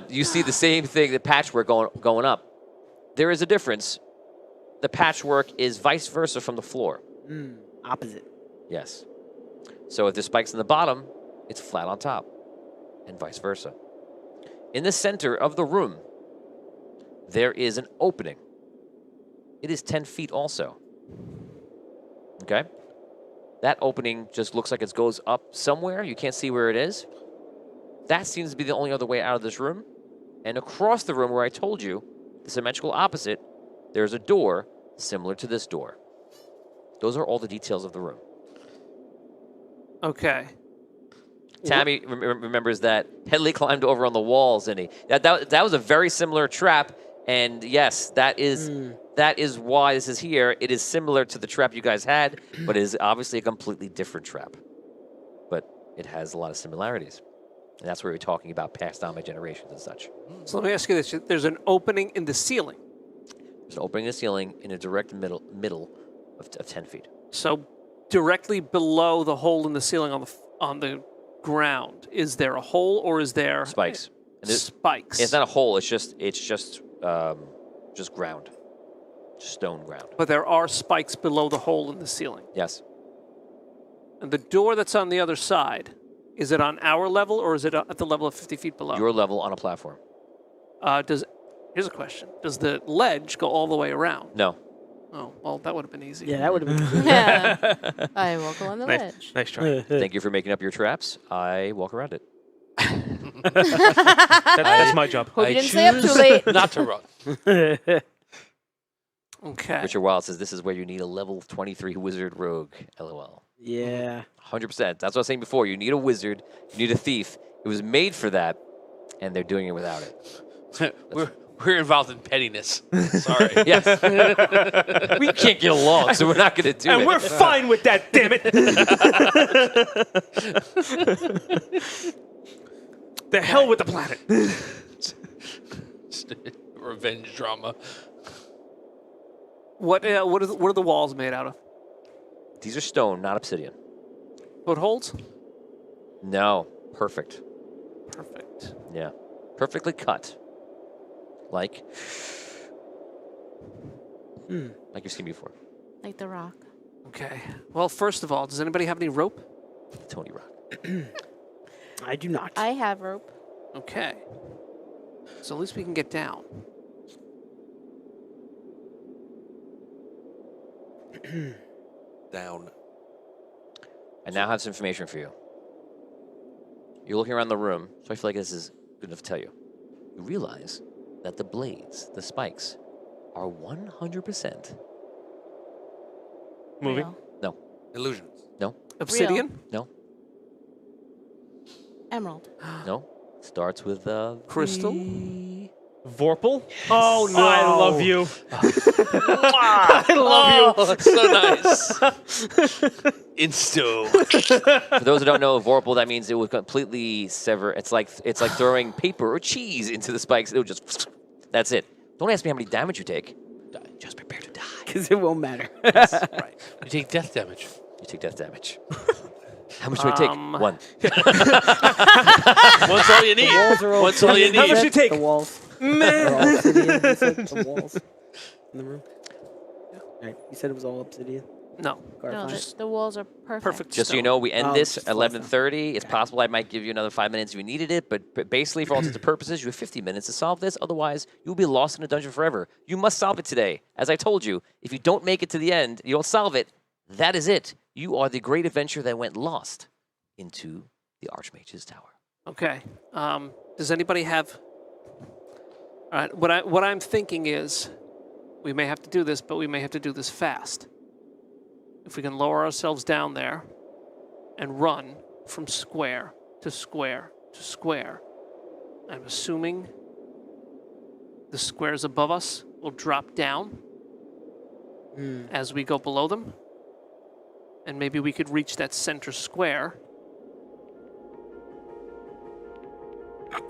You see the same thing, the patchwork going up. There is a difference. The patchwork is vice versa from the floor. Opposite. Yes. So if there's spikes in the bottom, it's flat on top, and vice versa. In the center of the room, there is an opening. It is 10 feet also. Okay? That opening just looks like it goes up somewhere. You can't see where it is. That seems to be the only other way out of this room. And across the room where I told you, the symmetrical opposite, there's a door similar to this door. Those are all the details of the room. Okay. Tammy remembers that Headley climbed over on the walls, and that was a very similar trap. And yes, that is why this is here. It is similar to the trap you guys had, but it is obviously a completely different trap. But it has a lot of similarities. And that's where we're talking about passed down by generations and such. So let me ask you this. There's an opening in the ceiling. There's an opening in the ceiling in a direct middle of 10 feet. So directly below the hole in the ceiling on the ground, is there a hole or is there Spikes. Spikes. It's not a hole. It's just ground, just stone ground. But there are spikes below the hole in the ceiling. Yes. And the door that's on the other side, is it on our level or is it at the level of 50 feet below? Your level on a platform. Here's a question. Does the ledge go all the way around? No. Oh, well, that would have been easy. Yeah, that would have been. Yeah. I will go on the Nice, ledge. nice try. Thank you for making up your traps. I walk around it. That's my job. Hope you didn't stay up too late. Not to run. Okay. Richard Wild says this is where you need a level 23 wizard rogue. LOL. Yeah. 100%. That's what I was saying before. You need a wizard. You need a thief. It was made for that, and they're doing it without it. We're involved in pettiness. Sorry. Yes. We can't get along, so we're not going to do it. And we're fine with that, damn it. The hell with the planet. Revenge drama. What are the walls made out of? These are stone, not obsidian. Footholds? No. Perfect. Perfect. Yeah. Perfectly cut. Like like you've seen before. Like the rock. Okay. Well, first of all, does anybody have any rope? Tony Rock. I do not. I have rope. Okay. So at least we can get down. Down. I now have some information for you. You're looking around the room, so I feel like this is good enough to tell you. You realize that the blades, the spikes, are 100% Moving. Real. no, Illusions. no, Obsidian? no, Emerald. no. Starts with Crystal? Vorpal? Oh, no. I love you. I love So nice. Insto. For those who don't know, Vorpal, that means it would completely sever. It's like throwing paper or cheese into the spikes. It would just. That's it. Don't ask me how many damage you take. Just prepare to die. Because it won't matter. Right. You take death damage. You take death damage. How much do I take? 1. Once all you need. Walls are all Once all you obsidian, need. How much said? you take? The walls. They're all obsidian, you said? The walls in the room. Right. You said it was all obsidian? No. No, Clarify. the walls are perfect. Perfect. Just so you stone. know, we end Oh, this just at less than- 11:30. It's possible I might give you another 5 minutes if you needed it, but basically, for all intents and purposes, you have 50 minutes to solve this. Otherwise, you'll be lost in a dungeon forever. You must solve it today. As I told you, if you don't make it to the end, you don't solve it, that is it. You are the great adventure that went lost into the Archmage's Tower. Okay. Does anybody have? All right. What I'm thinking is, we may have to do this, but we may have to do this fast. If we can lower ourselves down there, and run from square to square to square, I'm assuming the squares above us will drop down as we go below them, and maybe we could reach that center square.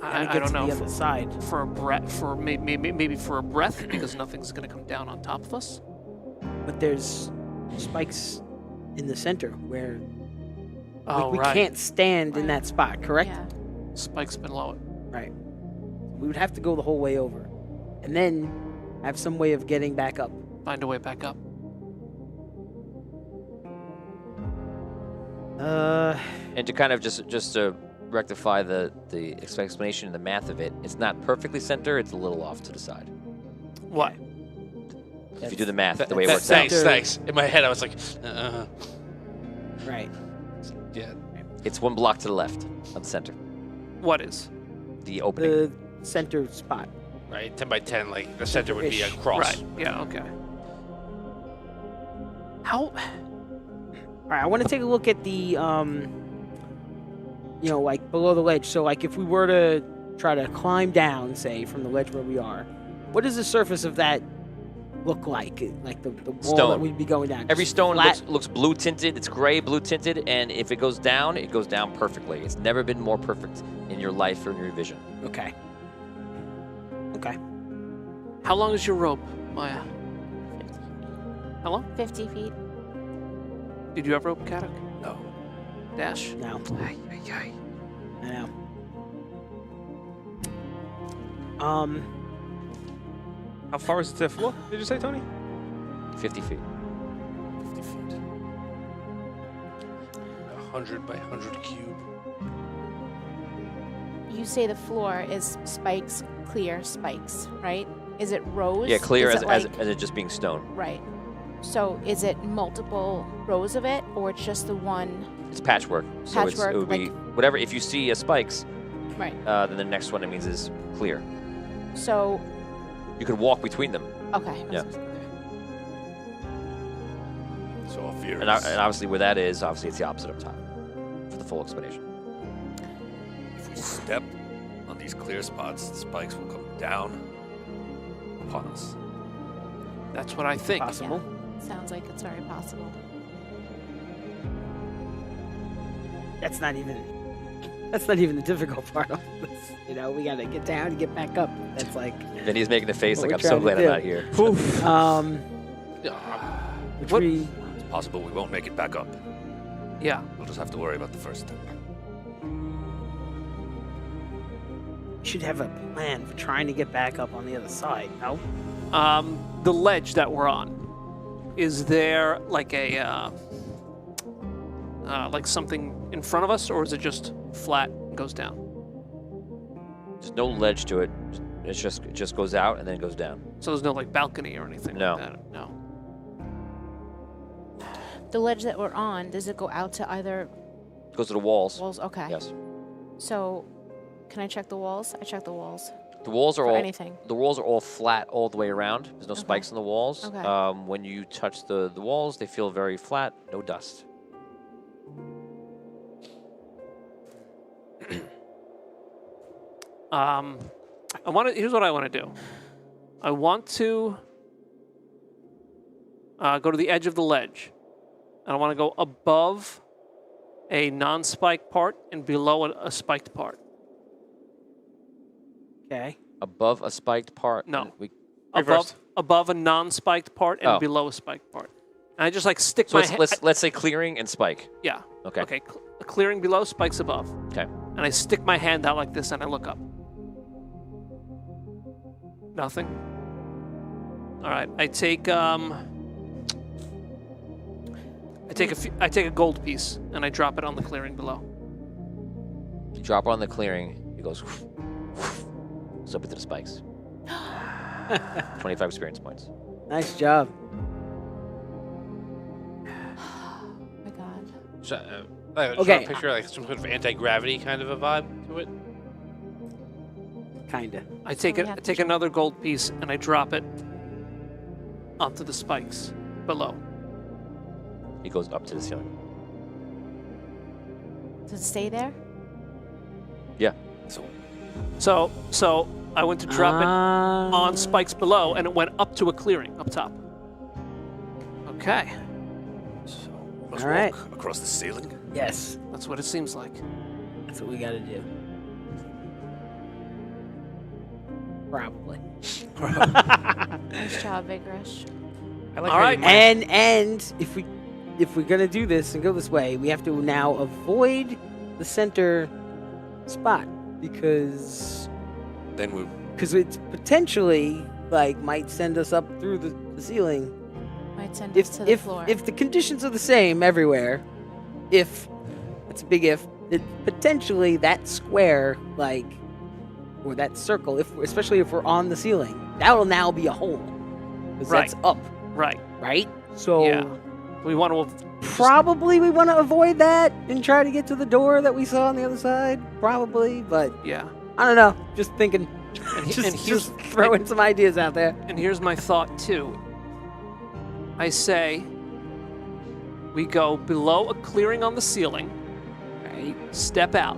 And it I gets don't to know. the other side. For a breath, for maybe for a breath, because nothing's going to come down on top of us. But there's spikes in the center where Oh, we right. can't stand in that spot, correct? Yeah. Spikes below it. Right. We would have to go the whole way over. And then have some way of getting back up. Find a way back up. And to kind of just to rectify the explanation and the math of it, it's not perfectly center, it's a little off to the side. What? If you do the math, the way it works out. Thanks. In my head, I was like, Right. yeah. It's 1 block to the left of the center. What is? The opening. The center spot. Right, 10 by 10, like the center would be a Ish. cross. Right. Yeah. Okay. How? All right, I want to take a look at the, like below the ledge. So, like, if we were to try to climb down, say, from the ledge where we are, what does the surface of that look like? Like the wall that Stone. we'd be going down. Every Just stone flat? looks blue tinted. It's gray, blue tinted, and if it goes down perfectly. It's never been more perfect in your life or in your vision. Okay. Okay. How long is your rope, Maya? 50. How long? 50 feet. Did you have rope, Kadak? No. Dash? Now. Ay, ay, ay. I know. How far is it to the floor, did you say, Tony? 50 feet. 50 feet. 100 by 100 cube. You say the floor is spikes, clear spikes, right? Is it rows? Yeah, clear Is as it it just being stone. Right. So is it multiple rows of it, or it's just the one? It's patchwork. So Patchwork, it would be like- whatever. If you see spikes, Right. then the next one it means is clear. So, You can walk between them. okay. Yeah. So our fear And obviously where that is, obviously it's the opposite up top for the full explanation. if we step on these clear spots, the spikes will come down upon us. That's what I think. Possible. Sounds like it's very possible. That's not even the difficult part of this. We gotta get down and get back up. That's like Then he's making a face What like, we're I'm so trying to glad I'm do. not here. which What- we It's possible we won't make it back up. Yeah. We'll just have to worry about the first step. We should have a plan for trying to get back up on the other side. No. The ledge that we're on, is there like a like something in front of us, or is it just flat and goes down? There's no ledge to it. It just goes out and then it goes down. So there's no like balcony or anything No. like that? No. The ledge that we're on, does it go out to either It goes to the walls. walls? Okay. Yes. So, can I check the walls? I check the walls. The walls are For all anything. The walls are all flat all the way around. There's no spikes in the walls. Okay. When you touch the walls, they feel very flat. No dust. Here's what I want to do. I want to go to the edge of the ledge. And I want to go above a non-spiked part and below a spiked part. Okay. Above a spiked part. No. Reversed. Above a non-spiked part and Oh. below a spiked part. And I just like stick So my hand. let's say clearing and spike. Yeah. Okay. Okay. Clearing below, spikes above. Okay. And I stick my hand out like this and I look up. Nothing. All right. I take a gold piece and I drop it on the clearing below. You drop on the clearing. It goes. Goes up into the spikes. 25 experience points. Nice job. Oh my god. So, I'm Okay. trying to picture like some sort of anti-gravity kind of a vibe to it. Kinda. I take we it. have I to take check. another gold piece and I drop it onto the spikes below. It goes up to the ceiling. Does it stay there? Yeah. So I went to drop it on spikes below, and it went up to a clearing up top. Okay, So, must All right. walk across the ceiling. Yes. that's what it seems like. That's what we gotta do. Probably. Nice job, Vigorish. I like All how right. you might- And if we're gonna do this and go this way, we have to now avoid the center spot because Then we it's potentially like might send us up through the ceiling. Might send us to the floor. If the conditions are the same everywhere, if it's a big if, it potentially that square or that circle, especially if we're on the ceiling, that will now be a hole because that's up, Right. right? So Yeah. We want to. probably we want to avoid that and try to get to the door that we saw on the other side. Probably, but Yeah. I don't know. Just thinking. And just here's throwing some ideas out there. and here's my thought too. I say we go below a clearing on the ceiling. Right, Step out.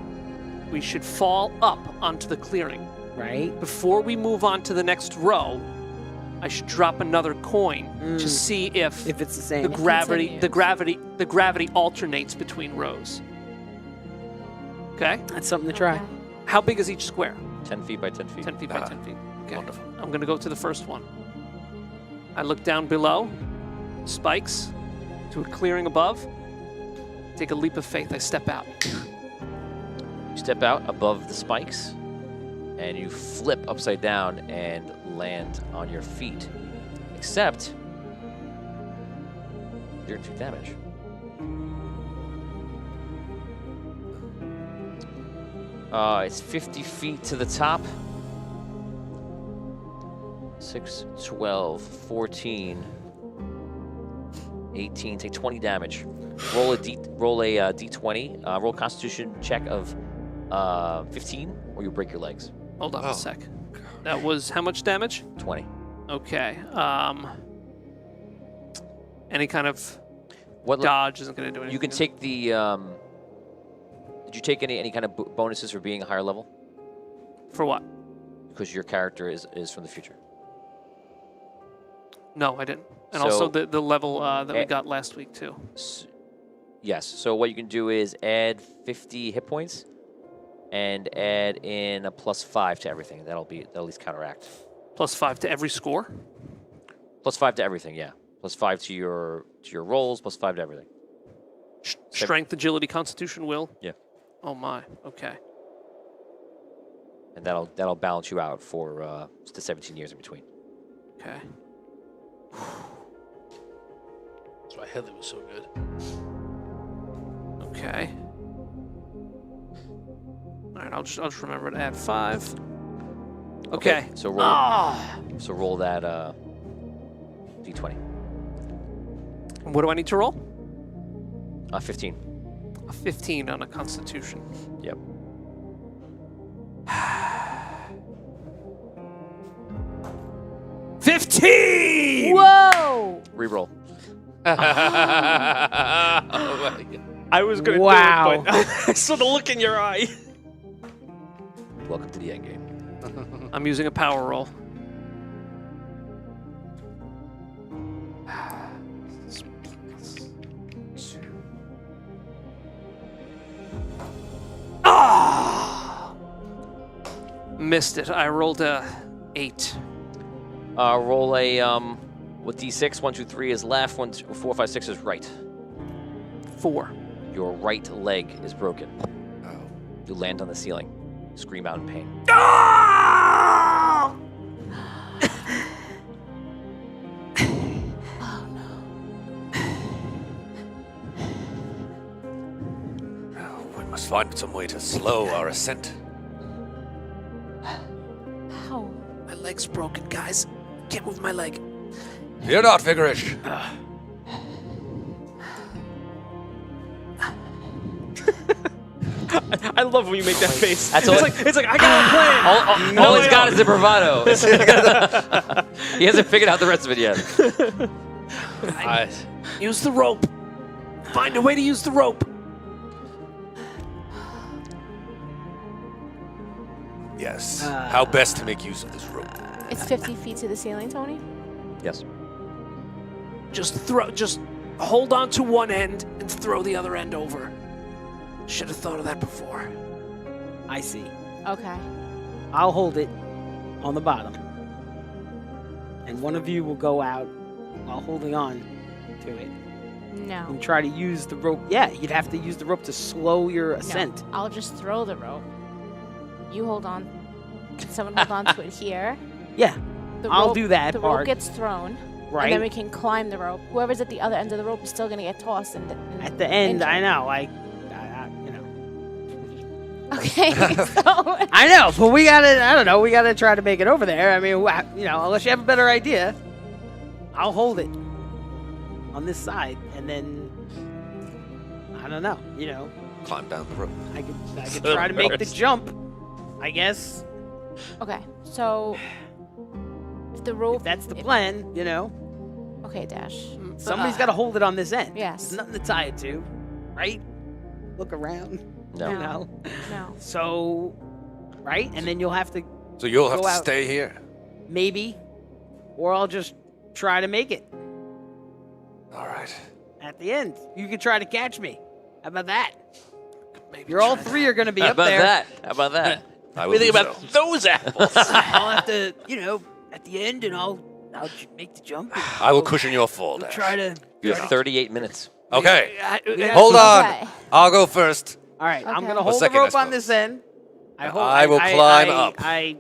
We should fall up onto the clearing. right. Before we move on to the next row, I should drop another coin to see if If it's the same. the gravity continues. the gravity alternates between rows. Okay? That's something to try. Okay. How big is each square? 10 feet by 10 feet. 10 feet by 10 feet. Okay. Wonderful. I'm going to go to the first one. I look down below, spikes, to a clearing above. Take a leap of faith. I step out. You step out above the spikes, and you flip upside down and land on your feet. Except, you're 2 damage. It's 50 feet to the top. 6, 12, 14, 18. Take 20 damage. Roll a d20. Roll a Constitution check of 15, or you break your legs. Hold on Oh. a sec. That was how much damage? 20. Okay. Any kind of What? dodge isn't going to do anything. You can take the. Did you take any kind of bonuses for being a higher level? For what? Because your character is from the future. No, I didn't. And So- also the level that we Eh. got last week too. Yes. So what you can do is add 50 hit points, and add in a +5 to everything. That'll at least counteract. +5 to every score. +5 to everything. Yeah. +5 to your rolls. +5 to everything. Strength, agility, constitution, will. Yeah. Oh my. Okay. and that'll balance you out for the 17 years in between. Okay. That's why Headley was so good. Okay. All right, I'll just remember to add 5. Okay. So roll. So roll that d20. What do I need to roll? 15. A 15 on a Constitution. Yep. Whoa! Reroll. Oh my God. I was gonna Wow. do it, but I saw the look in your eye. Welcome to the end game. I'm using a power roll. Ah! Missed it. I rolled a 8. Roll a with d6. 1, 2, 3 is left. 1, 2, 4, 5, 6 is right. 4. Your right leg is broken. You land on the ceiling. Scream out in pain. Ah! Oh no. We must find some way to slow our ascent. How? My leg's broken, guys. Can't move my leg. Fear not, Vigorish. I love when you make that face. That's it's all- like I got a plan. All he's got is the bravado. He hasn't figured out the rest of it yet. Use the rope. Find a way to use the rope. Yes. How best to make use of this rope? It's 50 feet to the ceiling, Tony? Yes. Just hold on to one end and throw the other end over. Should have thought of that before. I see. Okay. I'll hold it on the bottom. And one of you will go out while holding on to it No. and try to use the rope. Yeah, you'd have to use the rope to slow your ascent. No. I'll just throw the rope. You hold on. Someone hold on to it here. Yeah, The I'll rope- do that The part. rope gets thrown. right? And then we can climb the rope. Whoever's at the other end of the rope is still going to get tossed. And At the end, injured. I know, you know. Okay. So. I know, but we gotta try to make it over there. I mean, you know, unless you have a better idea, I'll hold it on this side, and then, I don't know, you know, Climb down the rope. I could try to make the jump, I guess, Okay. So. If the rope. if that's the plan, you know. Okay, Dash. Somebody's got to hold it on this end. Yes. There's nothing to tie it to, right? Look around, No. you know. No. So, right? And then you'll have to, So you'll have Go to out. stay here. maybe, or I'll just try to make it All right. at the end. You can try to catch me. How about that? Maybe You're all try three are going to be How up about there. that? How about that? I What do you will think do about so. those apples? I'll have to, you know, at the end, and I'll make the jump. and I will we'll- cushion your fall, we'll Dash. try to. You have 38 minutes. Okay. Yeah. Hold on. Okay. I'll go first. All right, I'm Okay. going to Or hold the second, I rope on suppose. this end. I will climb up. I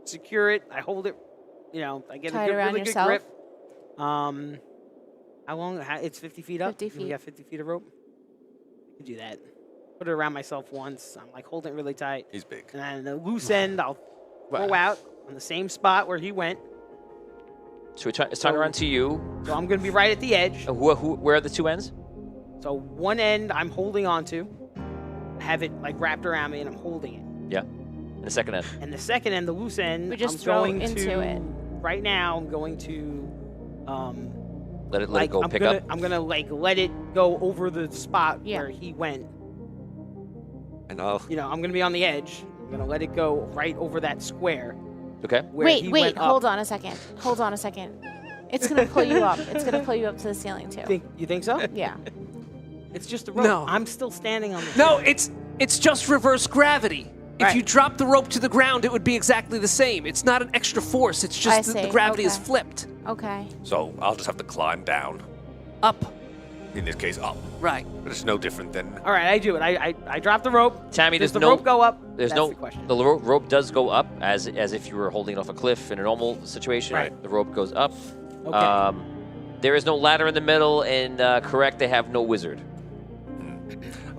secure it. I hold it. You know, I get Tie a it good, around really yourself. good grip. How long? It's 50 feet up. 50 We feet. got 50 feet of rope. I can do that. Put it around myself once. I'm like holding it really tight. He's big. And then the loose end, I'll throw out on the same spot where he went. So it's turned around to you. So I'm going to be right at the edge. Where are the two ends? So one end I'm holding on to. I have it like wrapped around me and I'm holding it. Yeah. And the second end. And the second end, the loose end, We just I'm throw going into to, it. right now I'm going to Let it like go. I'm Pick gonna up. I'm gonna like let it go over the spot Yeah. where he went. And I'll. You know, I'm gonna be on the edge. I'm gonna let it go right over that square. Okay. Where he Wait, went up. hold on a second. Hold on a second. It's gonna pull you up. It's gonna pull you up to the ceiling too. You think so? Yeah. It's just a rope. No. I'm still standing on the No, ceiling. it's just reverse gravity. If Right. you drop the rope to the ground, it would be exactly the same. It's not an extra force. It's I just the see. gravity is Okay. flipped. Okay. So I'll just have to climb down. Up. In this case, up. Right. But it's no different than. All right, I do it. I drop the rope. Tammy, Does there's the rope go up? There's That's no. the question. The rope does go up as if you were holding it off a cliff in a normal situation. Right. The rope goes up. Okay. There is no ladder in the middle, and correct, they have no wizard.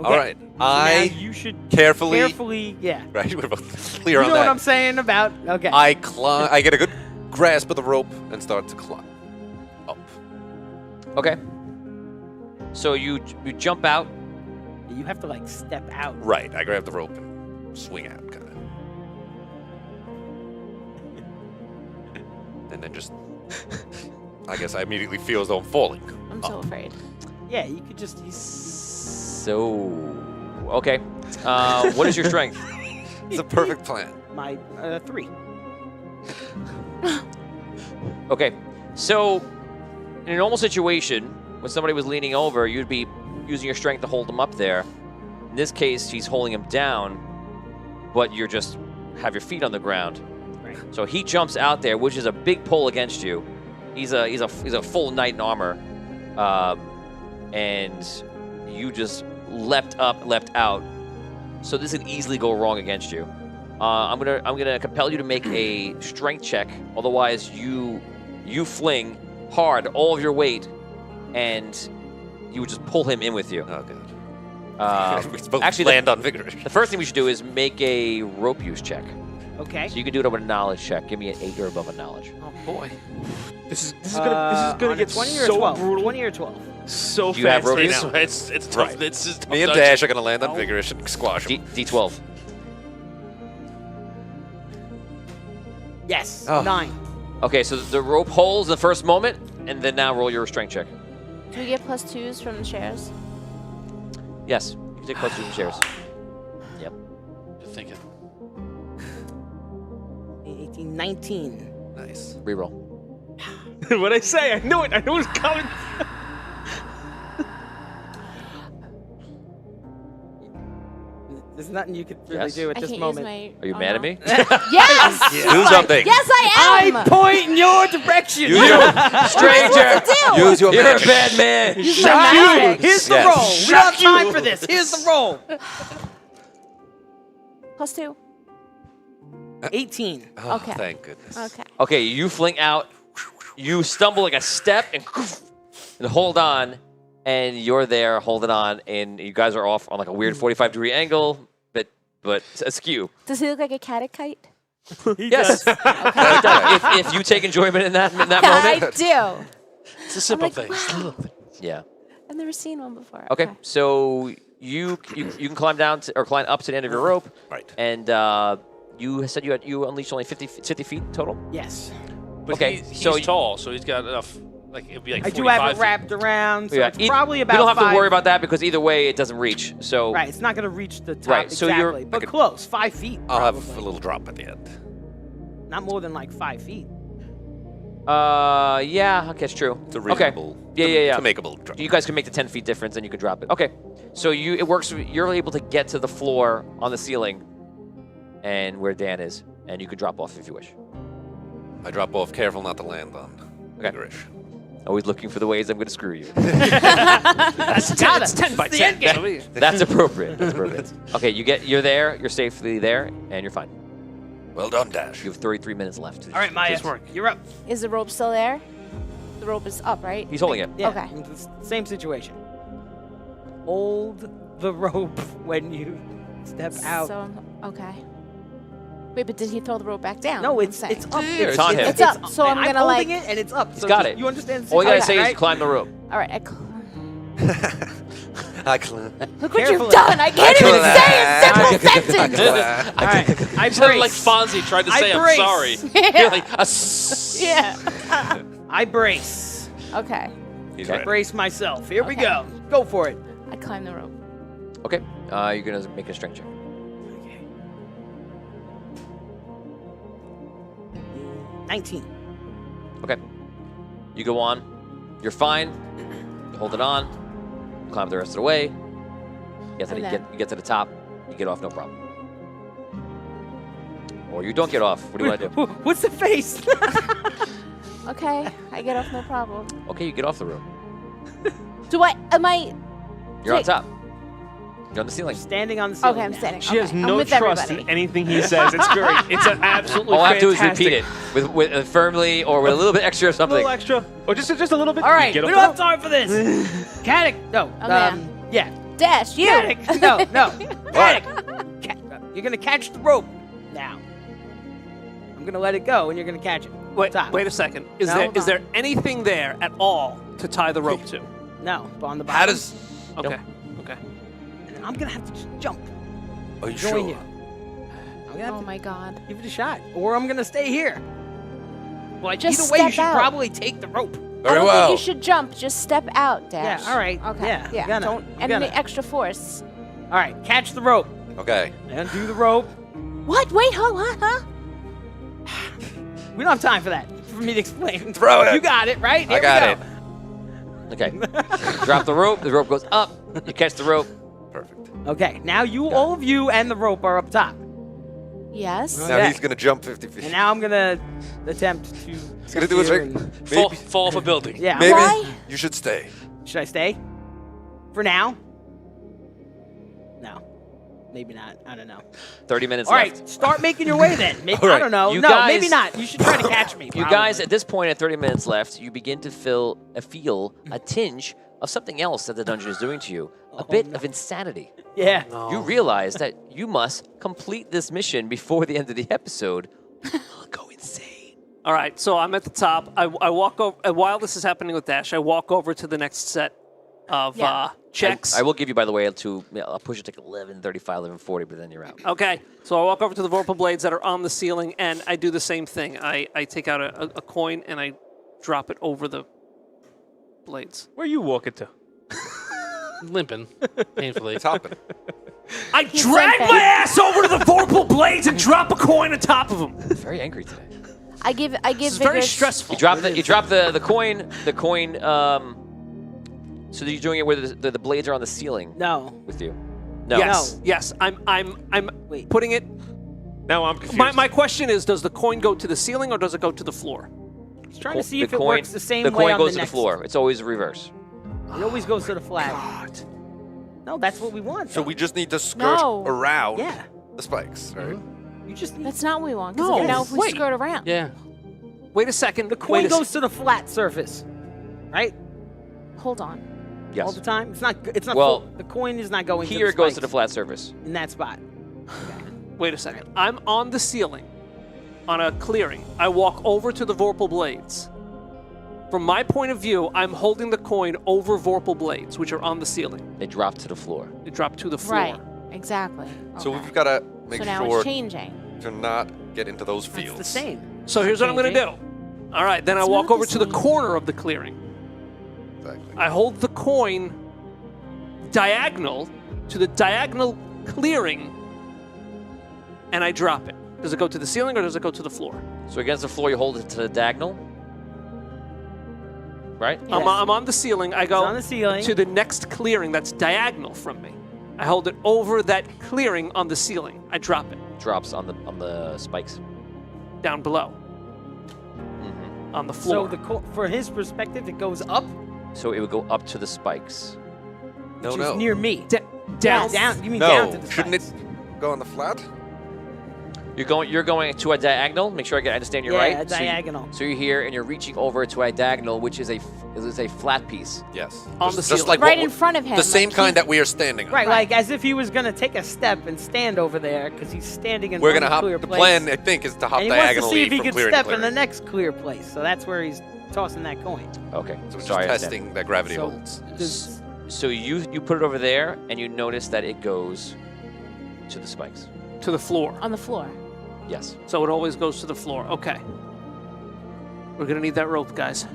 All right. Now you should carefully. yeah. Right, we're both clear You on know that. what I'm saying about? Okay. I get a good grasp of the rope and start to climb up. Okay. So you jump out. You have to like step out. Right. I grab the rope and swing out, kind of. And then just, I guess I immediately feel as though I'm falling. I'm so afraid. Yeah, you could just. So, okay. What is your strength? It's a perfect plan. My 3. Okay. So, in a normal situation, when somebody was leaning over, you'd be using your strength to hold him up there. In this case, he's holding him down, but you're just have your feet on the ground. Right. So he jumps out there, which is a big pull against you. He's a full knight in armor, and you just leapt out. So this can easily go wrong against you. I'm gonna compel you to make a strength check. Otherwise, you fling hard all of your weight, and you would just pull him in with you. Oh, good. We both actually, land on vigorous. The first thing we should do is make a rope use check. Okay. So you can do it with a knowledge check. Give me an 8 or above a knowledge. Oh boy. This is gonna on a get 20 or so 12? brutal. 20 or 12? So Do you have fast right rope now. use? It's tough. Right. It's just tough Me and dungeon. Dash are going to land on vigorous and squash him. D12. Yes. Oh. 9. Okay, so the rope holds the first moment, and then now roll your strength check. Do we get +2s from the shares? Yes, you can take plus 2 shares. Yep. You're thinking. 18, 19. Nice. Reroll. What'd I say? I knew it. I knew it was coming. There's nothing you could really Yes. do at I this can't moment. use my. Are you oh, mad no. at me? Yes! Do something. Yes, I am! I point in your direction. Use your, Stranger! do? use your You're magic. a bad man! Use my magic. Here's the Yes. roll. We don't have time for this. Here's the roll. +2. 18. Oh, Okay. Thank goodness. Okay. Okay, you fling out, you stumble like a step and hold on, and you're there holding on, and you guys are off on like a weird 45-degree angle, but askew. Does he look like a catechite? Yes. If you take enjoyment in that I moment. do. It's a simple like, thing. It's a little thing. Yeah. I've never seen one before. Okay, so you can climb down or climb up to the end of your rope, Right. and you said you unleashed only 50 feet total. Yes. But Okay, he's so tall, so he's got enough. Like it'd be like I 45 do have it feet. wrapped around, so Yeah, it's probably about we don't have 5. to worry about that because either way it doesn't reach. So Right, it's not going to reach the top Right, so you're- exactly, but close. 5 feet. I'll have probably. a little drop at the end. Not more than like 5 feet. yeah, okay, it's true. It's a Okay. reasonable, Yeah. to makeable drop. You guys can make the 10 feet difference and you can drop it. Okay, so it works. You're able to get to the floor on the ceiling, and where Dan is, and you can drop off if you wish. I drop off, careful not to land on Okay. vigorous. Always looking for the ways I'm going to screw you. That's 10, it's 10 by 10. That's appropriate. That's appropriate. Okay, you're there. You're safely there, and you're fine. Well done, Dash. You have 33 minutes left. All right, Maya, Nice work. you're up. Is the rope still there? The rope is up, right? He's holding it. Yeah, Okay. it's the same situation. Hold the rope when you step out. So, okay. Wait, but did he throw the rope back down? No, I'm it's saying. up. It's on him. It's up, so I'm gonna, holding like- it and it's up. He's So got just- it. You understand the All you gotta situation, say right? is climb the rope. All right. I climb. Look what Carefully. you've done. I can't even say a simple sentence. All right, I You sounded like brace. Fonzie tried to I say, "I'm brace. sorry." Yeah. You're like, Yeah. I brace. Okay. He's Okay. right. Brace myself. Here we Okay. go. Go for it. I climb the rope. Okay, you're gonna make a strength check. 19. Okay. You go on. You're fine. You hold it on. Climb the rest of the way. You get to the top. You get off, no problem. Or you don't get off. What do you want to do? What's the face? Okay. I get off no problem. Okay, you get off the room. Am I? You're on Wait. top. You're on the ceiling. Standing on the ceiling. Okay, I'm now. standing. She has Okay, I'm no with trust everybody. in anything he says. It's great. It's an absolutely All I have to do is fantastic. repeat it with firmly or with a little bit extra or A something. little extra, or just a little bit. All right, You we get don't up have time for this. Caddick, no. man. Yeah. Dash, you. Caddick, no. Caddick, you're gonna catch the rope now. I'm gonna let it go, and you're gonna catch it. Wait, Top. wait a second. Is No? there anything there at all to tie the rope to? No, but on the bottom. How does? Okay. Okay. And I'm gonna have to just jump. Are you Join sure? you. I'm gonna have Oh to my god. give it a shot, or I'm gonna stay here. But Just either way, you step should out. probably take the rope. I Very don't well. think you should jump. Just step out, Dash. Yeah, all right. Okay. Yeah, Yeah. gonna, Don't gonna. any extra force. All right, catch the rope. Okay. And do the rope. What? Wait, hold on, huh? We don't have time for that. For me to explain. Throw it. You got it, right? Here I we got go. it. Okay. Drop the rope. The rope goes up. You catch the rope. Perfect. Okay, now all of you and the rope are up top. Yes. Now Okay. he's gonna jump 50 feet. And now I'm gonna attempt to. He's gonna do his here trick. and- Fall, Maybe, fall off a building. Yeah. maybe Why? you should stay. Should I stay? For now? No. Maybe not. I don't know. 30 minutes All left. right, start making your way then. Maybe, All right. I don't know. You No, guys- maybe not. You should try to catch me. You probably. guys, at this point, at 30 minutes left, you begin to feel a tinge of something else that the dungeon is doing to you. A bit of insanity. Yeah. You realize that you must complete this mission before the end of the episode. Go insane. All right. So I'm at the top. I walk over while this is happening with Dash. I walk over to the next set of Yeah. checks. I will give you, by the way, I'll push it to 11:35, 11:40, but then you're out. Okay, so I walk over to the Vorpal blades that are on the ceiling, and I do the same thing. I take out a coin, and I drop it over the blades. Where are you walking to? Limping, painfully. It's hopping. I drag my ass over to the Vorpal blades and drop a coin on top of them. Very angry today. I give It's very vigorous- stressful. You drop the coin. So you're doing it where the blades are on the ceiling No. with you. No. Yes, yes. I'm Wait. putting it. Now I'm confused. My question is, does the coin go to the ceiling or does it go to the floor? Just trying to see if The it coin- works the same The way coin on goes the to next. the floor. It's always reverse. It always goes to the flat. No, that's what we want. So we just need to skirt No. around Yeah. the spikes, right? You just need. That's not what we want. No, Because now if we wait. skirt around. Yeah. Wait a second. The coin goes to the flat surface, right? Hold on. Yes. All the time. It's not. It's not. Well, full. The coin is not going. Here to it goes to the spikes flat surface. in that spot. Wait a second. I'm on the ceiling, on a clearing. I walk over to the Vorpal blades. From my point of view, I'm holding the coin over Vorpal blades, which are on the ceiling. They drop to the floor. They drop to the floor. Right. Exactly. So Okay. we've got to make So now sure it's changing. to not get into those It's fields. the same. So here's what I'm going to do. All right, then I It's walk not over the to the same. corner of the clearing. Exactly. I hold the coin diagonal to the diagonal clearing, and I drop it. Does it go to the ceiling or does it go to the floor? So against the floor, you hold it to the diagonal. Right? Yes. I'm on the ceiling. I It's go on the ceiling. to the next clearing that's diagonal from me. I hold it over that clearing on the ceiling. I drop it Drops on the spikes. down below Mm-hmm. on the So floor. for his perspective, it goes up, So it would go up to the spikes. No, which no. is near me. down. Down. You mean down to No. the Shouldn't spikes. it go on the flat? You're going to a diagonal. Make sure I understand you Yeah, right. a diagonal. So you're here and you're reaching over to a diagonal, which is a flat piece. Yes. On the Just ceiling. like Right what in front of him. the same like kind he's- that we are standing on. Right, like as if he was gonna take a step and stand over there because he's standing in We're one gonna hop. clear The place. plan, I think, is to hop and he wants to diagonally see if he from could clearing to step in the clearing. next clear place. So that's where he's tossing that coin. Okay. So we're Sorry, I just understand. testing that gravity So holds. does- So you put it over there, and you notice that it goes to the spikes. To the floor. On the floor. Yes. So it always goes to the floor. Okay. We're going to need that rope, guys.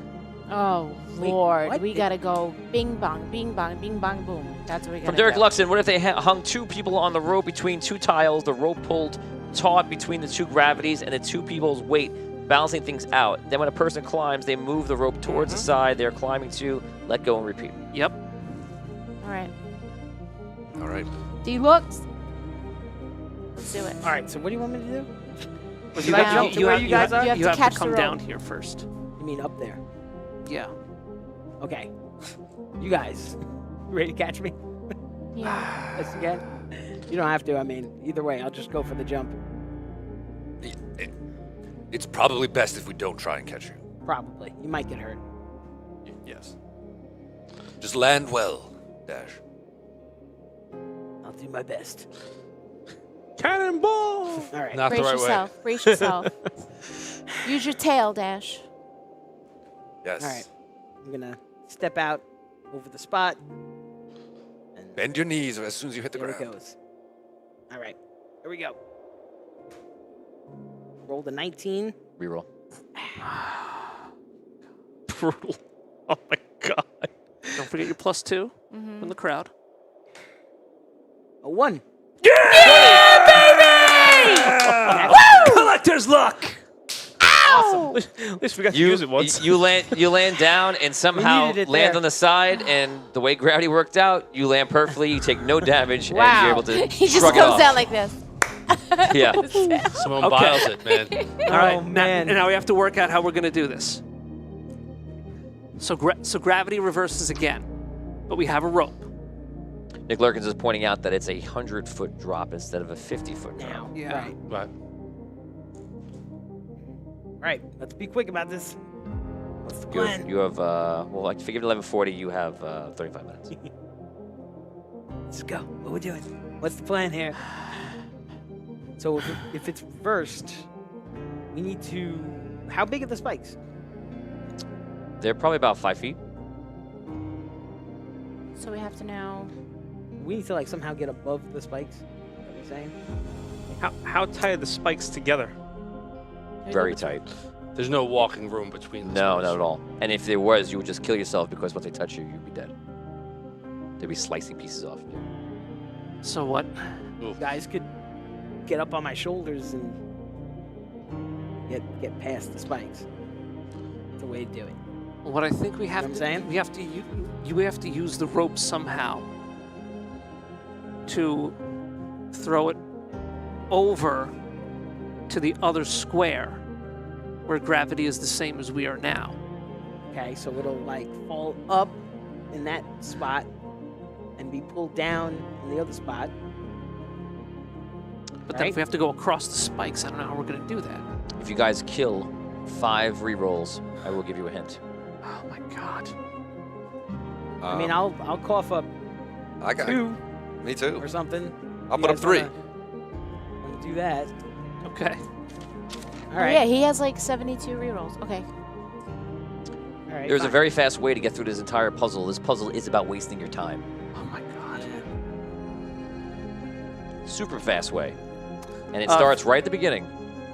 Oh, Wait, Lord. what? We got to go bing bong, bing bong, bing bong, boom. That's what we got to From Derek do. Luxon, what if they hung two people on the rope between two tiles, the rope pulled taut between the two gravities, and the two people's weight balancing things out? Then when a person climbs, they move the rope towards the side they're climbing to, let go and repeat. Yep. All right. All right. Deluxe. Let's do it. All right. So what do you want me to do? Well, Should I jump to where you guys are? You have You to have catch to the come rope. down here first. You mean up there? Yeah. Okay. You guys, ready to catch me? Yeah. This again? You don't have to. I mean, either way, I'll just go for the jump. It's probably best if we don't try and catch you. Probably. You might get hurt. Yes. Just land well, Dash. I'll do my best. Cannonball! All right. Not Brace the right yourself. way. Brace yourself. Use your tail, Dash. Yes. All right. I'm gonna step out over the spot. And Bend your knees as soon as you hit the there it ground. goes. All right. Here we go. Roll the 19. Reroll. Brutal. Oh my god. Don't forget your +2 from the crowd. A 1. Collector's luck! Ow! At least we got to use it once. You land down and somehow needed it land there. on the side, and the way gravity worked out, you land perfectly. You take no damage, and Wow. you're able to He just shrug it goes off. down like this. Yeah. Someone biles it, man. All right, Oh, man. Now we have to work out how we're going to do this. So gravity reverses again, but we have a rope. Nick Lurkins is pointing out that it's a 100-foot drop instead of a 50-foot drop. Now. Yeah. Right. Right. All right. Let's be quick about this. What's the plan? You have well, like figured 11:40. You have 35 minutes. Let's go. What are we doing? What's the plan here? So if it's reversed, we need to... How big are the spikes? They're probably about 5 feet. So we have to now. We need to like somehow get above the spikes. Is that what you're saying? How tight are the spikes together? Very tight. There's no walking room between the No, spikes. not at all. And if there was, you would just kill yourself because once they touch you, you'd be dead. They'd be slicing pieces off of you. So what? You guys could get up on my shoulders and get past the spikes. That's a way to do it. What I think we have Know what to I'm saying? we have to use the rope somehow to throw it over to the other square where gravity is the same as we are now. Okay, so it'll like fall up in that spot and be pulled down in the other spot. But then if Right. we have to go across the spikes, I don't know how we're going to do that. If you guys kill 5 rerolls, I will give you a hint. Oh my god. I mean, I'll cough up I got 2 Me too. or something. I'll You put up guys 3. wanna do that. Okay. All right. Oh, yeah, he has like 72 rerolls. Okay. All right. There's a fine. very fast way to get through this entire puzzle. This puzzle is about wasting your time. Oh my god. Super fast way. And it Uh, starts right at the beginning.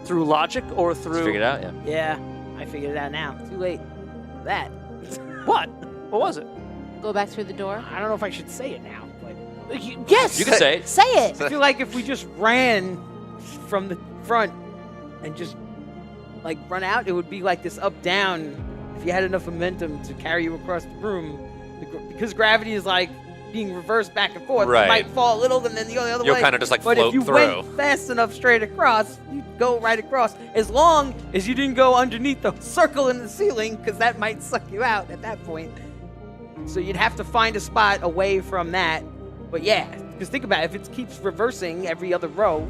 Through logic or Just through figured it out, yeah. Yeah, I figured it out now. Too late. That. what? What was it? Go back through the door. I don't know if I should say it now, but Yes. You can say it. Say it. I feel like if we just ran from the front and just like run out, it would be like this up down. If you had enough momentum to carry you across the room, because gravity is like being reversed back and forth. Right. You might fall a little and then the other You'll way. kind of just like But float if you through. went fast enough straight across, you'd go right across. As long as you didn't go underneath the circle in the ceiling, because that might suck you out at that point. So you'd have to find a spot away from that. But yeah, because think about it, if it keeps reversing every row,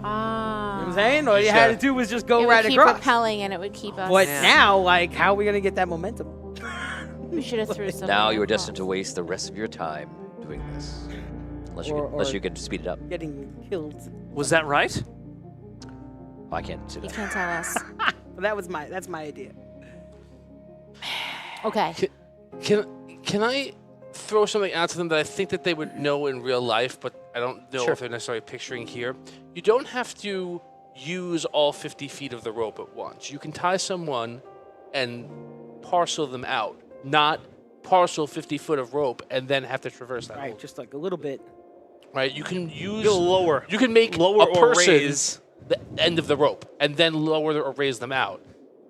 Ah. you know what I'm saying? All you had to do was just go It right would keep across. repelling and it would keep us. But Yeah. now, like, how are we gonna get that momentum? We should have threw some. Now you are destined to waste the rest of your time doing this. Unless Or- you can speed it up. Getting killed. Was that right? I can't see You that. can't tell us. But that's my idea. Okay. Can I throw something out to them that I think that they would know in real life, but I don't know if they're necessarily picturing here? You don't have to use all 50 feet of the rope at once. You can tie someone and parcel them out, not parcel 50 foot of rope and then have to traverse that. Right, whole- just like a little bit. right. You can use Go lower. You can make Lower a or person raise. the end of the rope and then lower or raise them out,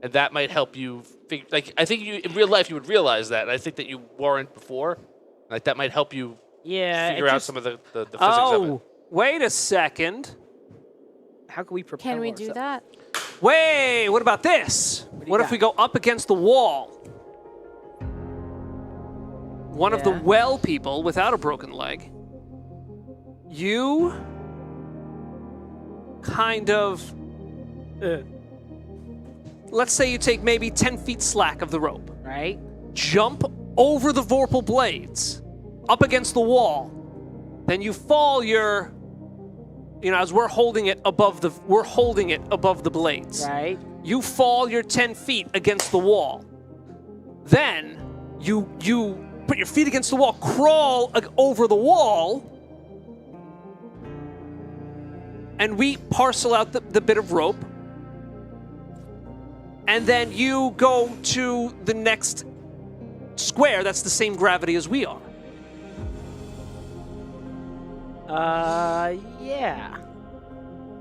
and that might help you. Like I think you in real life you would realize that. And I think that you weren't before. Like that might help you Yeah. figure it out just- some of the physics of it. Oh, wait a second. How can we prepare? Can we do that? Wait, what about this? do you What if got? we go up against the wall? one of the Yeah. well people without a broken leg, you kind of, let's say you take maybe 10 feet slack of the rope, Right? jump over the Vorpal blades, up against the wall, then you fall as we're holding it above the blades. Right. You fall your 10 feet against the wall. Then you put your feet against the wall, crawl over the wall, and we parcel out the bit of rope. And then you go to the next square that's the same gravity as we are. Yeah.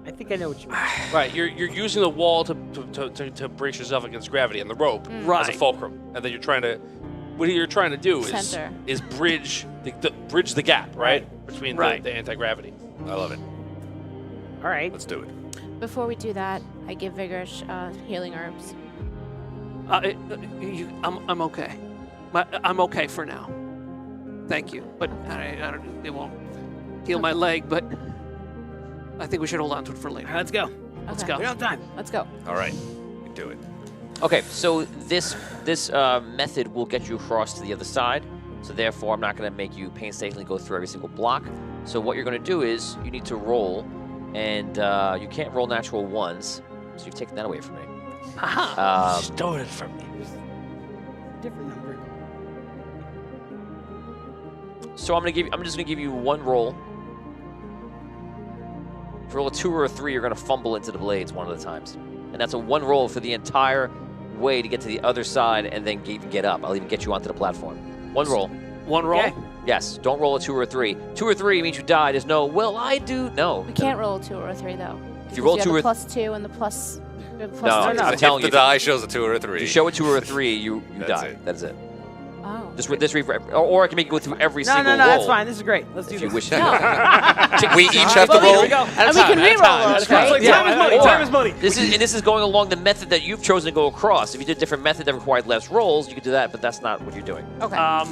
I think I know what you mean. Right, you're using the wall to brace yourself against gravity and the rope as a Right. fulcrum, and then what you're trying to do Center. is bridge the gap, right, between Right. the anti-gravity. I love it. All right. Let's do it. Before we do that, I give Vigorish healing herbs. I'm okay. I'm okay for now. Thank you. But it won't heal my leg, but I think we should hold on to it for later. All right, let's go. Let's Okay. go. We don't have time. Let's go. All right. We can do it. Okay, so this method will get you across to the other side. So therefore, I'm not going to make you painstakingly go through every single block. So what you're going to do is you need to roll, and you can't roll natural ones. So you've taken that away from me. Stole it from me. Different number. So I'm just going to give you one roll. If you roll a 2 or a 3, you're going to fumble into the blades one of the times. And that's a one roll for the entire way to get to the other side and then even get up. I'll even get you onto the platform. One roll. One roll? Okay. Yes, don't roll a 2 or a 3. 2 or 3 means you die. There's no, well, I do. No. We can't roll a 2 or a 3 though. If you roll because 2 you or have the +2 and the plus. No, +3. I'm If telling the you. die shows a 2 or a 3. If you show a 2 or a 3, you That's die. it. That is it. Oh. Just or I can make you go through every No, single no, no. roll. That's fine. This is great. Let's do If this. you wish No. to. We each have to Here roll. we go. And we can reroll those, right? Time is money. Or- Time is money. This is going along the method that you've chosen to go across. If you did a different method that required less rolls, you could do that, but that's not what you're doing. Okay.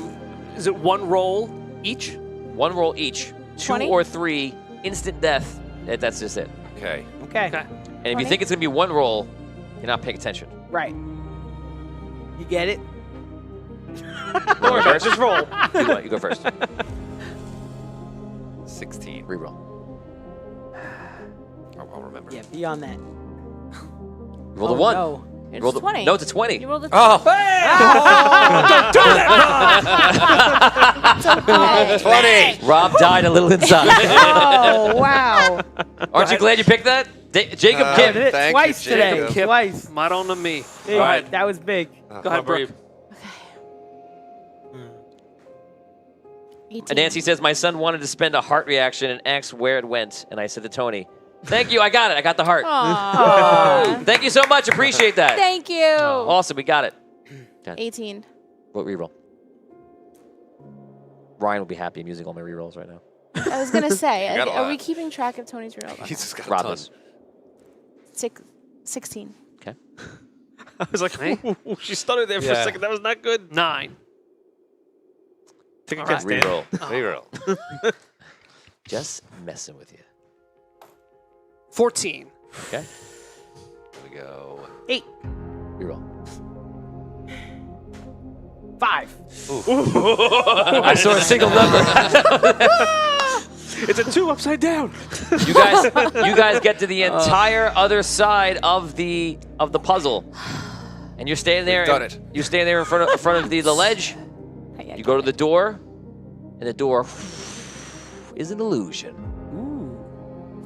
Is it one roll each? One roll each, 2 20? or 3, instant death. That's just it. Okay. Okay. Okay. And if you 20? think it's going to be one roll, you're not paying attention. Right. You get it? Don't worry about it. Just roll. You go first. 16. Reroll. I'll remember. Yeah, be on that. You rolled a 1. No. It's Rolled 20. No, it's a 20. You rolled a Oh, It's okay. 20. Rob died a little inside. Oh, wow. Aren't you glad you picked that? Jacob Uh, Kim. Did it Thank you, twice today. Jacob. Kip, Twice. Madonna me. Big. All right. That was big. Go ahead, Brooke. Okay. 18. And Nancy says, my son wanted to spend a heart reaction and asked where it went. And I said to Tony, thank you, I got it. I got the heart. Aw. Thank you so much. Appreciate that. Thank you. Awesome, we got it. 18. What reroll? Ryan will be happy I'm using all my rerolls right now. I was gonna say, You got a are we lot. keeping track of Tony's reroll? He's just got a Rob ton. is. 16. Okay. I was like, ooh, she stuttered there for a Yeah. second. That was not good. 9. Take a All guess, right. Dan. Reroll. Reroll. Just messing with you. 14. Okay. Here we go. 8. Reroll. 5. I saw a single number. It's a 2 upside down. You guys get to the entire other side of the puzzle, and you're standing there. We've done it. You're standing there in front of the ledge. You go to the door, and the door is an illusion.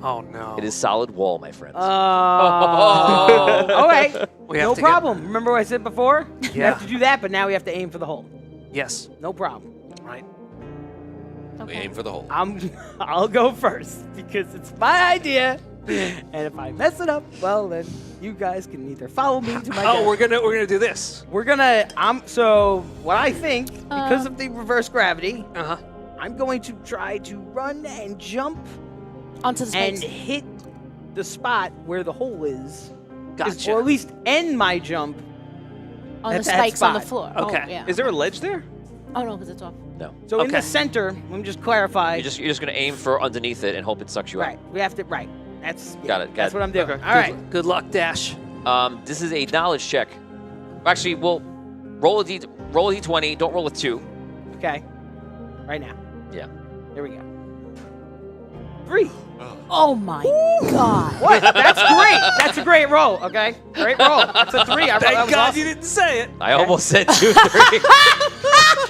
Oh, no. It is solid wall, my friends. All right. We have No to problem. Remember what I said before? You Yeah. have to do that, but now we have to aim for the hole. Yes. No problem. Right. We Okay. aim for the hole. I'll go first because it's my idea. And if I mess it up, well then you guys can either follow me to my Oh, death. we're gonna do this. So what I think, because of the reverse gravity, Uh-huh. I'm going to try to run and jump Onto the and spikes. hit the spot where the hole is. Gotcha. Or at least end my jump. On the at that spikes on the spot. floor. Okay. Oh, yeah. Is there a ledge there? Oh, no, because it's off. No. So in Okay. the center, let me just clarify. You're just gonna aim for underneath it and hope it sucks you Right. We have to. Right. That's Got it, got That's it. what I'm doing. Okay. All right. Good luck, Dash. out. This is a knowledge check. Actually, we'll roll a d20. Don't roll a 2. Okay. Right now. Yeah. Here we go. 3. Oh my god. What? That's great. That's a great roll. Okay. Great roll. That's a 3. I thought that Thank was God awesome. you didn't say it. I almost said 2, 3.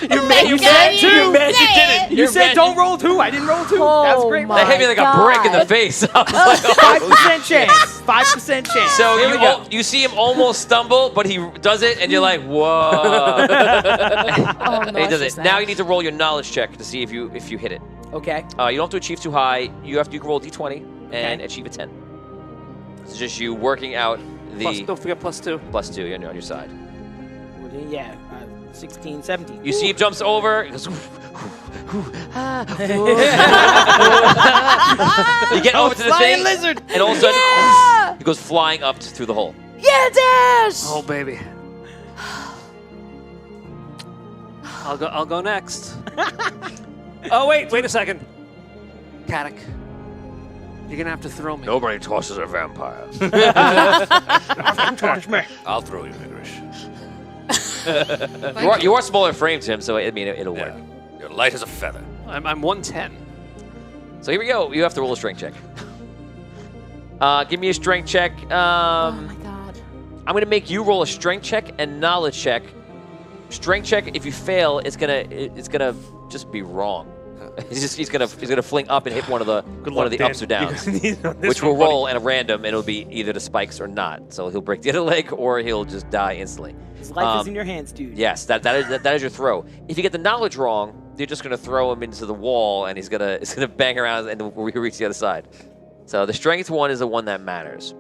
You said two. You Man, you didn't. You said don't roll 2. I didn't roll 2. That was a great. Oh That roll. hit me like a brick in the God. face. I was like, oh. 5% chance. 5% chance. So Here we go. you see him almost stumble, but he does it, and you're like, whoa. Oh, no, he does it's it. just Now that. you need to roll your knowledge check to see if you hit it. Okay. You don't have to achieve too high. You can roll d20 and Okay. achieve a 10. It's just you working out the Plus, don't forget +2. +2 on your side. Yeah. 16, 17. You see him jumps over. He goes, you get over to the Flying thing, lizard. and all of a sudden Yeah! he goes flying up through the hole. Yeah, Dash. Oh baby. I'll go next. Oh wait a second. Caddick. You're gonna have to throw me. Nobody tosses a vampire. I'll throw you, Vigorish. You are smaller frame to him, so I mean it'll work. Yeah. You're light as a feather. I'm 110. So here we go. You have to roll a strength check. Give me a strength check. Oh my god. I'm gonna make you roll a strength check and knowledge check. Strength check. If you fail, it's gonna just be wrong. He's gonna fling up and hit one of the Good one luck, of the Dan. ups or downs, You need to know this which will one, buddy. roll at a random, and it'll be either the spikes or not. So he'll break the other leg, or he'll just die instantly. His life is in your hands, dude. Yes, that is your throw. If you get the knowledge wrong, you're just gonna throw him into the wall, and it's gonna bang around, and we'll reach the other side. So the strength one is the one that matters,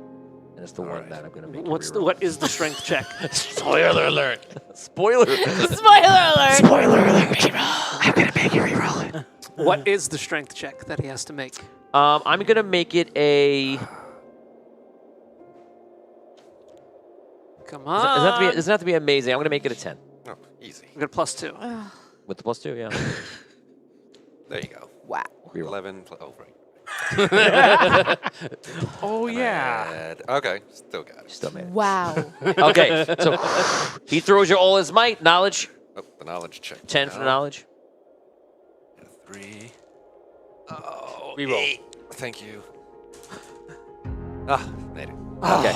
and it's the one that I'm gonna make. What is the strength check? Spoiler alert! Spoiler! Spoiler alert. I'm gonna make you re-roll it. What is the strength check that he has to make? I'm gonna make it a. Come It on. doesn't have to be amazing. I'm gonna make it a 10 Oh, easy. We got +2. with the +2. Yeah. There you go. Wow. 11 plus. Oh, right. Oh yeah. Okay, still got it. Still made it. Wow. Okay, so he throws you all his might. Knowledge. Oh, the knowledge check. 10 for the knowledge. 3. Oh, Reroll. 8. Thank you. Ah, made it. Okay.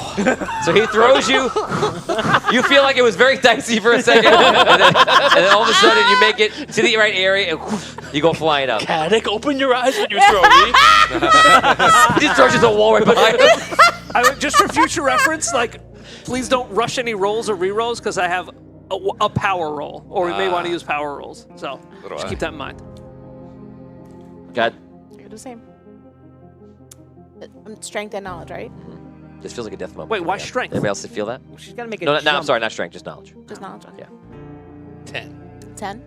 So he throws you. You feel like it was very dicey for a second, and then all of a sudden you make it to the right area, and you go flying up. Caddick, open your eyes when you throw me. He just throws you to the wall right behind him. Just for future reference, like, please don't rush any rolls or re-rolls because I have a power roll, or we may want to use power rolls. So So do just I. keep that in mind. God, You're the same. Strength and knowledge, right? this feels like a death moment. Wait, why Yeah. strength? Anybody else feel that? Well, she's gotta make a No, jump. no, I'm sorry, not strength, just knowledge. Just knowledge. Yeah. 10. 10.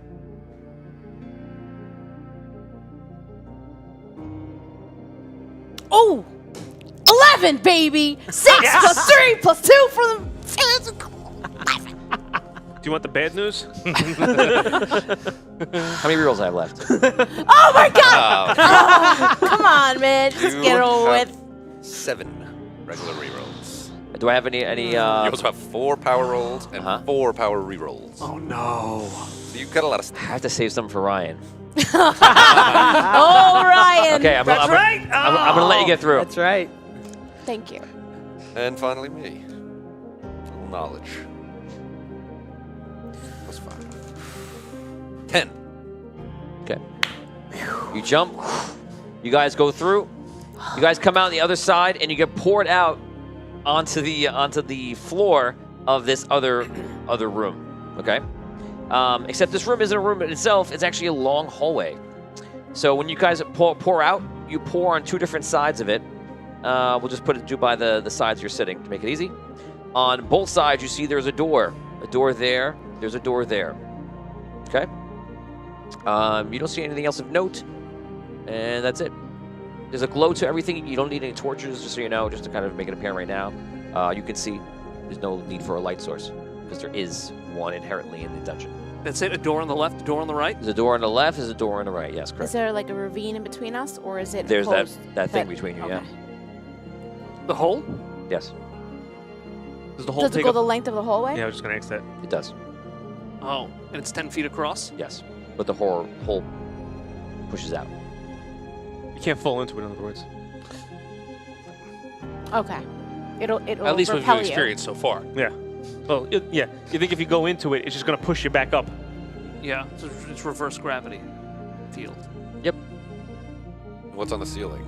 Oh! 11, baby! 6 plus 3 plus 2 for the... Do you want the bad news? How many rerolls I have left? Oh my god! Come on, man. Just get it over with. 7 regular rerolls. Do I have any? You also have 4 power rolls and Uh-huh. 4 power rerolls. Oh no. So you've got a lot of I stuff. have to save some for Ryan. Oh, Ryan. Okay, I'm gonna let you get through. That's right. Thank you. And finally me. Knowledge. Plus 5. 10. Okay. You jump. You guys go through. You guys come out on the other side, and you get poured out onto the floor of this other room. Okay. Except this room isn't a room in itself. It's actually a long hallway. So when you guys pour out, you pour on 2 different sides of it. We'll just put it by the sides you're sitting to make it easy. On both sides, you see there's a door. A door there. There's a door there. Okay. You don't see anything else of note, and that's it. There's a glow to everything. You don't need any torches, just so you know, just to kind of make it apparent right now. You can see there's no need for a light source, because there is one inherently in the dungeon. That's it? A door on the left, a door on the right? There's a door on the left, there's a door on the right. Yes, Is correct. there like a ravine in between us, or is it There's closed? that thing between you, Okay. The hole? yeah. Yes, Does the whole Does it take go up? the length of the hallway? Yeah, I was just gonna ask that. it does. Oh, and it's 10 feet across? Yes, but the hole pushes out. You can't fall into it, in other words. Okay. It'll At least with repel your you. experience so far. Yeah. Well, yeah. You think if you go into it, it's just gonna push you back up? Yeah, it's reverse gravity field. What's on the ceiling?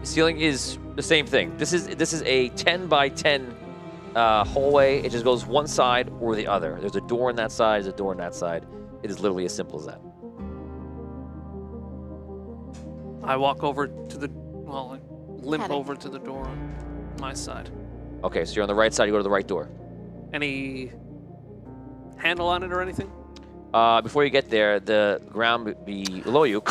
The ceiling is the same thing. This is a 10 by 10 hallway. It just goes one side or the other. There's a door on that side. There's a door on that side. It is literally as simple as that. I walk over to the, well, I limp Heading. over to the door on my side. Okay, so you're on the right side. You go to the right door. Any handle on it or anything? Before you get there, the ground below you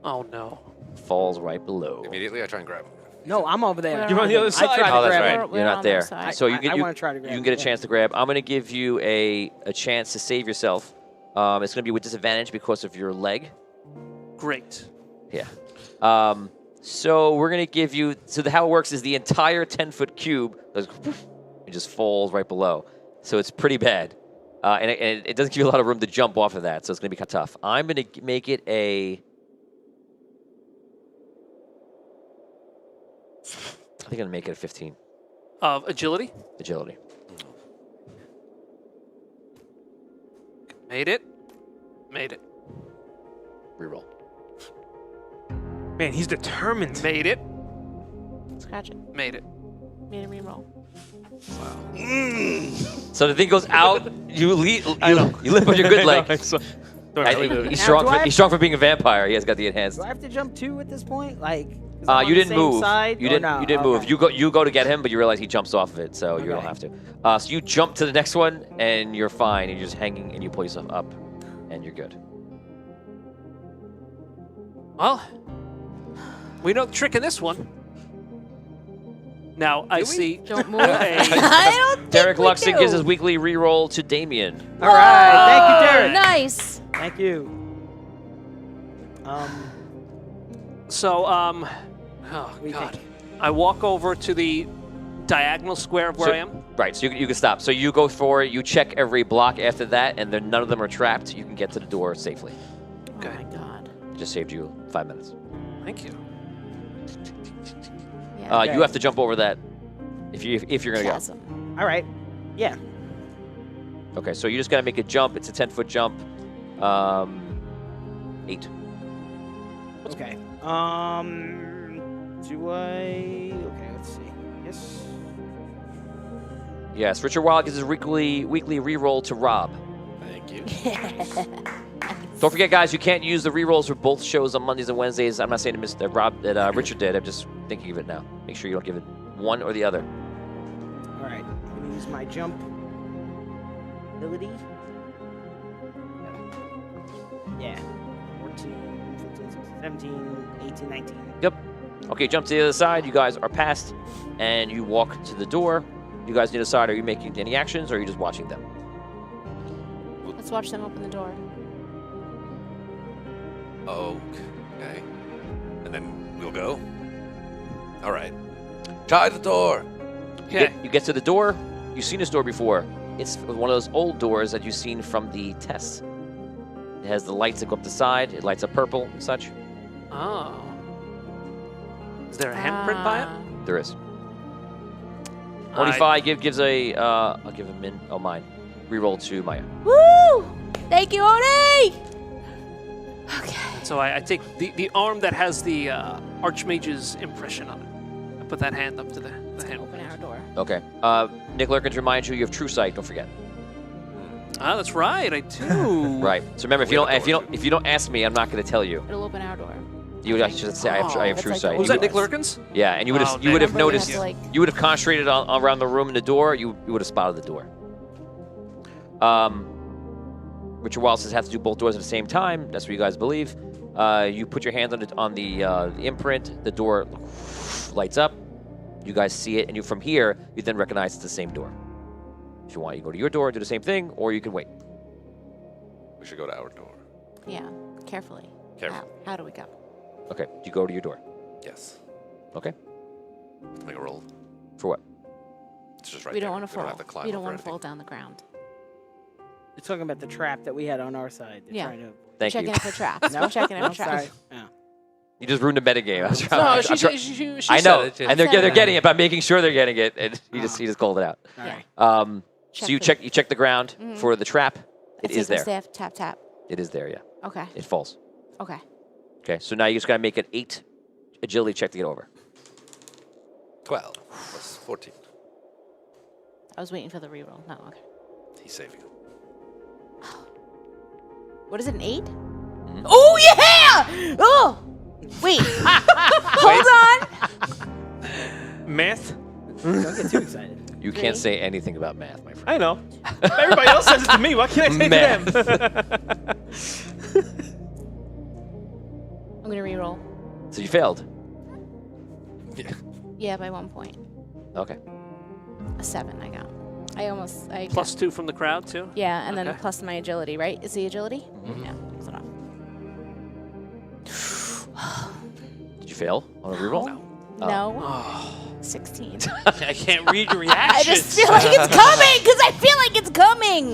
Oh no. falls right below. Immediately, I try and grab him. No, I'm over there. You're on the other I side. tried Oh, to that's grab right. it. We're You're on not their there. side. So you I get wanna try to grab you can get a it, chance to grab. I'm going to give you a chance to save yourself. It's going to be with disadvantage because of your leg. Great. Yeah. So we're going to give you, so how it works is the entire 10-foot cube goes, it just falls right below. So it's pretty bad. And it doesn't give you a lot of room to jump off of that, so it's going to be kind of tough. I'm going to make it a, I think I'm going to make it a 15 Agility? agility. Made it. Made it. Reroll. Man, he's determined. Made it. Scratch it. Made it. Made a reroll. So the thing goes out, you lift on your good leg. He's strong for being a vampire. He has got the enhanced. Do I have to jump two at this point? Like, 'cause I'm on You the didn't same move. Side, You or didn't. no? You didn't Okay. move. You go to get him, but you realize he jumps off of it, so you don't Okay. have to. So you jump to the next one, and you're fine. And you're just hanging, and you pull yourself up, and you're good. Well, we know the trick in this one. Now I see. Don't move. Hey. I don't think Derek we Luxon do. gives his weekly reroll to Damien. All right. Thank you, Derek. Nice. Thank you. So, oh you god, think? I walk over to the diagonal square of where I am. Right, so you can stop. So you go for it. You check every block after that, and then none of them are trapped. You can get to the door safely. Okay. Oh my god. It just saved you 5 minutes. Thank you. Yeah. You have to jump over that if you're gonna Chasm. All right. Yeah. go. Okay, so you just gotta make a jump. It's a 10-foot jump. 8. Okay. Do I? Okay. Let's see. Yes. Yes, Richard Wild gives his weekly reroll to Rob. Thank you. Don't forget, guys, you can't use the rerolls for both shows on Mondays and Wednesdays. I'm not saying that Richard did. I'm just thinking of it now. Make sure you don't give it one or the other. All right. I'm gonna use my jump ability. No. Yeah. 14, 15, 16, 17, 18, 19. Yep. Okay, jump to the other side. You guys are past, and you walk to the door. You guys need to decide, are you making any actions, or are you just watching them? Let's watch them open the door. Okay. And then we'll go. All right. Try the door. Okay. You get to the door. You've seen this door before. It's one of those old doors that you've seen from the tests. It has the lights that go up the side. It lights up purple and such. Oh. Is there a handprint by it? There is. I- 25 gives a, I'll give a mine. Reroll to Maya. Woo! Thank you, Oni! Okay. So I take the arm that has the Archmage's impression on it. I put that hand up to the handle. Open our door. Okay. Nick Lurkins reminds you have true sight. Don't forget. Ah, that's right. I do. Right. So remember, if you don't ask me, I'm not going to tell you. It'll open our door. You would should say I have That's true like sight. Was the that Nick doors. Lurkins? Yeah, and you would have Oh, you would have damn. noticed. Really have to, like- You would have concentrated around the room and the door. You would have spotted the door. Richard Wallace says have to do both doors at the same time. That's what you guys believe. You put your hands on the imprint. The door lights up. You guys see it, and from here you then recognize it's the same door. If you want, you go to your door and do the same thing, or you can wait. We should go to our door. Yeah, carefully. Careful. How do we go? Okay, you go to your door. Yes. Okay. Make a roll. For what? It's just right We there. don't want to fall. have to climb We don't over want to fall anything. down the ground. You're talking about the trap that we had on our side. They're Yeah. trying to... Thank Checking you. it for traps. No? Checking it Oh, for traps. sorry. Oh. You just ruined the metagame. I was trying, No, I'm she try- I said know, it, yeah. and they're Said it. getting it, but I'm making sure they're getting it, and he just called it out. All Yeah. right. So you check the ground for the trap. It I is take my there. Staff, tap, tap. It is there. Yeah. Okay. It falls. Okay. Okay. So now you just gotta make an 8 agility check to get over. 12 plus 14. I was waiting for the reroll. No, okay. He's saving him. What is it, an 8? Oh, yeah! Oh! Wait. Hold on. Math? Don't get too excited. You can't 3. say anything about math, my friend. I know. Everybody else says it to me. Why can't I say Math. it to them? I'm going to reroll. So you failed. Yeah. Yeah, by 1 point. Okay. A 7 I got. I Plus 2 from the crowd, too? Yeah, and then Okay. plus my agility, right? Is the agility? Mm-hmm. Yeah. Close it off. Did you fail on a reroll? No. 16. I can't read your reactions. I just feel like it's coming because I feel like it's coming.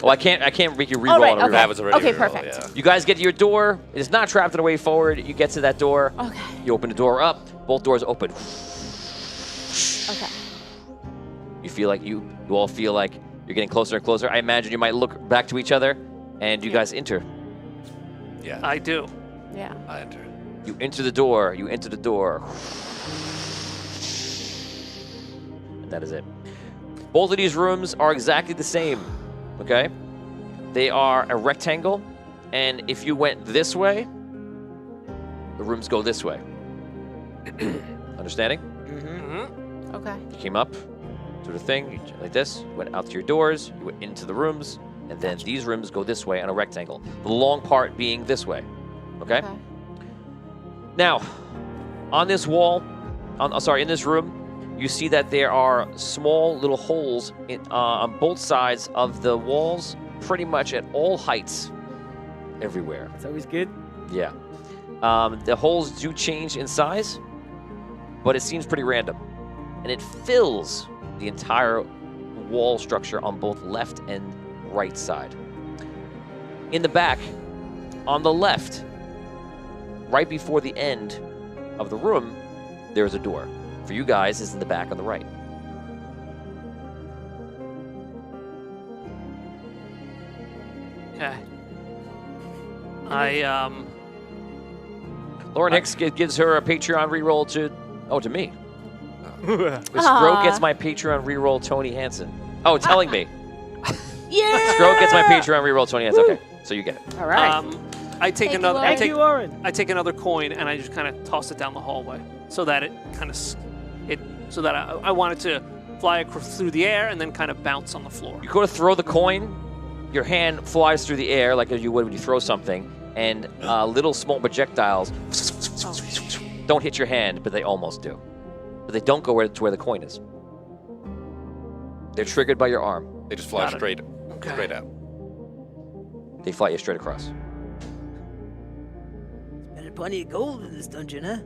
Well, I can't make you reroll All right, on a reroll. okay. That was already Okay, a reroll, perfect. yeah. You guys get to your door. It is not trapped on the way forward. You get to that door. Okay. You open the door up. Both doors open. Okay. You feel like you all feel like you're getting closer and closer. I imagine you might look back to each other, and you guys enter. Yeah. I do. Yeah. I enter. You enter the door. You enter the door. And that is it. Both of these rooms are exactly the same. Okay? They are a rectangle, and if you went this way, the rooms go this way. Understanding? Okay. You came up to the thing, you like this, you went out to your doors, you went into the rooms, and then these rooms go this way on a rectangle. The long part being this way. Okay? Now, on this wall, in this room, you see that there are small little holes on both sides of the walls, pretty much at all heights, everywhere. It's always good. Yeah. The holes do change in size, but it seems pretty random. And it fills the entire wall structure on both left and right side. In the back, on the left, right before the end of the room, there's a door. For you guys, it's in the back on the right. Okay. Lauren Hicks gives her a Patreon reroll to me. This Aw. Scroat gets my Patreon reroll Tony Hansen. Oh, telling me. Yeah. Scroat gets my Patreon reroll Tony Hansen. Okay, so you get it. All right. I take Thank you, another. Lauren. I Thank you, Lauren. I take another coin and I just kind of toss it down the hallway so that it kind of so that I want it to fly through the air and then kind of bounce on the floor. You go to throw the coin, your hand flies through the air like you would when you throw something, and little small projectiles don't hit your hand, but they almost do. But they don't go to where the coin is. They're triggered by your arm. They just fly Got it. straight out. They fly you straight across. There's plenty of gold in this dungeon, huh?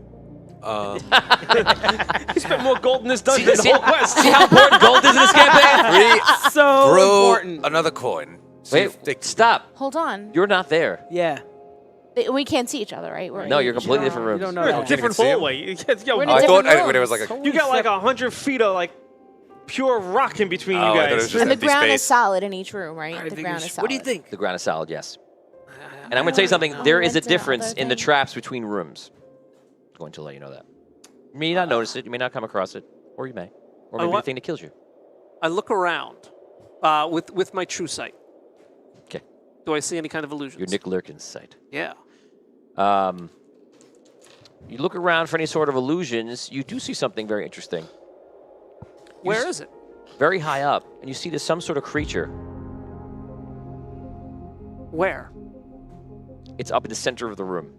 He spent more gold in this dungeon than the whole quest. See how important gold is in this campaign? So Throw important. another coin. See if they- Wait, stop. Hold on. You're not there. Yeah. We can't see each other, right? We're No, in you're each completely room. different You rooms. don't know We're in that. a different see him? hallway. Yo, We're in Oh, a I different thought rooms. it was like a. Holy you got like crap. 100 feet of like pure rock in between Oh, I you thought it was guys. just And the empty ground is space. solid in each room, right? All right, The Vigors, ground is solid. what do you think? The ground is solid, yes. And I'm going to tell you something. Oh, There is a that's another difference in the thing. traps between rooms. I'm going to let you know that. You may not notice it. You may not come across it. Or you may. Or maybe the what? thing that kills you. I look around with my true sight. Okay. Do I see any kind of illusions? Your Nick Lurkin's sight. Yeah. You look around for any sort of illusions. You do see something very interesting. Where is it? Very high up. And you see there's some sort of creature. Where? It's up in the center of the room.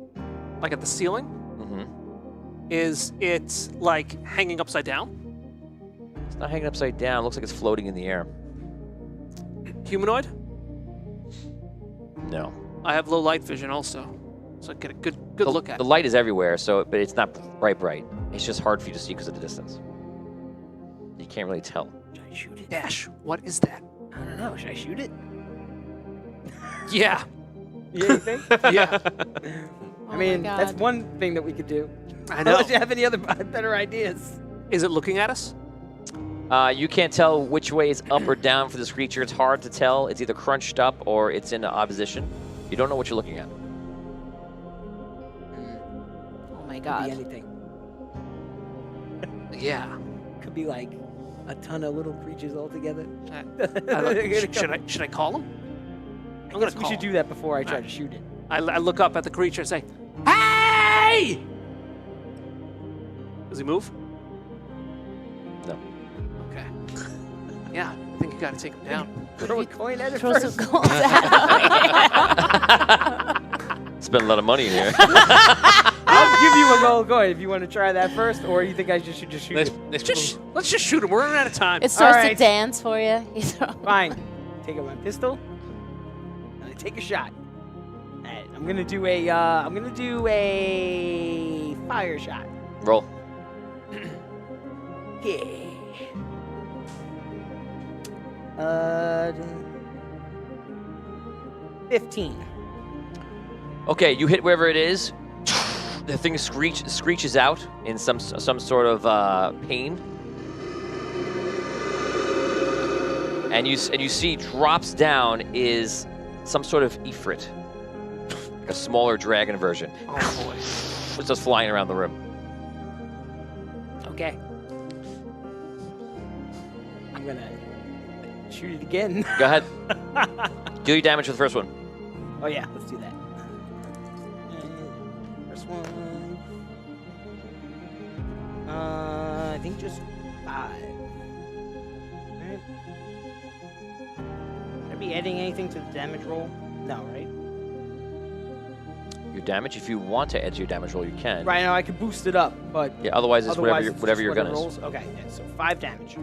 Like at the ceiling? Mm-hmm. Is it like hanging upside down? It's not hanging upside down. It looks like it's floating in the air. Humanoid? No. I have low light vision also, so I get a good look at The it. light is everywhere, so but it's not bright. It's just hard for you to see because of the distance. You can't really tell. Should I shoot it? Dash, what is that? I don't know. Should I shoot it? Yeah. Yeah, you think? Yeah. I mean, God. that's one thing that we could do. I know. Unless you have any other better ideas. Is it looking at us? You can't tell which way is up or down for this creature. It's hard to tell. It's either crunched up or it's in opposition. You don't know what you're looking at. Oh my Could God. be anything. Yeah. Could be like a ton of little creatures all together. Should I call him? I'm gonna we should do that before I try to shoot it. I look up at the creature and say, "Hey!" Does he move? No. Okay. Yeah, I think you got to take him down. Throw a coin at it Throw first. some gold at Spend a lot of money in here. I'll give you a gold coin if you want to try that first, or you think I should just shoot it. Let's Let's just shoot him. We're running out of time. It starts Alright. to dance for you. You throw- Fine. Take out my pistol. And I take a shot. Alright, I'm gonna do a fire shot. Roll. Yeah. 15. Okay, you hit wherever it is. The thing screeches out in some sort of pain, and you see drops down is some sort of ifrit, a smaller dragon version. Oh boy. It's just flying around the room. Okay. I'm gonna shoot it again. Go ahead. Deal your damage with the first one. Oh yeah, let's do that. First one. I think just 5. Alright. Should I be adding anything to the damage roll? No, right? Your damage, if you want to add to your damage roll, you can. Right now I could boost it up, but Yeah. Otherwise, it's otherwise whatever it's your just gun rolls. is. Okay, yeah, so 5 damage.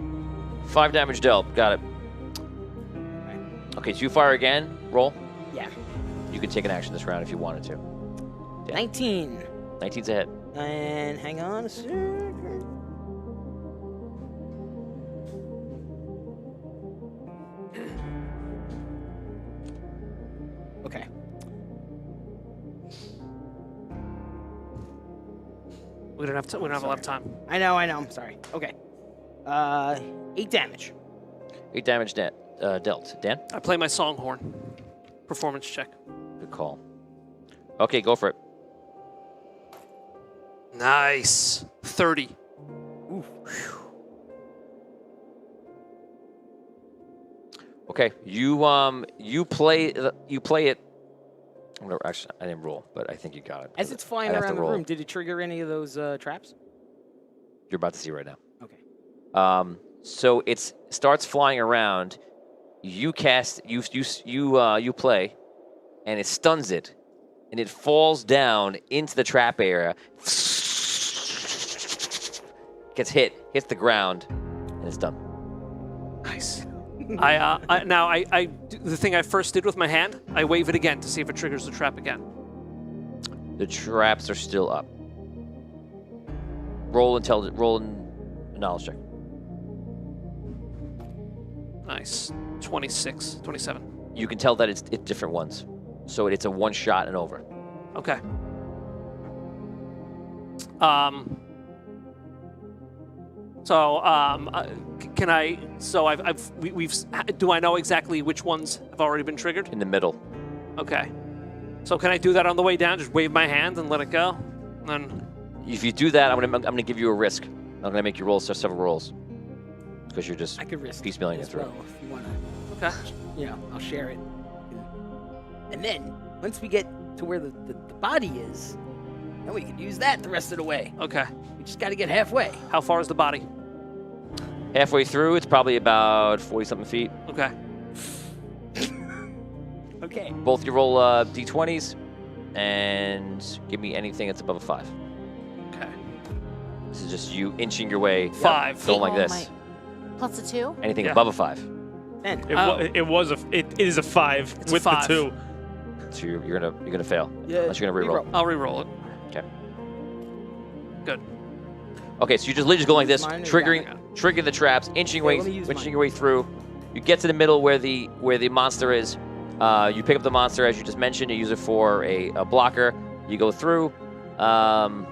5 damage dealt. Got it. Okay, so you fire again. Roll. Yeah. You can take an action this round if you wanted to. Yeah. 19. 19's a hit. And hang on a second. Okay. We don't have a lot of time. I know. I'm sorry. Okay. 8 damage. 8 damage dealt. Dan? I play my songhorn. Performance check. Good call. Okay, go for it. Nice. 30. Okay, you play it. Actually, I didn't roll, but I think you got it. As it's flying I'd have to around the roll. room, did it trigger any of those traps? You're about to see right now. Okay. So it starts flying around. You cast, you play, and it stuns it, and it falls down into the trap area. Gets hits the ground, and it's done. Nice. I the thing I first did with my hand, I wave it again to see if it triggers the trap again. The traps are still up. Roll a knowledge check. Nice. 26, 27. You can tell that it's different ones. So it's a one shot and over. Okay. Can I? So we've. Do I know exactly which ones have already been triggered? In the middle. Okay. So can I do that on the way down? Just wave my hand and let it go, and then. If you do that, I'm gonna give you a risk. I'm gonna make you roll several rolls because you're just I could risk piecemealing it as through. well if you want to. Okay. You know, I'll share it. And then once we get to where the body is, then we can use that the rest of the way. Okay. We just got to get halfway. How far is the body? Halfway through, it's probably about 40-something feet. Okay. Okay. Both you roll d20s and give me anything that's above a 5. Okay. This is just you inching your way. 5. Going like Oh this. my- Plus a 2? Anything Yeah. above a 5. Then It is a 5 It's a with 5. the 2. So you're gonna fail. Yeah, Unless you're gonna reroll. I'll re-roll it. Okay. Good. Okay, so you just literally just go like this, Mine or triggering the traps, inching Okay, let me use your mine. way through. You get to the middle where the monster is. You pick up the monster as you just mentioned. You use it for a blocker. You go through. I'm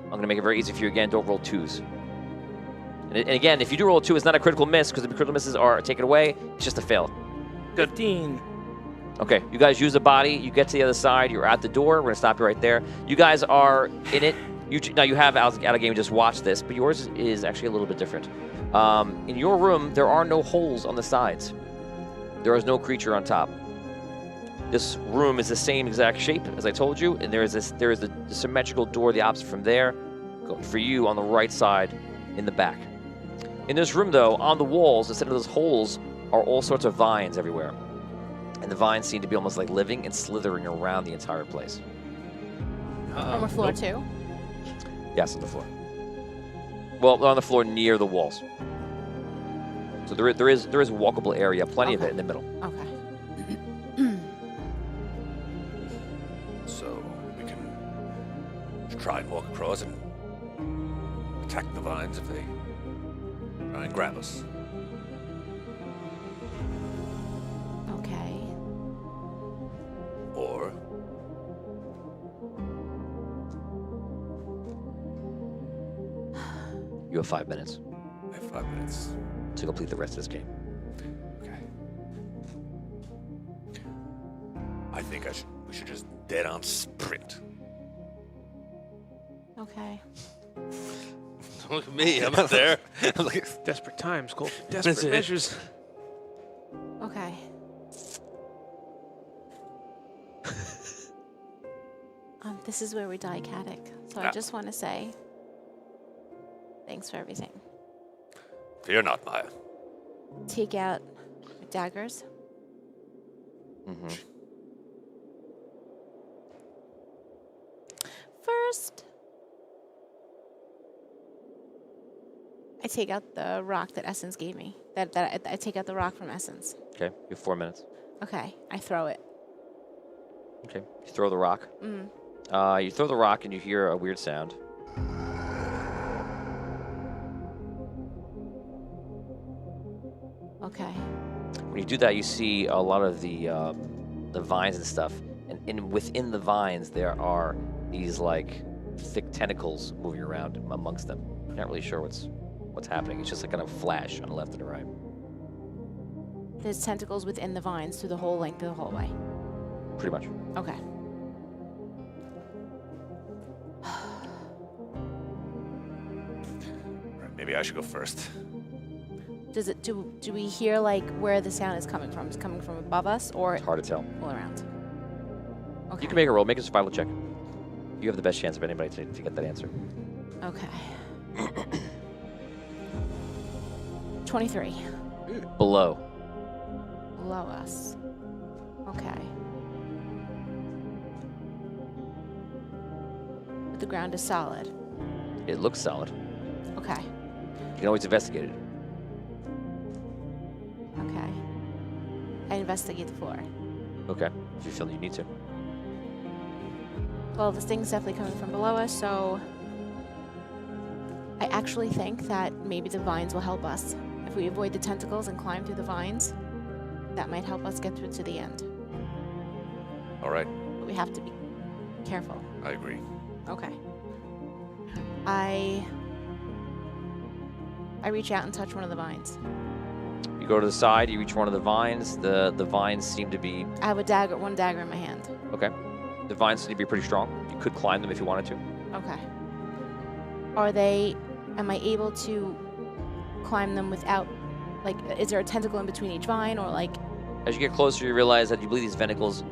gonna make it very easy for you again. Don't roll 2s. And again, if you do roll a 2, it's not a critical miss because the critical misses are taken away. It's just a fail. 15. Okay, you guys use the body. You get to the other side. You're at the door. We're gonna stop you right there. You guys are in it. Now you have out of game. Just watch this, but yours is actually a little bit different. In your room, there are no holes on the sides. There is no creature on top. This room is the same exact shape as I told you, and there is the symmetrical door the opposite from there, for you on the right side, in the back. In this room, though, on the walls, instead of those holes, are all sorts of vines everywhere. And the vines seem to be almost like living and slithering around the entire place. On the floor too. Yes, on the floor. Well, they're on the floor near the walls. So there is a walkable area, plenty of it in the middle. Okay. So we can try and walk across and attack the vines if they try and grab us. Okay. Or You have 5 minutes I have 5 minutes. to complete the rest of this game. Okay. I think we should just dead on sprint. Okay. Look at me, I'm up there. Desperate times call for That's desperate it. measures. Okay. This is where we die Caddick. So I just want to say thanks for everything. Fear not, Maya. Take out my daggers. First, I take out the rock that Essence gave me. I take out the rock from Essence. Okay, you have 4 minutes. Okay, I throw it. Okay, you throw the rock. Mm. You throw the rock and you hear a weird sound. Okay. When you do that, you see a lot of the vines and stuff, and within the vines there are these like thick tentacles moving around amongst them. You're not really sure what's happening. It's just like kind of flash on the left and the right. There's tentacles within the vines through the whole length of the hallway. Pretty much. Okay. Right, maybe I should go first. Do we hear like where the sound is coming from? Is it coming from above us or It's hard to tell. all around? Okay. You can make a roll. Make a survival check. You have the best chance of anybody to get that answer. Okay. 23. Below. Below us. Okay. But the ground is solid. It looks solid. Okay. You can always investigate it. Okay. I investigate the floor. Okay, if you feel you need to. Well, this thing's definitely coming from below us, so I actually think that maybe the vines will help us. If we avoid the tentacles and climb through the vines, that might help us get through to the end. All right, But we have to be careful. I agree. Okay. I reach out and touch one of the vines. You go to the side, you reach one of the vines. The vines seem to be... I have one dagger in my hand. Okay. The vines seem to be pretty strong. You could climb them if you wanted to. Okay. Am I able to climb them without, like, is there a tentacle in between each vine or like... As you get closer, you realize that you believe these tentacles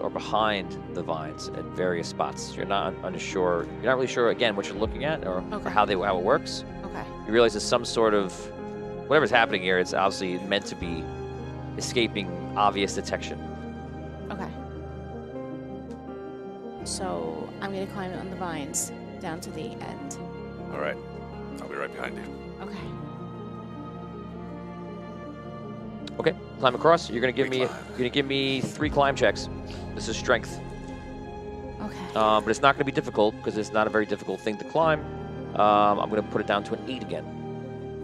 are behind the vines at various spots. You're not unsure. You're not really sure, again, what you're looking at or how it works. Okay. You realize there's some sort of... Whatever's happening here, it's obviously meant to be escaping obvious detection. Okay. So I'm going to climb on the vines down to the end. All right, I'll be right behind you. Okay. Okay, climb across. You're gonna give me 3 climb checks. This is strength. Okay. But it's not gonna be difficult because it's not a very difficult thing to climb. I'm gonna put it down to an 8 again.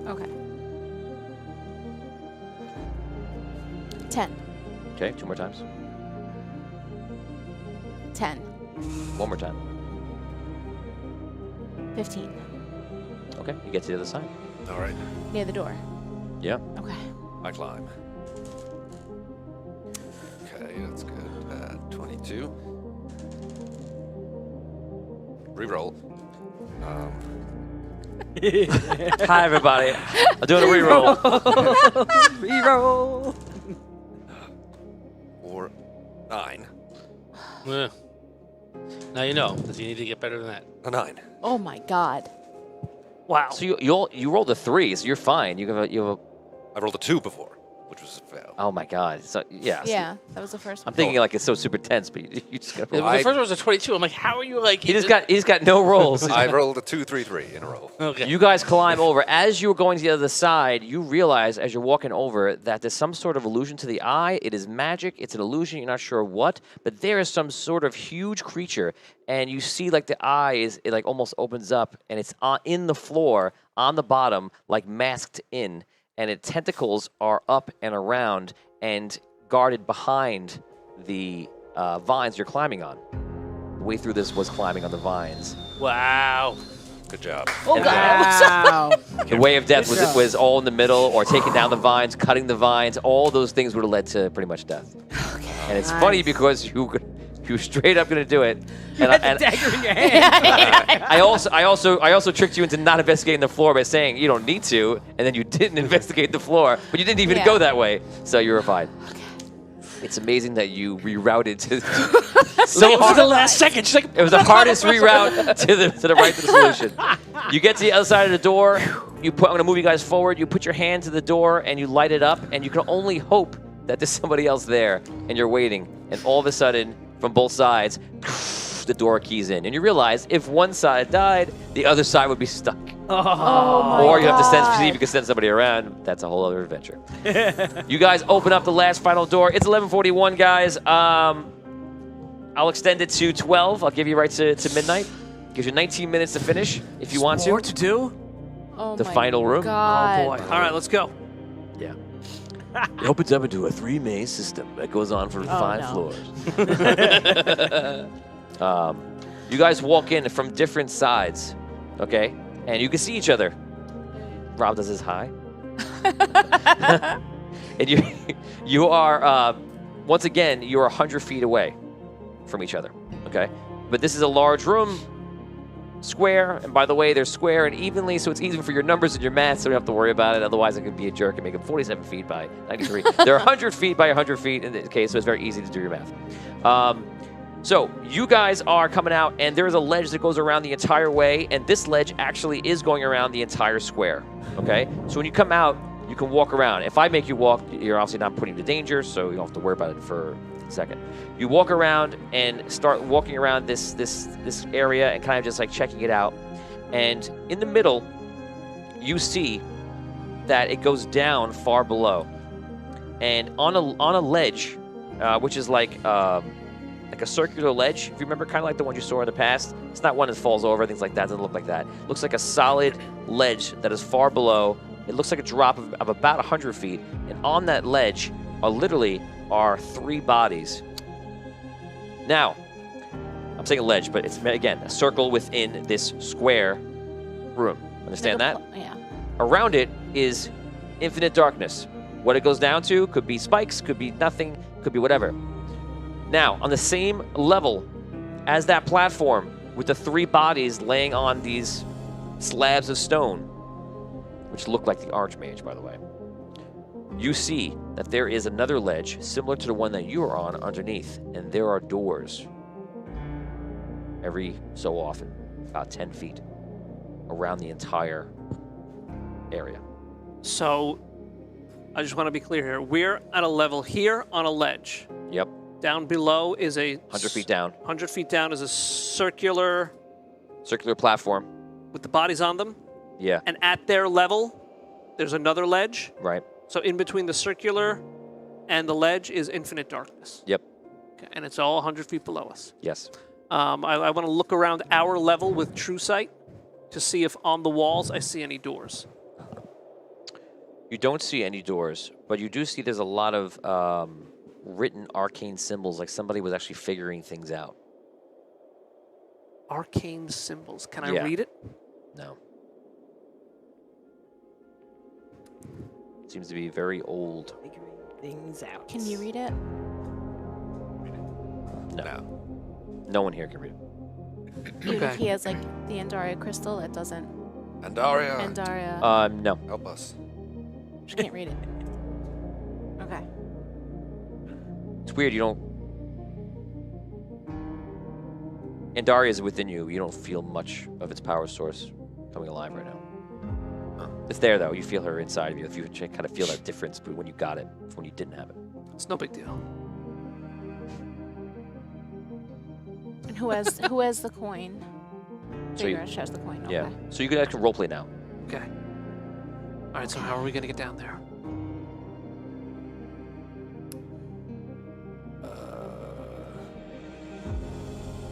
Okay. 10. Okay, 2 more times. 10. 1 more time. 15. Okay, you get to the other side. All right. Near the door. Yeah. Okay. I climb. Okay, that's good. 22. Reroll. Hi, everybody. I'm doing a reroll. Reroll. 4, 9. Yeah. Now you know that you need to get better than that. A 9. Oh my God. Wow. So you rolled a 3, so you're fine. You have a. I rolled a 2 before, which was a fail. Oh my God. So yeah. so Yeah, that was the first I'm one. thinking like it's so super tense, but you just got. The first one was a 22. I'm like, how are you like? He's got no rolls. I rolled a 2, 3, 3 in a row. Okay. You guys climb over. As you were going to the other side, you realize as you're walking over that there's some sort of illusion to the eye. It is magic. It's an illusion. You're not sure what, but there is some sort of huge creature, and you see like the eye it like almost opens up, and it's in the floor on the bottom, like masked in, and its tentacles are up and around and guarded behind the vines you're climbing on. The way through this was climbing on the vines. Wow. Good job. Oh God. Wow. The way of death Good job. was all in the middle, or taking down the vines, cutting the vines. All those things would have led to pretty much death. And it's funny because you were straight up going to do it. You And, had the and dagger in your hand. I also tricked you into not investigating the floor by saying you don't need to, and then you didn't investigate the floor, but you didn't even go that way, so you were fine. It's amazing that you rerouted to so Like, it was the last second. She's like, it was the hardest reroute to the right to the solution. You get to the other side of the door. I'm going to move you guys forward. You put your hand to the door and you light it up, and you can only hope that there's somebody else there, and you're waiting. And all of a sudden, from both sides, the door keys in, and you realize if one side died, the other side would be stuck. Oh my Or you have to God. see if you can send somebody around. That's a whole other adventure. You guys open up the last final door. It's 11:41, guys. I'll extend it to 12. I'll give you right to midnight. Gives you 19 minutes to finish if you want to. More to do? Oh The my final room? God. Oh boy. All right, let's go. Yeah. It opens up into a 3-maze system that goes on for 5 no. floors. You guys walk in from different sides, okay? And you can see each other. Rob does his hi. And you are, once again, you're 100 feet away from each other, okay? But this is a large room, square, and by the way, they're square and evenly, so it's easy for your numbers and your math, so you don't have to worry about it. Otherwise, I could be a jerk and make them 47 feet by 93. They're 100 feet by 100 feet in this case, so it's very easy to do your math. So you guys are coming out, and there is a ledge that goes around the entire way, and this ledge actually is going around the entire square, okay? So when you come out, you can walk around. If I make you walk, you're obviously not putting you to danger, so you don't have to worry about it for a second. You walk around and start walking around this area and kind of just like checking it out. And in the middle, you see that it goes down far below. And on a ledge, which is like a circular ledge, if you remember, kind of like the one you saw in the past. It's not one that falls over, things like that. It doesn't look like that. It looks like a solid ledge that is far below. It looks like a drop of about 100 feet. And on that ledge are 3 bodies. Now, I'm saying a ledge, but it's, again, a circle within this square room. Understand that? Yeah. Around it is infinite darkness. What it goes down to could be spikes, could be nothing, could be whatever. Now, on the same level as that platform, with the 3 bodies laying on these slabs of stone, which look like the Archmage, by the way, you see that there is another ledge similar to the one that you are on underneath, and there are doors every so often, about 10 feet, around the entire area. So, I just want to be clear here. We're at a level here on a ledge. Yep. Down below is a 100 feet down. 100 feet down is a circular Platform. with the bodies on them. Yeah. And at their level, there's another ledge. Right. So in between the circular and the ledge is infinite darkness. Yep. Okay, and it's all 100 feet below us. Yes. I want to look around our level with true sight to see if on the walls I see any doors. You don't see any doors, but you do see there's a lot of written arcane symbols, like somebody was actually figuring things out. Arcane symbols. Can I Yeah. read it? No. Seems to be very old. Figuring things out. Can you read it? No. No one here can read it. Even if Okay. he has like the Andaria crystal, it doesn't. Andaria, Andaria. No. help us. She can't read it. Okay. It's weird. You don't. Andaria is within you. You don't feel much of its power source coming alive right now. It's there though. You feel her inside of you. If you kind of feel that difference between when you got it from when you didn't have it. It's no big deal. And who has the coin? So you- Figure has the coin. Okay. Yeah. So you can actually roleplay now. Okay. All right, so how are we going to get down there?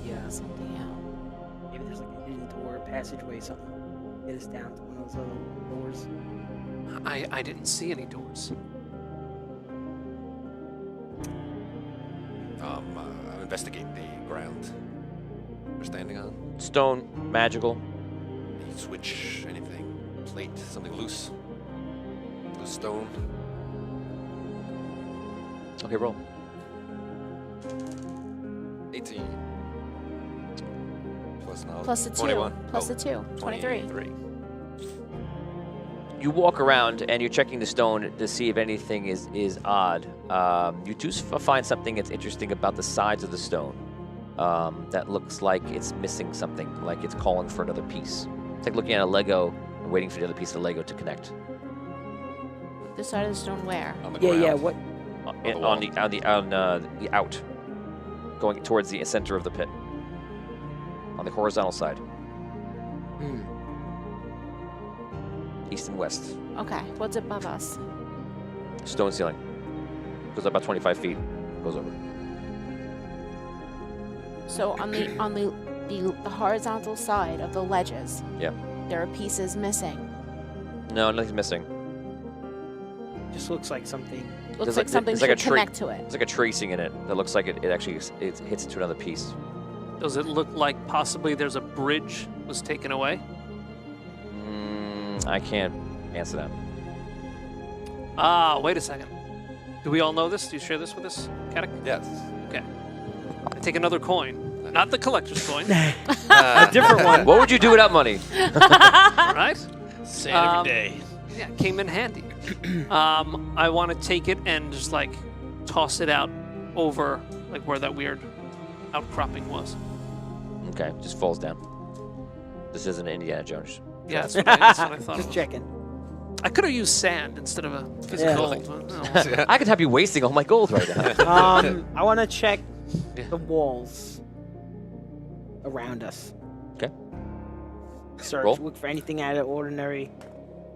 Yeah. Something out. Maybe there's like a hidden door, passageway, something. Get us down to one of those little doors. I didn't see any doors. Investigate the ground we're standing on. Stone, magical. Any switch, anything, plate, something loose. Loose stone. Okay, roll. 18. Plus knowledge. Plus the 2. 21. Plus Oh, the 2. 23. 23. You walk around and you're checking the stone to see if anything is odd. You do find something that's interesting about the sides of the stone. That looks like it's missing something, like it's calling for another piece. It's like looking at a Lego and waiting for the other piece of Lego to connect. The side of the stone where? On the Yeah, ground. yeah. What? On the out, going towards the center of the pit. On the horizontal side, Hmm. east and west. Okay. What's above us? Stone ceiling. Goes up about 25 feet. Goes over. So on the horizontal side of the ledges. Yeah. There are pieces missing. No, nothing's missing. Just looks like something. Looks There's like something there's like should a connect to it. There's like a tracing in it that looks like it actually it hits into another piece. Does it look like possibly there's a bridge was taken away? I can't answer that. Ah, wait a second. Do we all know this? Do you share this with us, Katic? Yes. Okay. I take another coin. Not the collector's coin. A different one. What would you do without money? Right? Say it every Um, day. Yeah, it came in handy. I want to take it and just like toss it out over like where that weird outcropping was. Okay, just falls down. This isn't Indiana Jones. Yeah, that's what I thought. It Just was. checking. I could have used sand instead of a physical. Yeah. But, no. I could have you wasting all my gold right now. I want to check Yeah. the walls around us. Okay. Search, Roll. look for anything out of the ordinary.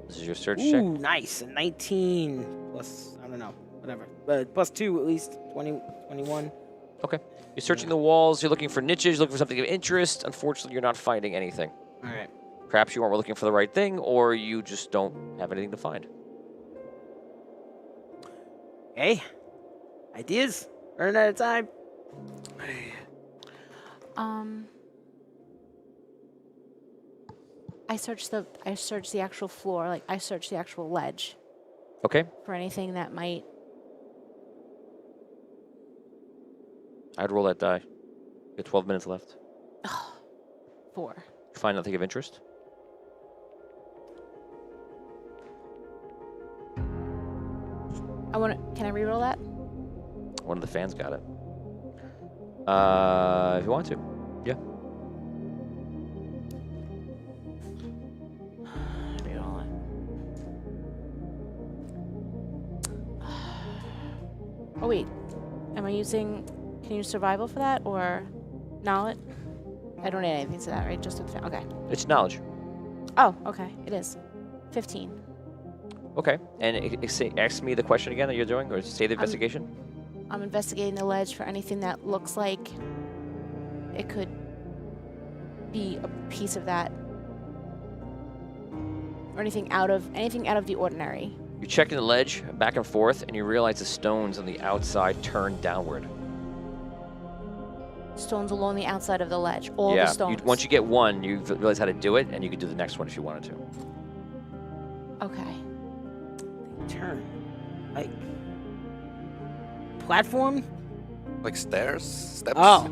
This is your search Ooh, check. nice. A 19 plus, I don't know, whatever. But plus 2 at least, 20, 21. Okay. You're searching the walls. You're looking for niches. You're looking for something of interest. Unfortunately, you're not finding anything. All right. Perhaps you weren't looking for the right thing, or you just don't have anything to find. Hey, ideas. Running out of time. I searched the actual floor, like I searched the actual ledge Okay. for anything that might. I'd roll that die. You have 12 minutes left. 4. Find nothing of interest. Can I reroll that? One of the fans got it. If you want to. Yeah. Reroll it. Oh wait, am I using? Can you use survival for that or knowledge? I don't add anything to that, right? Just okay. It's knowledge. Oh, okay. It is 15. Okay. And ask me the question again that you're doing, or say the investigation. I'm investigating the ledge for anything that looks like it could be a piece of that, or anything out of the ordinary. You're checking the ledge back and forth, and you realize the stones on the outside turn downward. Stones along the outside of the ledge. All yeah. the stones. Once you get one, you realize how to do it, and you can do the next one if you wanted to. Okay. Turn. Like platform? Like stairs? Steps? Oh.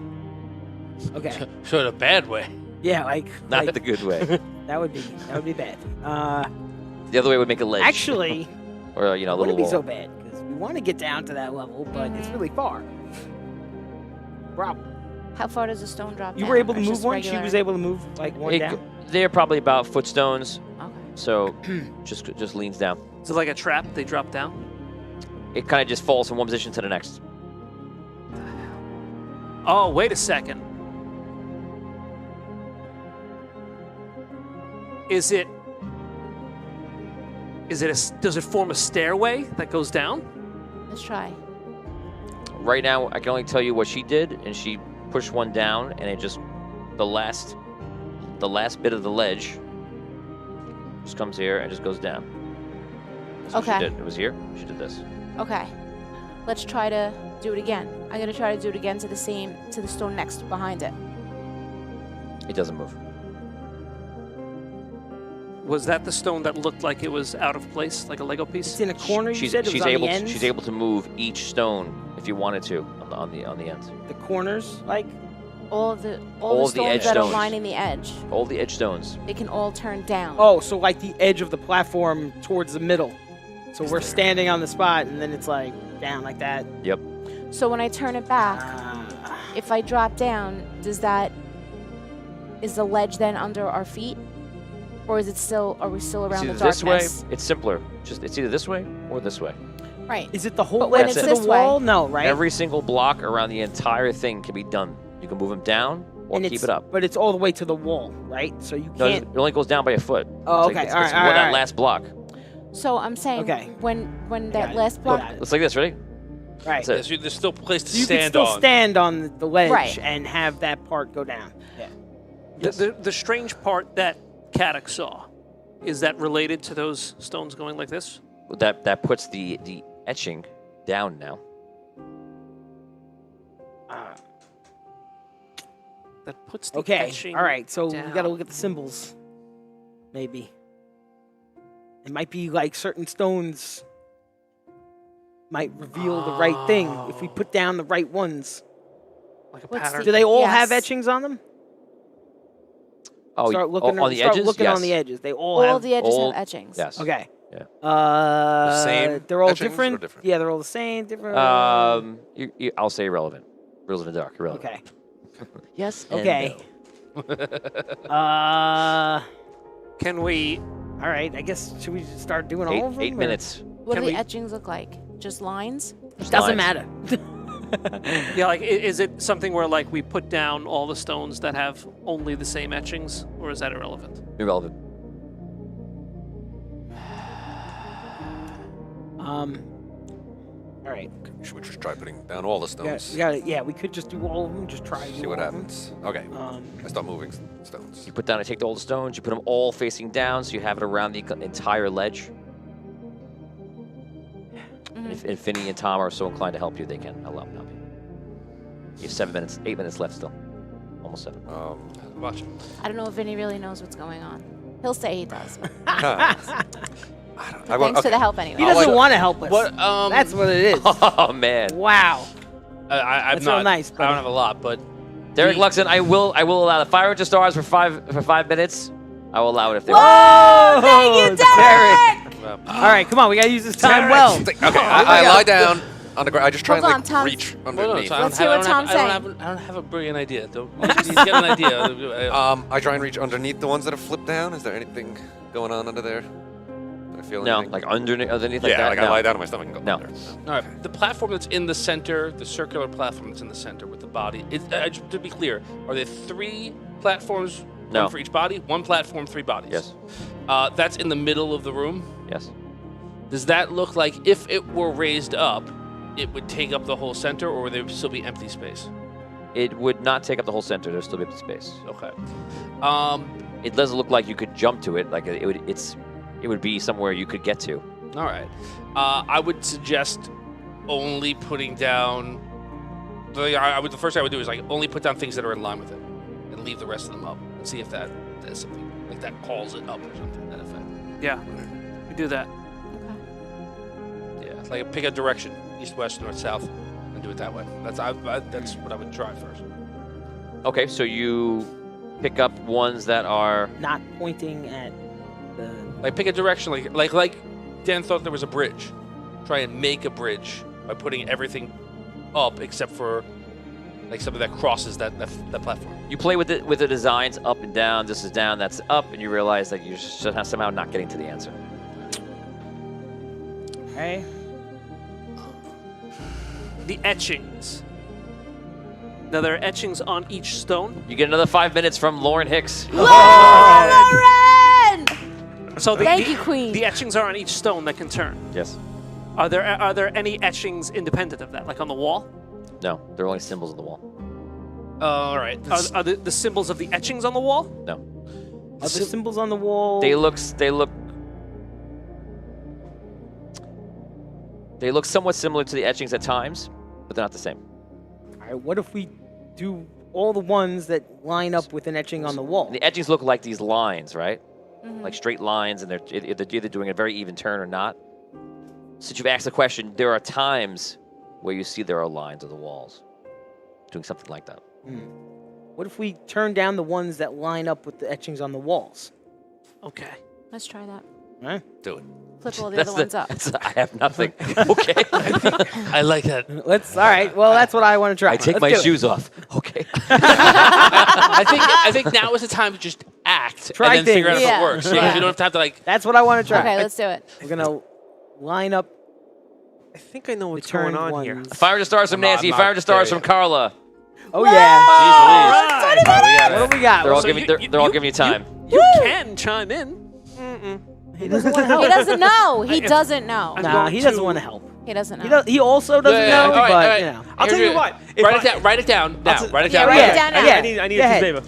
Okay. So in a bad way. Yeah, like Not like, the good way. that would be bad. The other way would make a ledge. Actually, or a it little wouldn't be wall. so bad because we want to get down to that level, but it's really far. Problem. How far does the stone drop You down? were able Or to it's move just one. regular? She was able to move like one down. They're probably about footstones, Okay. so just leans down. Is it like a trap? They drop down? It kind of just falls from one position to the next. Oh, wait a second. Does it form a stairway that goes down? Let's try. Right now, I can only tell you what she did, and she pushed one down, and it just the last bit of the ledge just comes here and just goes down. That's what Okay. she did. It was here. She did this. Okay. Let's try to do it again. I'm gonna try to do it again to the stone next behind it. It doesn't move. Was that the stone that looked like it was out of place, like a Lego piece? It's in a corner. You She's said it was on able the ends. she's able to move each stone if you wanted to on the ends. The corners, like All of the All the stones edge that stones. are lining the edge, All the edge stones. they can all turn down. oh, so like the edge of the platform towards the middle. So we're standing on the spot, and then it's like down like that. Yep. So when I turn it back, Ah. if I drop down, is the ledge then under our feet? Or are we still It's around either the this way. darkness? It's simpler. It's either this way or this way. Right. Is it the whole But when length it's of this the wall? way- No, right? Every single block around the entire thing can be done. You can move them down or And keep it's- it up. But it's all the way to the wall, right? So you No, can't. it only goes down by a foot. Oh, It's okay. It's, All it's right, all more right, that all right. last block. So I'm saying Okay. when Got that it. last block, Got it. It's like this, ready? Right. Yeah, so there's still a place to So you can stand still on. stand on the ledge Right. and have that part go down. Yeah. The strange part that Kaddock saw, is that related to those stones going like this? That puts the etching down now. That puts the Okay. etching All right. So we down. got to look at the symbols. Maybe. It might be like certain stones might reveal the right thing if we put down the right ones. Like a What's pattern. Do they all have Yes. etchings on them? Oh, Start looking on the start edges? looking Yes. on the edges. They all all have. of the edges all- have etchings. Yes. Okay. Yeah. same They're all etchings or different? different? Yeah, they're all the same. Different. I'll say irrelevant. Reels in the dark. Irrelevant. Okay. Yes. and Okay. no. Can we? All right. I guess should we just start doing all of them? 8 or- minutes. What Can do the we- etchings look like? Just lines? Doesn't Lines. matter. Yeah, like is it something where like we put down all the stones that have only the same etchings, or is that irrelevant? Irrelevant. All right. Should we just try putting down all the stones? Yeah, we could just do all of them. Just try. to See do what all of them. happens. Okay. Um, I start moving stones. You put down, take all the stones, you put them all facing down, so you have it around the entire ledge. And if Finny and Tom are so inclined to help you, they can help you. You have 7 minutes, 8 minutes left still. Almost 7. Watch it. I don't know if Vinny really knows what's going on. He'll say he does. Thanks for the help anyway. he doesn't want to help us. What? That's what it is. Oh, man. Wow. I'm That's not. real nice, I buddy. don't have a lot, but Derek Luxon, I will allow the 500 stars for 5 minutes. I will allow it if they Oh, thank you, Derek! All right, come on. We got to use this time well. Okay, I lie down on the ground. I just try Hold and on, like Tom's- reach Well, no, underneath. so I don't Let's hear have- what I don't Tom's have- saying. I don't have a brilliant idea. Don't you just get an idea. I try and reach underneath the ones that have flipped down. Is there anything going on under there? Do I feel No, anything? like underneath like yeah, that? like no. I lie down on my stomach and go No. under. All right, the platform that's in the center, the circular platform that's in the center with the body. To be clear, are there 3 platforms? No. One for each body. 1 platform, 3 bodies. Yes. That's in the middle of the room. Yes. Does that look like if it were raised up, it would take up the whole center, or would there still be empty space? It would not take up the whole center. There'd still be empty space. Okay. It doesn't look like you could jump to it. Like it would be somewhere you could get to. All right. I would suggest only putting down. The first thing I would do is like only put down things that are in line with it, and leave the rest of them up, and see if that does something like that calls it up or something. That effect. Yeah, we do that. Yeah, like pick a direction, east, west, north, south, and do it that way. That's what I would try first. Okay, so you pick up ones that are Not pointing at the. Like pick a direction, like Dan thought there was a bridge. Try and make a bridge by putting everything up except for like something that crosses that platform. you play with the designs up and down. This is down, that's up, and you realize that you're somehow not getting to the answer. Okay. The etchings. Now there are etchings on each stone. You get another 5 minutes from Lauren Hicks. Lauren! So Thank you, Queen. The etchings are on each stone that can turn. Yes. Are there any etchings independent of that, like on the wall? No, they're only symbols on the wall. All right. Are the symbols of the etchings on the wall? No. Are the symbols on the wall? They look somewhat similar to the etchings at times, but they're not the same. All right. What if we do all the ones that line up with an etching on the wall? And the etchings look like these lines, right? Mm-hmm. Like straight lines, and they're either doing a very even turn or not. Since you've asked the question, there are times where you see there are lines on the walls, doing something like that. What if we turn down the ones that line up with the etchings on the walls? Okay. Let's try that. Huh? Do it. Flip all the other ones up. I have nothing. Okay. I like that. Let's. All right. Well, that's what I want to try. I take Let's my do it. shoes off. Okay. I think now is the time to just act Try and then figure out things. if Yeah. it works. Yeah. You don't have to like. That's what I want to try. Okay, let's do it. We're gonna line up I think I know the what's going turned on here. ones. Fire to stars from I'm not- Nancy. I'm Fire not to stars there from yet. Carla. Oh yeah. All right. What do we got? They're all So giving. you- They're all giving you time. You can chime in. He doesn't want to He help. doesn't know. He doesn't know. I'm Nah, going he doesn't to- want to help. He doesn't know. He also doesn't know, All right, but all right. you know. I'll tell you Andrew, what. if Write I- it down. Write it down. Now. Write it Yeah, down. write it down now. Yeah. I need Go a ahead. favor.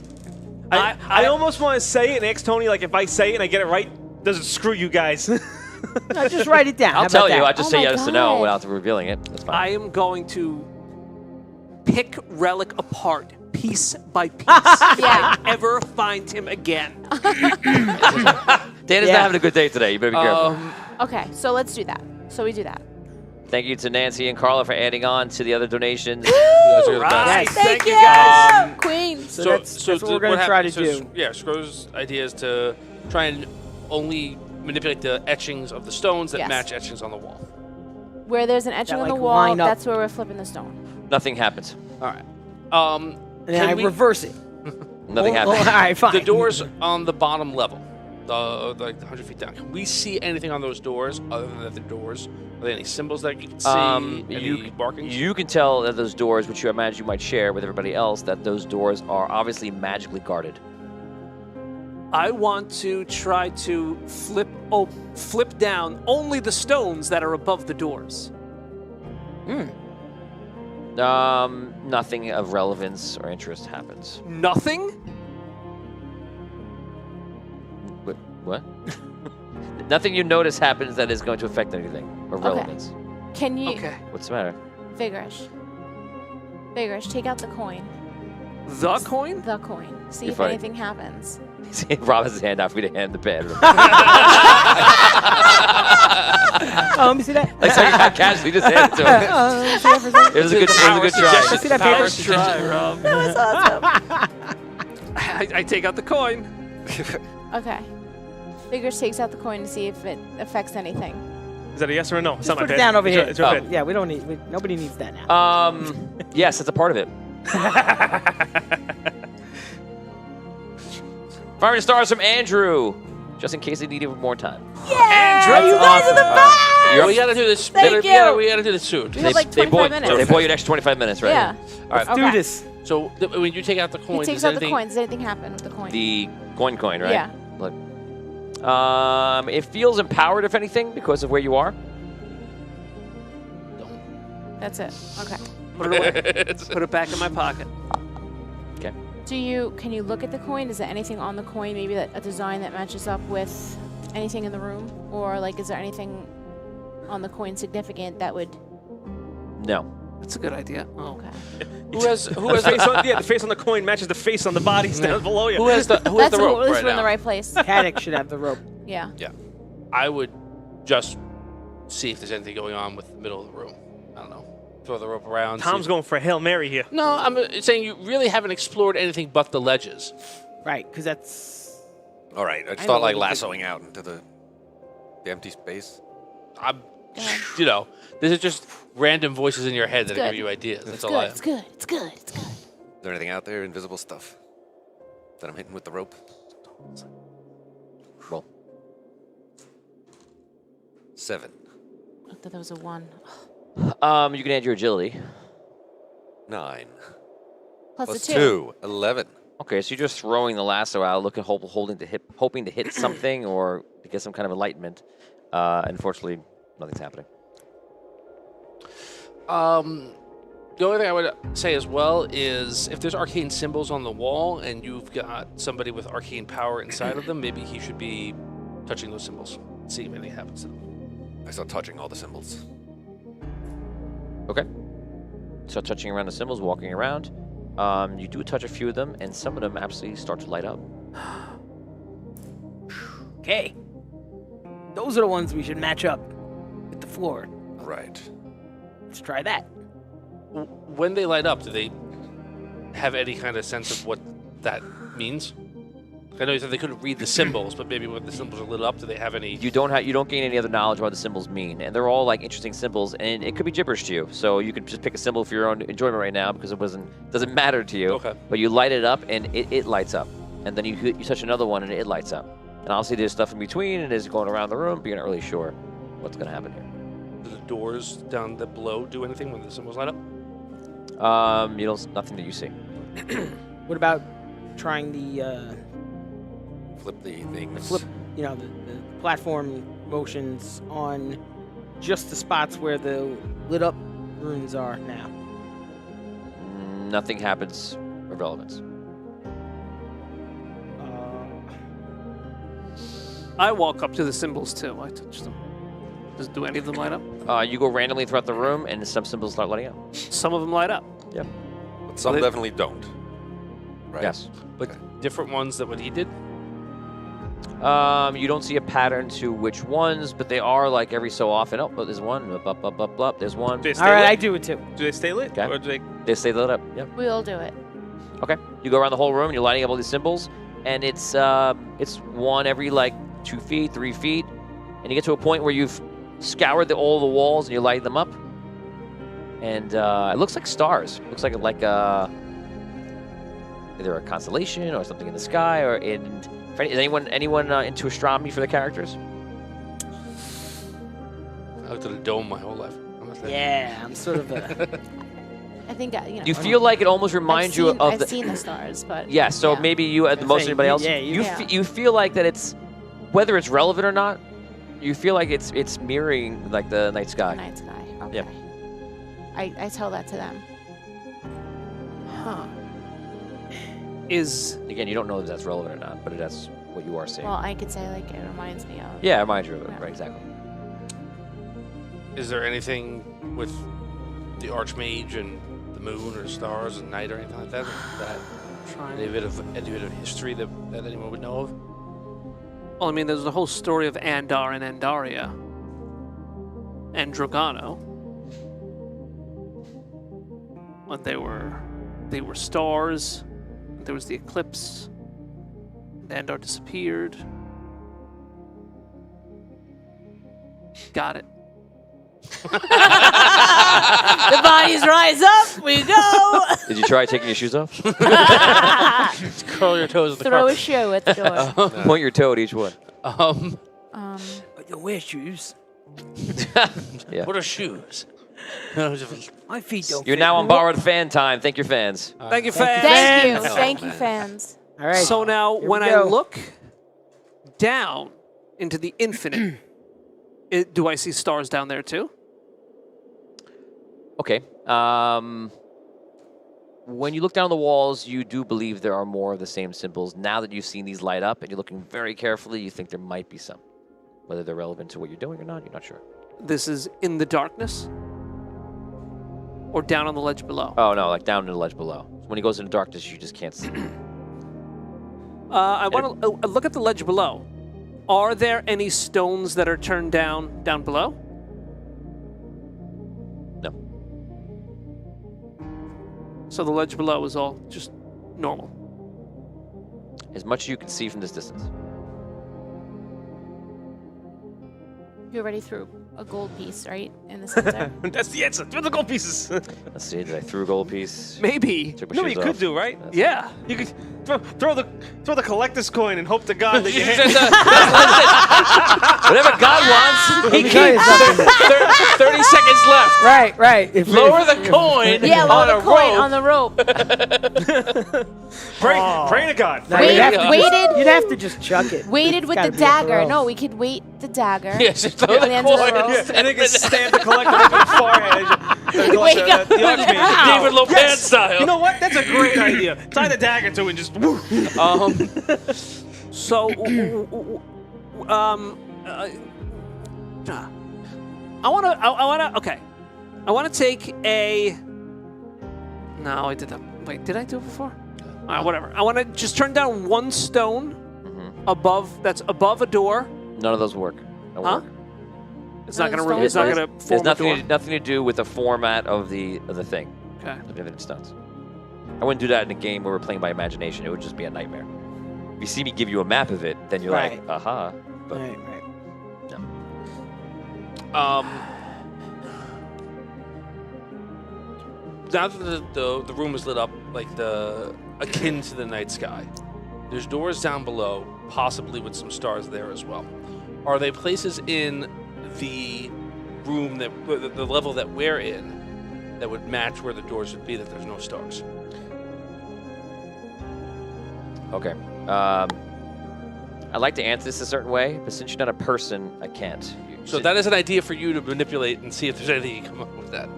I almost want to say it and ask Tony, like, if I say it and I get it right, does it screw you guys? No, just write it down. How I'll about tell you. that? I just Oh say my yes or no God. without revealing it. That's fine. I am going to pick Relic piece by piece if Yeah. I ever find him again. Dan is Yeah. not having a good day today. You better be careful. Okay, so let's do that. So we do that. Thank you to Nancy and Carla for adding on to the other donations. You guys are the best. Right. Thank you, guys. Queen. So that's what we're gonna try to do. Yeah, Scrow's idea is to try and only manipulate the etchings of the stones that Yes. match etchings on the wall. Where there's an etching That, on the like, wall, line up. that's where we're flipping the stone. Nothing happens. All right. And then Can I we- reverse it. Nothing Oh, happens. all right, fine. The doors on the bottom level, like the 100 feet down. Can we see anything on those doors other than the doors? Are there any symbols that you can see? Any markings? You can tell that those doors, which you imagine you might share with everybody else, that those doors are obviously magically guarded. I want to try to flip down only the stones that are above the doors. Nothing of relevance or interest happens. Nothing? What? Nothing you notice happens that is going to affect anything of relevance. Can you, Okay. What's the matter? Vigorish, take out the coin. The coin? The coin. See You're if funny. anything happens. Rob has his hand out for me to hand the bed. Oh, let me see that. Like so you got casually just hand it to him. It was a good try. Let me see that paper. First try, Rob. That was awesome. I take out the coin. Okay. Vigorish takes out the coin to see if it affects anything. Is that a yes or a no? It's Just not my put it bed. down over It's here. your- it's your bed. Yeah, we don't need. Nobody needs that now. Yes, it's a part of it. Fire to stars from Andrew. Just in case they needed more time. Andrew, You guys are the best! You're we gotta do this. Thank you. We gotta do this soon. We have like 25 minutes. They bought you an extra 25 minutes, right? Yeah. All right. Let's do Okay. this. So when you take out the He coins, takes does out the anything? coins. Does anything happen with the coin? The coin, right? Yeah. Look. It feels empowered, if anything, because of where you are. That's it. Okay. Put it away. Put it back in my pocket. Okay. Can you look at the coin? Is there anything on the coin, maybe a design that matches up with anything in the room? Or like, is there anything on the coin significant that would? No. That's a good idea. Oh. Okay. Who has The face on, the face on the coin matches the face on the bodies down below you. who has the That's rope at least right we're in now? the right place. Paddock should have the rope. Yeah. I would just see if there's anything going on with the middle of the room. I don't know. Throw the rope around. Tom's going for a Hail Mary here. No, I'm saying you really haven't explored anything but the ledges. Right, because that's. All right, I just I thought know like what you lassoing out into the empty space. I'm, you know, this is just random voices in your head that good. give you ideas. That's It's all good. I am. It's good. It's good. It's good. Is there anything out there, invisible stuff, that I'm hitting with the rope? Roll. 7. I thought that was a 1. You can add your agility. 9. Plus Plus a 2. 2. 11. Okay, so you're just throwing the lasso out, hoping to hit something or to get some kind of enlightenment. Unfortunately, nothing's happening. The only thing I would say as well is if there's arcane symbols on the wall and you've got somebody with arcane power inside of them, maybe he should be touching those symbols, see if anything happens to them. I start touching all the symbols. Okay. Start touching around the symbols, walking around. You do touch a few of them, and some of them absolutely start to light up. Okay. Those are the ones we should match up with the floor. Right. Let's try that. When they light up, do they have any kind of sense of what that means? I know you said they couldn't read the symbols, but maybe when the symbols are lit up, do they have any? You don't gain any other knowledge of what the symbols mean, and they're all like interesting symbols, and it could be gibberish to you. So you could just pick a symbol for your own enjoyment right now because it doesn't matter to you. Okay. But you light it up, and it lights up, and then you touch another one, and it lights up. And obviously there's stuff in between, and it's going around the room, but you're not really sure what's going to happen here. Do the doors down below do anything when the symbols light up? Nothing that you see. What about trying the Flip the things. flip, the platform motions on just the spots where the lit up runes are now? Nothing happens of relevance. I walk up to the symbols too. I touch them. Do any of them light up? You go randomly throughout the room, and some symbols start lighting up. Some of them light up. Yep. But some definitely don't. Right? Yes. But different ones than what he did? You don't see a pattern to which ones, but they are like every so often. Oh, there's one. There's one. Do they stay All right, lit? I do it too. Do they stay lit? Okay. Or do they... They stay lit up. Yep. We all do it. Okay. You go around the whole room, and you're lighting up all these symbols, and it's one every like 2 feet, 3 feet, and you get to a point where you've scoured all the walls and you light them up, and it looks like stars. It looks like either a constellation or something in the sky. Is anyone into astronomy for the characters? I looked at a dome my whole life. I'm not that- Yeah, I'm sort of a. I think Do you feel like it almost reminds you of I've seen the stars, but Yeah, so yeah. maybe you, at the most saying, anybody else, yeah, you feel like that it's, whether it's relevant or not, you feel like it's mirroring like the night sky. Night sky. Okay. Yep. I tell that to them. Huh. Again, you don't know if that's relevant or not, but that's what you are seeing. Well, I could say like it reminds me of. Yeah, it reminds you of it. Yeah. Right, exactly. Is there anything with the Archmage and the moon or stars and night or anything like that? Any bit of history that anyone would know of? Well, I mean, there's the whole story of Andar and Andaria and Dragano. When they were stars. There was the eclipse. Andar disappeared. Got it. The bodies rise up. We go. Did you try taking your shoes off? Just curl your toes in the Throw a carpet. shoe at the door. Point your toe at each one. I don't wear shoes. Yeah. What are shoes? My feet don't. You're fit. now on borrowed fan time. Thank your fans. Thank you, fans. Thank you. Oh, Thank you, man. fans. All right. So now, Here when we I go. look down into the infinite, do I see stars down there too? Okay. When you look down the walls, you do believe there are more of the same symbols. Now that you've seen these light up and you're looking very carefully, you think there might be some. Whether they're relevant to what you're doing or not, you're not sure. This is in the darkness? Or down on the ledge below? Oh, no, like down in the ledge below. When he goes into darkness, you just can't see. I want to look at the ledge below. Are there any stones that are turned down below? No. So the ledge below is all just normal. As much as you can see from this distance. You already threw a gold piece, right? In the center? That's the answer. Throw the gold pieces. Let's see, did I throw a gold piece? Maybe. Took my You know what shoes you could off. do, right? Yeah. You could throw the collector's coin and hope to God that you hit. Whatever God wants, Let me tell you something. 30 seconds left. Right. If Lower the coin Yeah, on lower a the coin rope. on the rope. Pray to God. Now, Wait, you'd have to just chuck it. Weighted It's with gotta the be at dagger. rope. No, we could weight the dagger. Yes, just throw on the the end of the coin. rope. Yeah, and then you stab the collector over the forehead. Wake up. The Archmage. David Lopan Yes! style. You know what? That's a great idea. Tie the dagger to it and just woo. So, I want to take a. No, I did that. Wait, did I do it before? All right, whatever. I want to just turn down one stone that's above a door. None of those work. Don't Huh? work. It's None not of gonna. the It's not stones gonna There's form a door. nothing to do with the format of the thing. Okay. Of the stones. I wouldn't do that in a game where we're playing by imagination. It would just be a nightmare. If you see me give you a map of it, then you're like, Right. aha. But Right. Now that the room is lit up like akin to the night sky, there's doors down below, possibly with some stars there as well. Are they places in the room the level that we're in that would match where the doors would be that there's no stars? okay. I'd like to answer this a certain way, but since you're not a person, I can't. So that is an idea for you to manipulate and see if there's anything you can come up with that.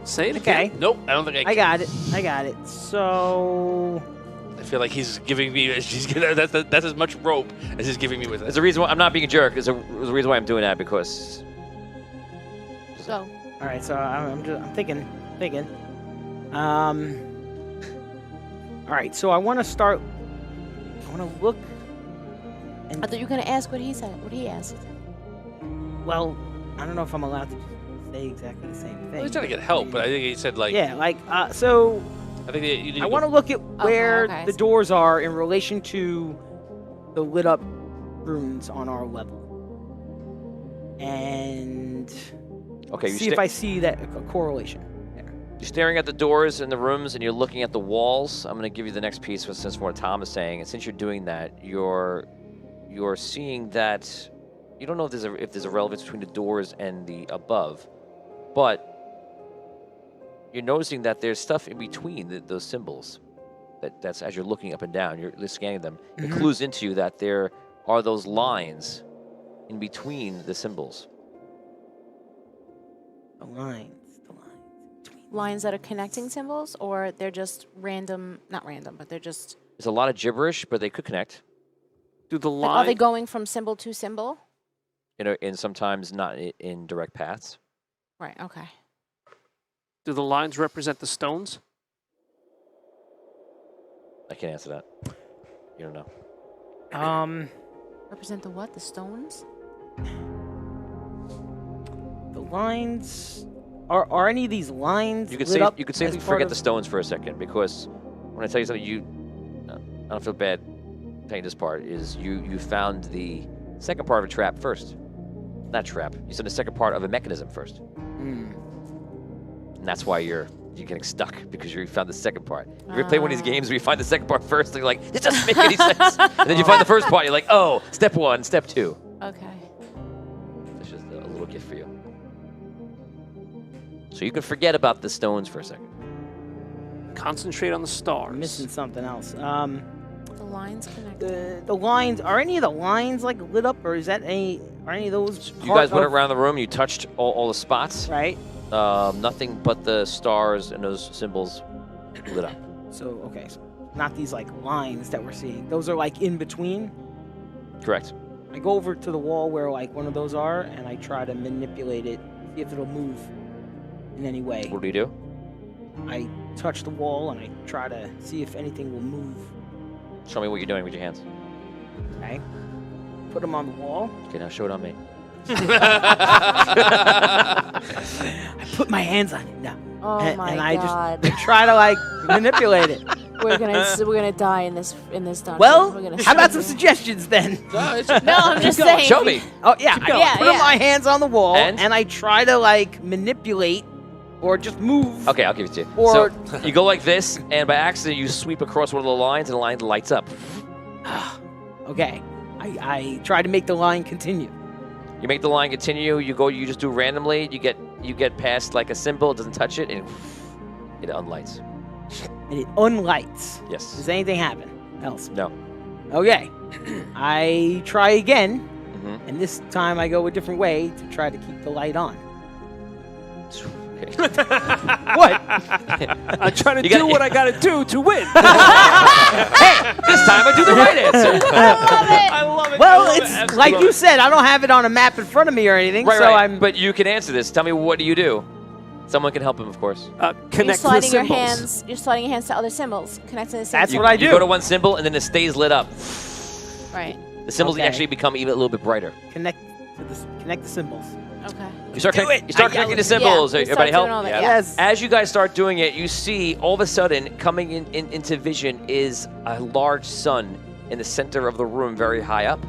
Say it again. Okay. Nope, I don't think I can. I got it. So I feel like he's giving me. That's as much rope as he's giving me with There's it. a reason why I'm not being a jerk. There's a reason why I'm doing that because Go. all right. So I'm thinking. All right. So I want to start. I want to look. I thought you were gonna ask what he said. What he asked. Well, I don't know if I'm allowed to say exactly the same thing. Well, he's trying to get help, but I think he said like. Yeah, so I think that you need I want to look at where okay, I the see. doors are in relation to the lit up rooms on our level, and okay, see if I see that a correlation there. you're staring at the doors in the rooms and you're looking at the walls. I'm going to give you the next piece since what Tom is saying, and since you're doing that, you're seeing that you don't know if there's a relevance between the doors and the above, but you're noticing that there's stuff in between those symbols. That's as you're looking up and down, you're scanning them. It clues into you that there are those lines in between the symbols. The lines. Lines that are connecting symbols, or they're just random? Not random, but they're just. There's a lot of gibberish, but they could connect. Do the Like, are line? they going from symbol to symbol? And sometimes not in direct paths. Right. Okay. Do the lines represent the stones? I can't answer that. You don't know. Represent the what? The stones? The lines. Are any of these lines You could lit up safely as part forget of- the stones for a second, because when I tell you something, I don't feel bad telling you this part, is you found the second part of a trap first. Not trap. You said the second part of a mechanism first. And that's why you're getting stuck, because you found the second part. You ever play one of these games where you find the second part first and you're like, this doesn't make any sense. And then you find the first part, you're like, oh, step one, step two. Okay. That's just a little gift for you. So you can forget about the stones for a second. Concentrate on the stars. I'm missing something else. The lines connected. The lines, are any of the lines like lit up, or is that are any of those? You guys part went of- around the room. You touched all the spots. Right. Nothing but the stars and those symbols lit up. So okay, so not these like lines that we're seeing. Those are like in between. Correct. I go over to the wall where like one of those are, and I try to manipulate it, see if it'll move in any way. What do you do? I touch the wall and I try to see if anything will move. Show me what you're doing with your hands. Okay. Put them on the wall. Okay, now show it on me. I put my hands on it now. Oh and, my and I god. just try to like manipulate it. we're gonna die in this dungeon. Well, We're gonna how about some suffer. suggestions then? No, I'm just saying. Show me. Oh yeah, going. I put my hands on the wall And? and I try to like manipulate or just move. Okay, I'll give it to you. Or- So you go like this, and by accident you sweep across one of the lines, and the line lights up. Okay. I try to make the line continue. You make the line continue. You just do randomly. You get past like a symbol, it doesn't touch it, and it unlights. And it unlights. Yes. Does anything happen else? No. Okay. I try again, Mhm. and this time I go a different way to try to keep the light on. Okay. What? I try to You do gotta- what I gotta do to win. This time I do the right answer. I love it. Well, I love it's it. like you said, I don't have it on a map in front of me or anything, Right, so right. I'm. But you can answer this. Tell me, what do you do? Someone can help him, of course. You're Connect the sliding your symbols. hands. You're sliding your hands to other symbols. Connecting the symbols. That's what I do. You go to one symbol, and then it stays lit up. Right. The symbols Okay. actually become even a little bit brighter. Connect the symbols. Okay. You start, Do connect- it. you start I yell connecting the it. symbols. Yeah, we Everybody start help? doing all that, Yeah. yeah. Yes. As you guys start doing it, you see all of a sudden coming into vision is a large sun in the center of the room, very high up.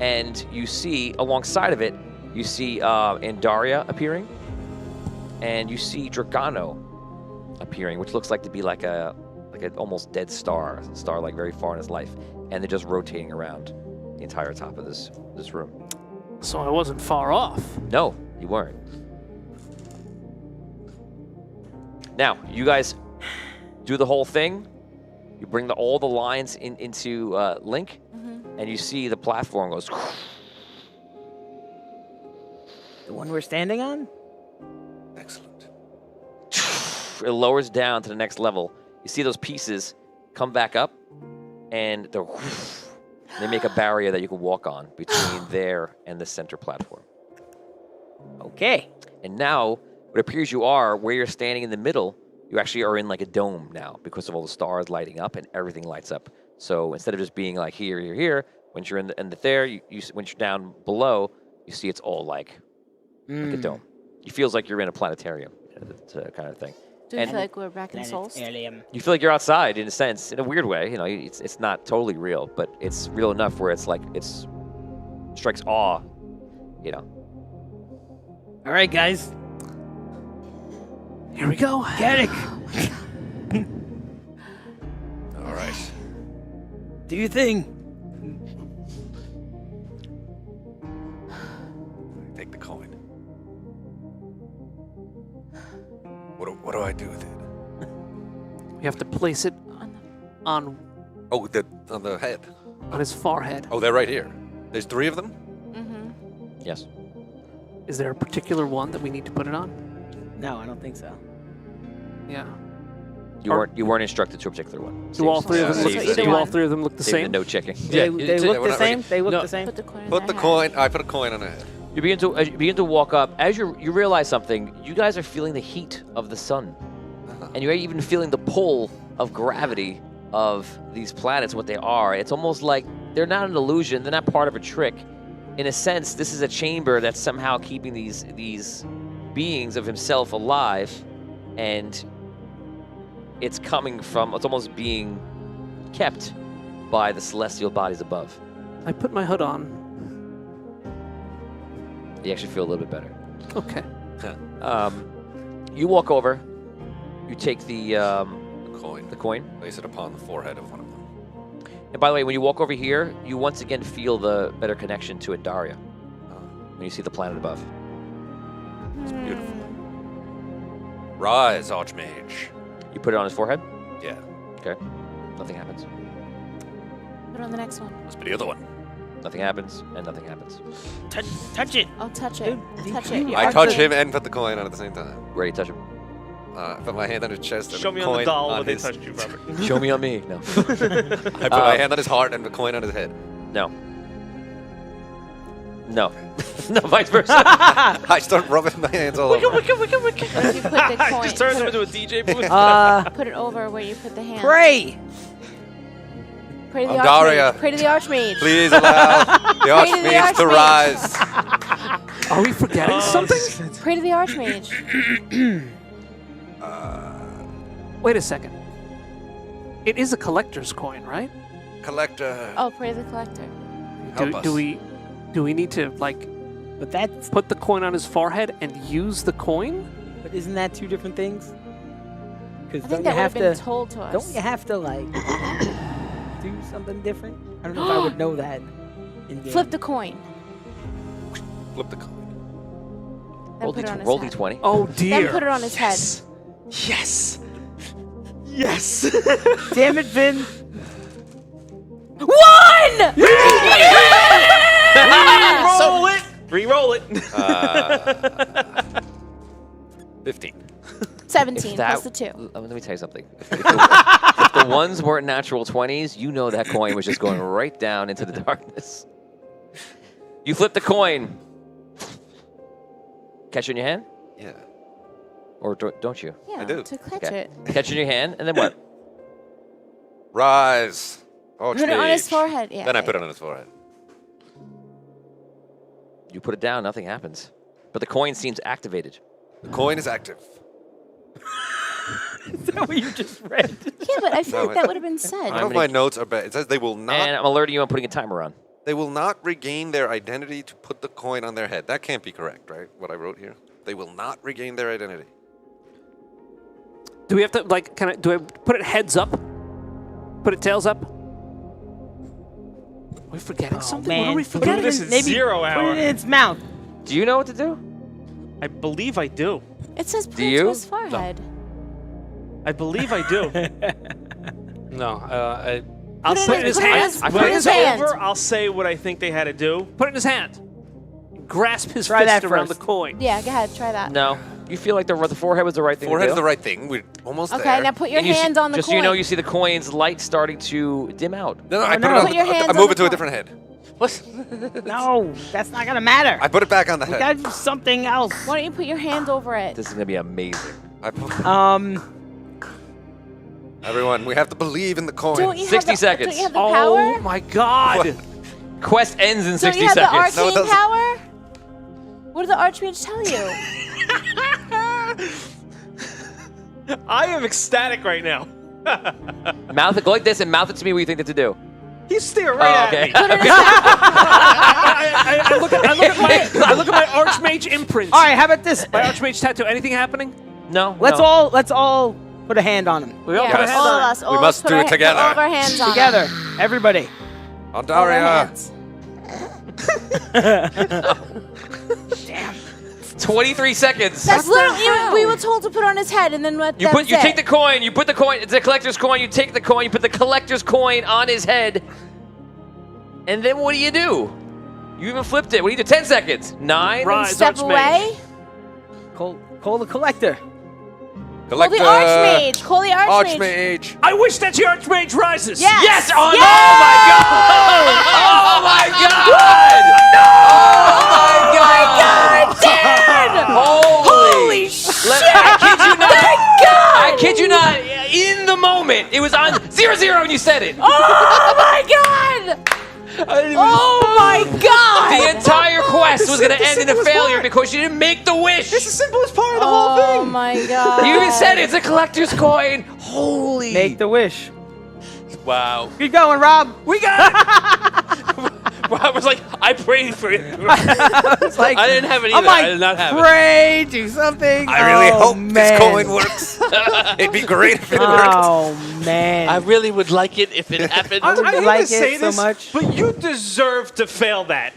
And you see alongside of it, you see Andaria appearing, and you see Dragano appearing, which looks like to be like an almost dead star, a star like very far in his life, and they're just rotating around the entire top of this room. So I wasn't far off. No, you weren't. Now, you guys do the whole thing. You bring all the lines into link, and you see the platform goes. The one we're standing on? Excellent. It lowers down to the next level. You see those pieces come back up, and they make a barrier that you can walk on between there and the center platform. Okay. And now, what appears you are, where you're standing in the middle, you actually are in like a dome now because of all the stars lighting up and everything lights up. So instead of just being like here, once you're in the there, once you're down below, you see it's all like a dome. It feels like you're in a planetarium, kind of thing. Do we And- feel like we're back in Planet Souls? alien. You feel like you're outside in a sense, in a weird way. You know, it's not totally real, but it's real enough where it's like it's strikes awe. You know. All right, guys. Here we go. Get it. All right. Do your thing. Take the coin. What do I do with it? We have to place it on Oh, on the head. his forehead. Oh, they're right here. There's 3 of them? Mm-hmm. Yes. Is there a particular one that we need to put it on? No, I don't think so. Yeah. You weren't instructed to a particular one. Do all three of them So look? either Do all one. three of them look the Save the same? note checking. They we're look the not same. ready. They look No. the same. Put the coin in Put their the hat. coin. I put a coin on the head. You begin to walk up. As you realize something, you guys are feeling the heat of the sun, and you're even feeling the pull of gravity of these planets. What they are, it's almost like they're not an illusion. They're not part of a trick. In a sense, this is a chamber that's somehow keeping these beings of himself alive, and it's coming from. It's almost being kept by the celestial bodies above. I put my hood on. You actually feel a little bit better. Okay. You walk over. You take the Coin. coin. Place it upon the forehead of one of them. And by the way, when you walk over here, you once again feel the better connection to Andaria when you see the planet above. It's beautiful. Rise, Archmage. You put it on his forehead. Yeah. Okay. Nothing happens. Put it on the next one. Must be the other one. Nothing happens, and nothing happens. Touch it. I'll touch it. Dude, Touch you- it. I touch him and put the coin on at the same time. Ready to touch him? Put my hand on his chest and Show a me coin on the doll on when they his... touched you, Robert. Show me on me. No. I put my hand on his heart and the coin on his head. No. No. No, vice versa. I start rubbing my hands all over. What if you put the coin? Just turns him into a DJ booth. Put it over where you put the hand. Pray. Pray to the Daria. Archmage. Pray to the Archmage. Please allow the Archmage to rise. Are we forgetting something? Pray to the Archmage. Wait a second. It is a collector's coin, right? Collector, Oh, pray to the collector. help us. Do we need to like But that's. put the coin on his forehead and use the coin? But isn't that two different things? Because I don't think you that would have have been to? told to us. Don't you have to like do something different? I don't know if I would know that. In game. Flip the coin. Flip the coin. Then put it on his Roll head. D20. Oh Then dear. put it on his head. Yes. Yes. Damn it, Vin! 1! Roll it. Re-roll it. 15. 17 plus the 2. Let me tell you something. If the ones weren't natural 20s, you know that coin was just going right down into the darkness. You flip the coin. Catch it in your hand? Yeah. Or don't you? Yeah, do. to catch Okay. it. Catch it in your hand, and then what? Rise. Put it on his forehead. Yeah. Then I put it on his forehead. You put it down, nothing happens. But the coin seems activated. The coin is active. Is that what you just read? Yeah, but I feel No, like that would have been said. One of my notes are bad. It says they will not. And I'm alerting you, I'm putting a timer on. They will not regain their identity to put the coin on their head. That can't be correct, right? What I wrote here. They will not regain their identity. Do we have to like do I put it heads up? Put it tails up? Are we forgetting something? What are we Put it forgetting? this in- is maybe 0 Put hour. it in its mouth. Do you know what to do? I believe I do. It says put Do it you? to his forehead. I believe I do. No, I'll Put put it it in his put it in hand. his- I put it When in it's his hand. over, I'll say what I think they had to do. Put it in his hand. Grasp his Try fist that around the first. coin. Yeah, go ahead, try that. No. You feel like the forehead was the right thing Forehead to is do? the right thing. We're almost Okay, there. now put your And you see- hand on the just coin. so you know, you see the coin's light starting to dim out. No, I put no. it on Put your hands I on move the it to a coin. different head. No, that's not gonna matter. I put it back on the We head. gotta do something else. Why don't you put your hand over it? This is going to be amazing. I put, everyone, we have to believe in the coin. Don't you 60 have the, seconds. Don't you have the Oh power? my God! Quest ends in Don't 60 you have seconds. the No, it arcane doesn't. power? What did the Archmage tell you? I am ecstatic right now. Mouth it, go like this and mouth it to me what you think that to do. He's staring right Oh, at okay. me. Put it in his I look at my Archmage imprint. All right, how about this? My Archmage tattoo. Anything happening? No. Let's no. all put a hand on him We all put a Yeah, hand all on of it. us. All of must us put do our it together. Put all of our hands on it. together. Everybody. All of our Andaria. hands. 23 seconds. That's literally we were told to put on his head, and then what? You take the coin, you put the coin, it's a collector's coin, you take the coin, you put the collector's coin on his head. And then what do? You even flipped it. What do you do? 10 seconds. 9. Rise, step Archmage. away. Call the collector. Call the Archmage. Call the Archmage. Archmage. I wish that your Archmage rises. Yes. Yes! Oh, Yes! oh my god! Oh my god! Oh my god! Dad! Holy shit! I kid you not. Thank God! I kid you not. In the moment, it was on 0-0 and you said it. Oh my God! Oh my God! The entire quest was going to end in a failure because you didn't make the wish. It's the simplest part of the Oh whole thing. my God! You even said it's a collector's coin. Holy. Make the wish. Wow. Keep going, Rob. We got it. I was like, I prayed for it. It's like, I didn't have it I'm either. like, I did not have it. pray, do something. I really Oh, hope man. this coin works. It'd be great if it worked. Oh man. I really would like it if it happened. I hate like to it say so this, much. but you deserve to fail that.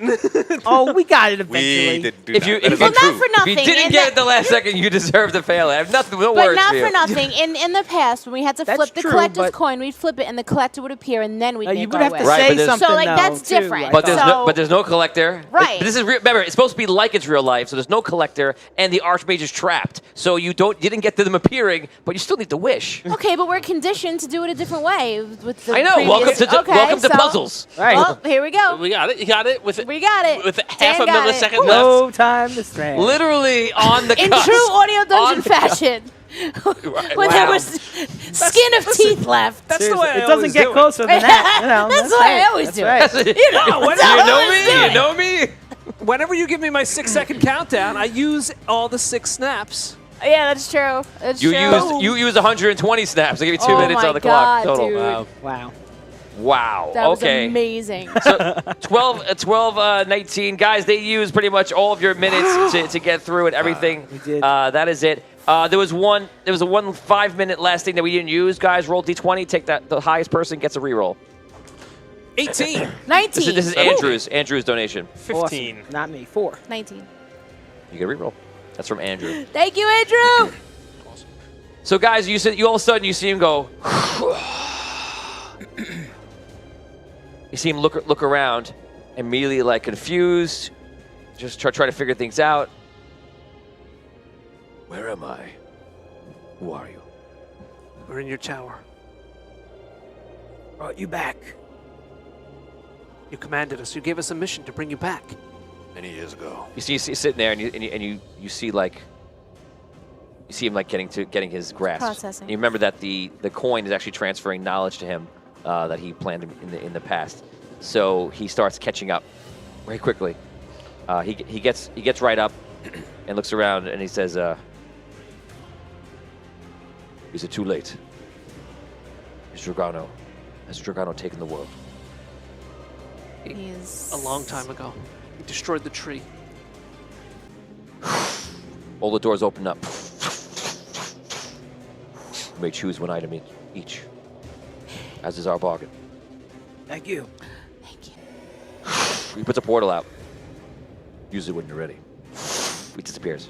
Oh, we got it eventually. We did do If that. you- That if is you- Well, not untrue. for If nothing. you didn't in get the- it the last second, you deserve to fail it. I have nothing. No But words not for for you. nothing. In the past, when we had to That's flip the true, collector's but- coin, we'd flip it and the collector would appear, and then we'd You make would our have way. to Right, say but there's- something. So, like, though, that's too, different. I But there's thought. no, but there's no collector. Right. But this is remember, it's supposed to be like it's real life, so there's no collector, and the archmage is trapped. So you didn't get to them appearing, but you still need to wish. Okay, but we're conditioned to do it a different way. With the I know. previous- Welcome to okay, so- puzzles. Right. Well, here we go. We got it. You got it. With We got it. With Dan half a got it. millisecond left. No time to spare. Literally on the In cusp. true audio dungeon On the fashion. When there was skin of teeth left. That's the way I It doesn't always get do it. closer than that. You know, That's the way I right. always That's do right. it. You know, You that's how I know always me? do You it. know me? Whenever you give me my 6-second countdown, I use all the 6 snaps. Yeah, that's true. That's You true. used 120 snaps. I give you 2 Oh minutes my on the clock God, total. dude. Wow. Wow. That was Okay. amazing. So 12, 19 guys. They used pretty much all of your minutes to get through it. Everything. We did. That is it. There was a 1 5-minute last thing that we didn't use. Guys, roll d20. Take that. The highest person gets a reroll. 18. 19. This is Andrew's donation. 15. Awesome. Not me. 4. 19. You get a reroll. That's from Andrew. Thank you, Andrew. So guys, you all of a sudden you see him go. You see him look around, immediately like confused, just try to figure things out. Where am I? Who are you? We're in your tower. Brought you back. You commanded us. You gave us a mission to bring you back. Many years ago. You see sitting there, and you see like. You see him like getting his grasp. Processing. And you remember that the coin is actually transferring knowledge to him that he planned in the past. So he starts catching up very quickly. He gets right up and looks around and he says, "Is it too late? Has Dragano taken the world?" He's A long time ago. We destroyed the tree. All the doors open up. You may choose one item each, as is our bargain. Thank you. Thank you. He puts a portal out. Use it when you're ready. He disappears.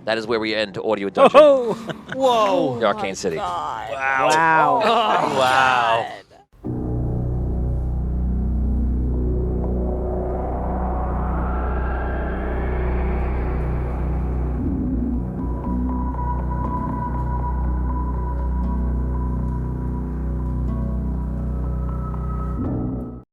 That is where we end Audio Dungeon, Oh. Whoa. the Arcane City. God. Wow. Wow.